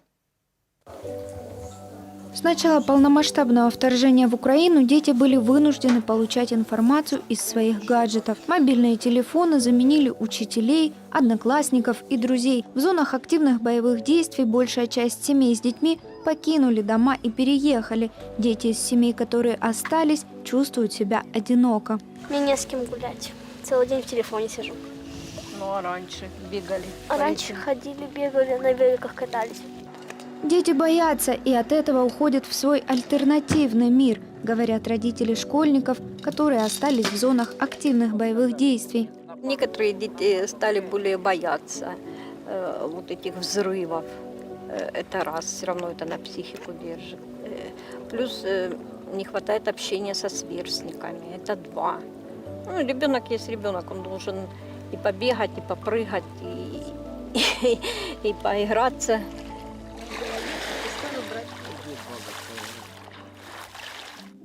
С начала полномасштабного вторжения в Украину дети были вынуждены получать информацию из своих гаджетов. Мобильные телефоны заменили учителей, одноклассников и друзей. В зонах активных боевых действий большая часть семей с детьми покинули дома и переехали. Дети из семей, которые остались, чувствуют себя одиноко. Мне не с кем гулять. Целый день в телефоне сижу. Ну а раньше бегали? А раньше ходили, бегали, на великах катались. Дети боятся и от этого уходят в свой альтернативный мир, говорят родители школьников, которые остались в зонах активных боевых действий. Некоторые дети стали более бояться вот этих взрывов. Это раз, все равно это на психику держит. Плюс не хватает общения со сверстниками. Это два. Ну, ребенок есть ребенок, он должен и побегать, и попрыгать, и поиграться.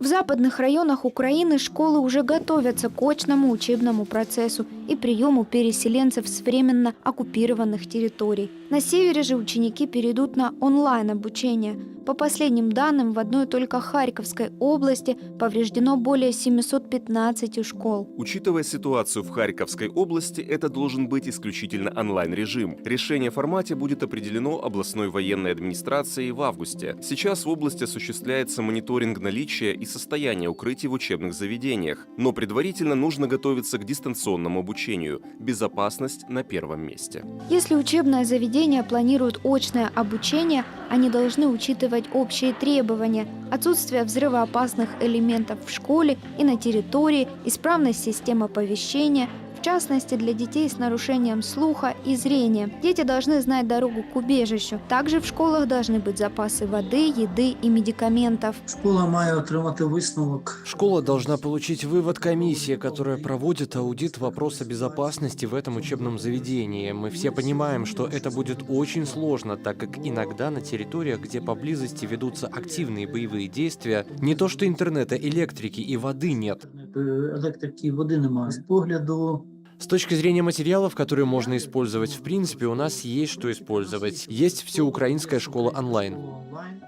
В западных районах Украины школы уже готовятся к очному учебному процессу и приему переселенцев с временно оккупированных территорий. На севере же ученики перейдут на онлайн-обучение. По последним данным, в одной только Харьковской области повреждено более 715 школ. Учитывая ситуацию в Харьковской области, это должен быть исключительно онлайн-режим. Решение о формате будет определено областной военной администрацией в августе. Сейчас в области осуществляется мониторинг наличия и состояния укрытий в учебных заведениях. Но предварительно нужно готовиться к дистанционному обучению. Безопасность на первом месте. Если учебное заведение планирует очное обучение, они должны учитывать общие требования: отсутствие взрывоопасных элементов в школе и на территории, исправность системы оповещения, в частности для детей с нарушением слуха и зрения. Дети должны знать дорогу к убежищу. Также в школах должны быть запасы воды, еды и медикаментов. Школа має отримати висновок. Школа должна получить вывод комиссии, которая проводит аудит вопроса безопасности в этом учебном заведении. Мы все понимаем, что это будет очень сложно, так как иногда на территориях, где поблизости ведутся активные боевые действия, не то что интернета, электрики и воды нет. Електрики і води немає. З погляду С точки зрения материалов, которые можно использовать, в принципе, у нас есть что использовать. Есть всеукраинская школа онлайн.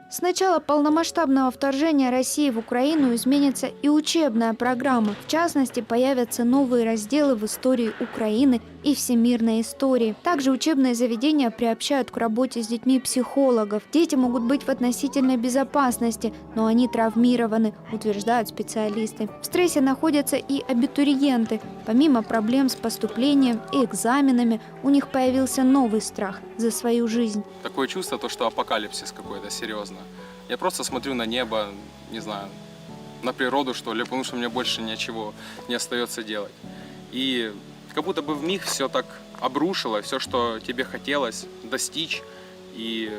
С начала полномасштабного вторжения России в Украину изменится и учебная программа. В частности, появятся новые разделы в истории Украины и всемирной истории. Также учебные заведения приобщают к работе с детьми психологов. Дети могут быть в относительной безопасности, но они травмированы, утверждают специалисты. В стрессе находятся и абитуриенты. Помимо проблем с поступлением и экзаменами, у них появился новый страх за свою жизнь. Такое чувство, что апокалипсис какой-то, серьезно. Я просто смотрю на небо, не знаю, на природу, что ли, потому что мне больше ничего не остается делать. И как будто бы вмиг все так обрушило, все, что тебе хотелось достичь, и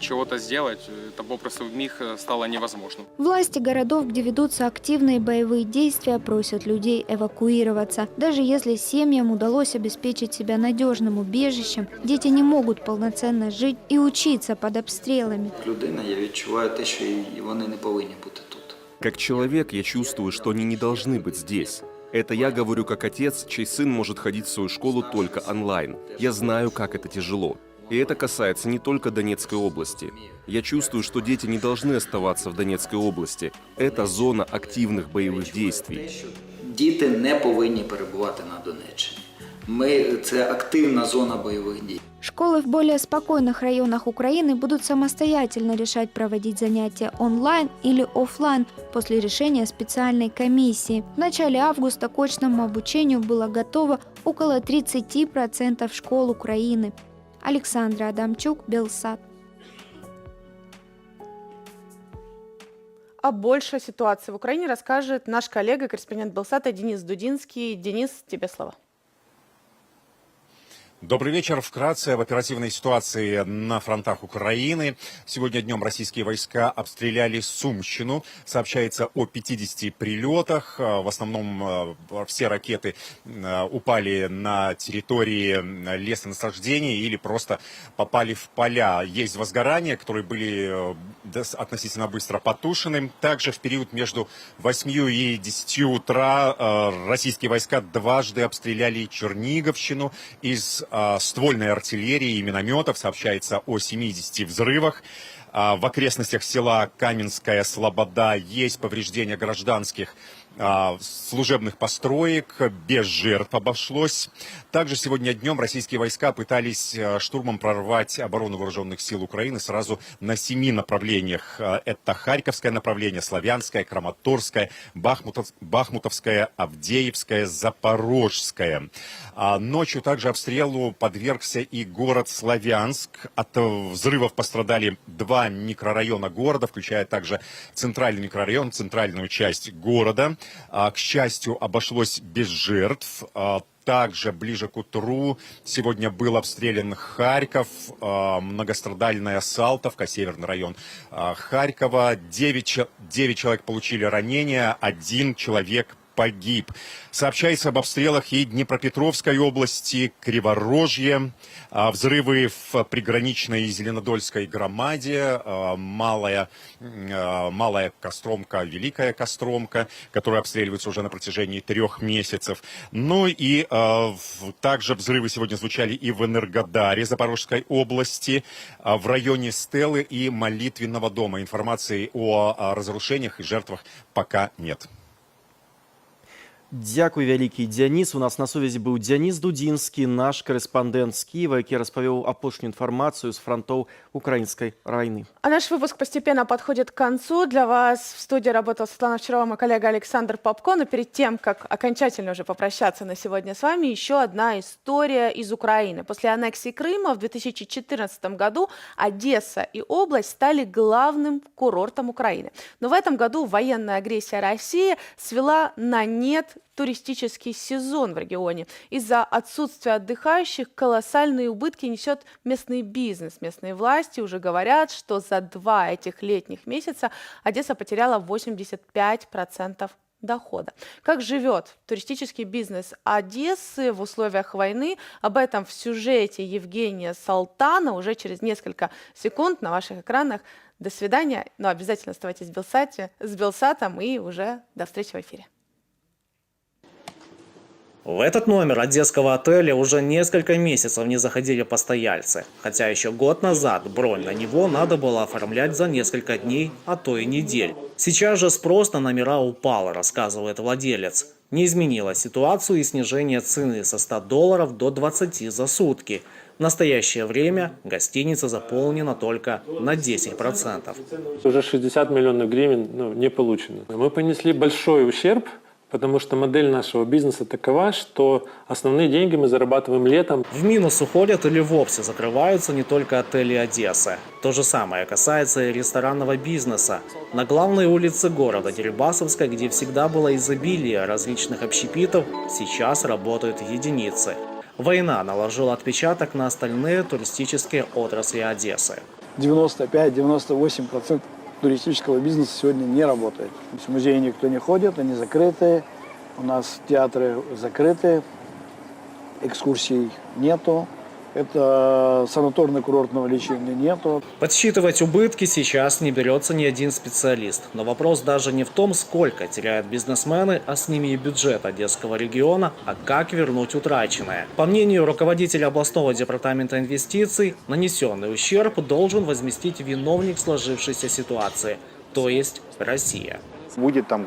чего-то сделать, это попросту вмиг стало невозможным. Власти городов, где ведутся активные боевые действия, просят людей эвакуироваться. Даже если семьям удалось обеспечить себя надежным убежищем, дети не могут полноценно жить и учиться под обстрелами. Людина, я відчуваю те, що і вони не повинні бути тут. Как человек я чувствую, что они не должны быть здесь. Это я говорю как отец, чей сын может ходить в свою школу только онлайн. Я знаю, как это тяжело. И это касается не только Донецкой области. Я чувствую, что дети не должны оставаться в Донецкой области. Это зона активных боевых действий. Діти не повинні перебувати на Донеччині. Це активна зона бойових дій. Школы в более спокойных районах Украины будут самостоятельно решать, проводить занятия онлайн или офлайн после решения специальной комиссии. В начале августа к очному обучению было готово около 30% школ Украины. Александра Адамчук, Белсат. О большей ситуации в Украине расскажет наш коллега, корреспондент Белсата Денис Дудинский. Денис, тебе слово. Добрый вечер. Вкратце об оперативной ситуации на фронтах Украины. Сегодня днем российские войска обстреляли Сумщину. Сообщается о 50 прилетах. В основном все ракеты упали на территории лесонасаждений или просто попали в поля. Есть возгорания, которые были относительно быстро потушены. Также в период между 8 и 10 утра российские войска дважды обстреляли Черниговщину из ствольной артиллерии и минометов. Сообщается о 70 взрывах. В окрестностях села Каменская Слобода есть повреждения гражданских служебных построек, без жертв обошлось. Также сегодня днем российские войска пытались штурмом прорвать оборону вооруженных сил Украины сразу на 7 направлениях. Это Харьковское направление, Славянское, Краматорское, Бахмутовское, Авдеевское, Запорожское. Ночью также обстрелу подвергся и город Славянск. От взрывов пострадали 2 микрорайона города, включая также центральный микрорайон, центральную часть города. К счастью, обошлось без жертв. Также ближе к утру сегодня был обстрелян Харьков, многострадальная Салтовка, северный район Харькова. 9 человек получили ранения, 1 человек погиб. Сообщается об обстрелах и Днепропетровской области, Криворожье, взрывы в приграничной Зеленодольской громаде, малая Костромка, Великая Костромка, которые обстреливаются уже на протяжении 3 месяцев. Ну и также взрывы сегодня звучали и в Энергодаре Запорожской области, в районе Стелы и Молитвенного дома. Информации о разрушениях и жертвах пока нет. Дякую вялікі, Дзяніс. У нас на сувязі быў Дзяніс Дудзінскі, наш корэспандэнт з Киева, які распавёў апошнюю інфармацыю з фронтоў украинской войны. А наш выпуск постепенно подходит к концу. Для вас в студии работал Светлана Овчарова, мой коллега Александр Попко. Но перед тем, как окончательно уже попрощаться на сегодня с вами, еще одна история из Украины. После аннексии Крыма в 2014 году Одесса и область стали главным курортом Украины. Но в этом году военная агрессия России свела на нет туристический сезон в регионе. Из-за отсутствия отдыхающих колоссальные убытки несет местный бизнес. Местные власти уже говорят, что за 2 этих летних месяца Одесса потеряла 85% дохода. Как живет туристический бизнес Одессы в условиях войны? Об этом в сюжете Евгения Салтана уже через несколько секунд на ваших экранах. До свидания. Но обязательно оставайтесь с Белсатом и уже до встречи в эфире. В этот номер одесского отеля уже несколько месяцев не заходили постояльцы, хотя еще год назад бронь на него надо было оформлять за несколько дней, а то и недель. Сейчас же спрос на номера упал, рассказывает владелец. Не изменило ситуацию и снижение цены со $100 до 20 за сутки. В настоящее время гостиница заполнена только на 10%. Уже 60 миллионов гривен не получено. Мы понесли большой ущерб, потому что модель нашего бизнеса такова, что основные деньги мы зарабатываем летом. В минус уходят или вовсе закрываются не только отели Одессы. То же самое касается и ресторанного бизнеса. На главной улице города Дерибасовской, где всегда было изобилие различных общепитов, сейчас работают единицы. Война наложила отпечаток на остальные туристические отрасли Одессы. 95-98% туристического бизнеса сегодня не работает. То есть в музеи никто не ходит, они закрыты, у нас театры закрыты, экскурсий нету. Это санаторно-курортного лечения нету. Подсчитывать убытки сейчас не берется ни один специалист. Но вопрос даже не в том, сколько теряют бизнесмены, а с ними и бюджет Одесского региона, а как вернуть утраченное. По мнению руководителя областного департамента инвестиций, нанесенный ущерб должен возместить виновник сложившейся ситуации, то есть Россия. Будет там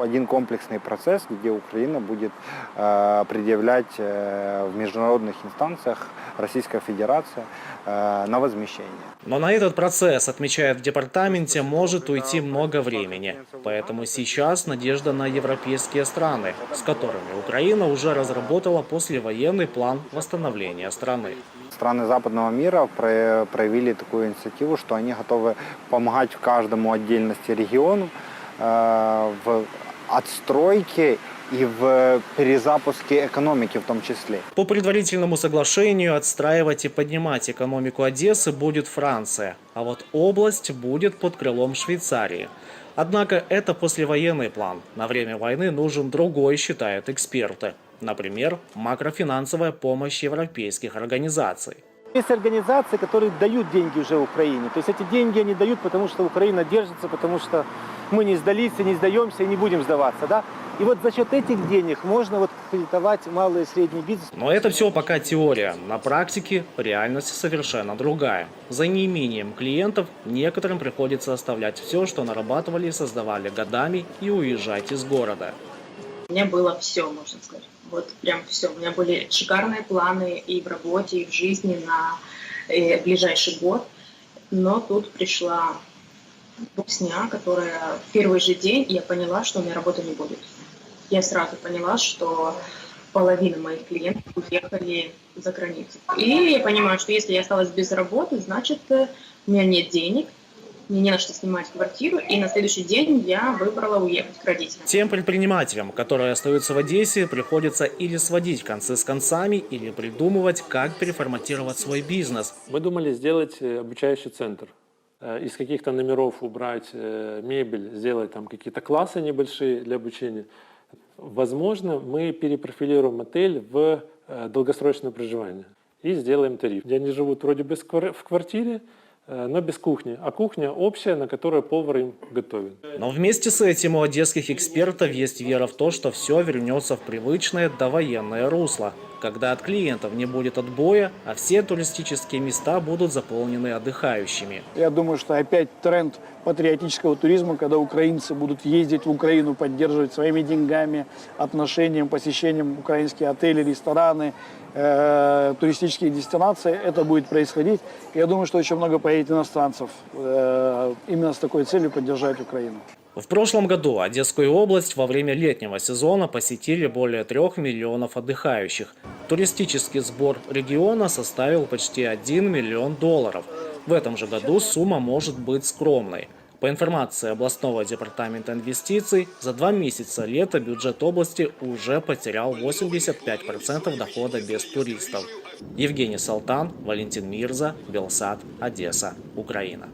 один комплексный процесс, где Украина будет предъявлять в международных инстанциях Российская Федерация на возмещение. Но на этот процесс, отмечают в департаменте, может уйти много времени. Поэтому сейчас надежда на европейские страны, с которыми Украина уже разработала послевоенный план восстановления страны. Страны западного мира проявили такую инициативу, что они готовы помогать каждому отдельности региону в отстройке и в перезапуске экономики в том числе. По предварительному соглашению отстраивать и поднимать экономику Одессы будет Франция, а вот область будет под крылом Швейцарии. Однако это послевоенный план. На время войны нужен другой, считают эксперты. Например, макрофинансовая помощь европейских организаций. Есть организации, которые дают деньги уже Украине. То есть эти деньги они дают, потому что Украина держится, потому что мы не сдались, не сдаемся и не будем сдаваться. Да? И вот за счет этих денег можно кредитовать малый и средний бизнес. Но это все пока теория. На практике реальность совершенно другая. За неимением клиентов некоторым приходится оставлять все, что нарабатывали и создавали годами, и уезжать из города. У меня было все, можно сказать. Вот прям все. У меня были шикарные планы и в работе, и в жизни на ближайший год. Но тут пришла буксня, которая в первый же день я поняла, что у меня работы не будет. Я сразу поняла, что половина моих клиентов уехали за границу. И я понимаю, что если я осталась без работы, значит, у меня нет денег, мне не на что снимать квартиру, и на следующий день я выбрала уехать к родителям. Тем предпринимателям, которые остаются в Одессе, приходится или сводить концы с концами, или придумывать, как переформатировать свой бизнес. Мы думали сделать обучающий центр. Из каких-то номеров убрать мебель, сделать там какие-то классы небольшие для обучения. Возможно, мы перепрофилируем отель в долгосрочное проживание и сделаем тариф. Где они живут вроде бы в квартире, но без кухни. А кухня общая, на которой повар им готовит. Но вместе с этим у одесских экспертов есть вера в то, что все вернется в привычное довоенное русло, когда от клиентов не будет отбоя, а все туристические места будут заполнены отдыхающими. Я думаю, что опять тренд патриотического туризма, когда украинцы будут ездить в Украину, поддерживать своими деньгами, отношением, посещением украинские отели, рестораны, туристические дестинации, это будет происходить. Я думаю, что очень много поедет иностранцев именно с такой целью поддержать Украину. В прошлом году Одесскую область во время летнего сезона посетили более 3 миллионов отдыхающих. Туристический сбор региона составил почти $1 миллион. В этом же году сумма может быть скромной. По информации областного департамента инвестиций, за 2 месяца лета бюджет области уже потерял 85% дохода без туристов. Евгений Салтан, Валентин Мирза, Белсат, Одесса, Украина.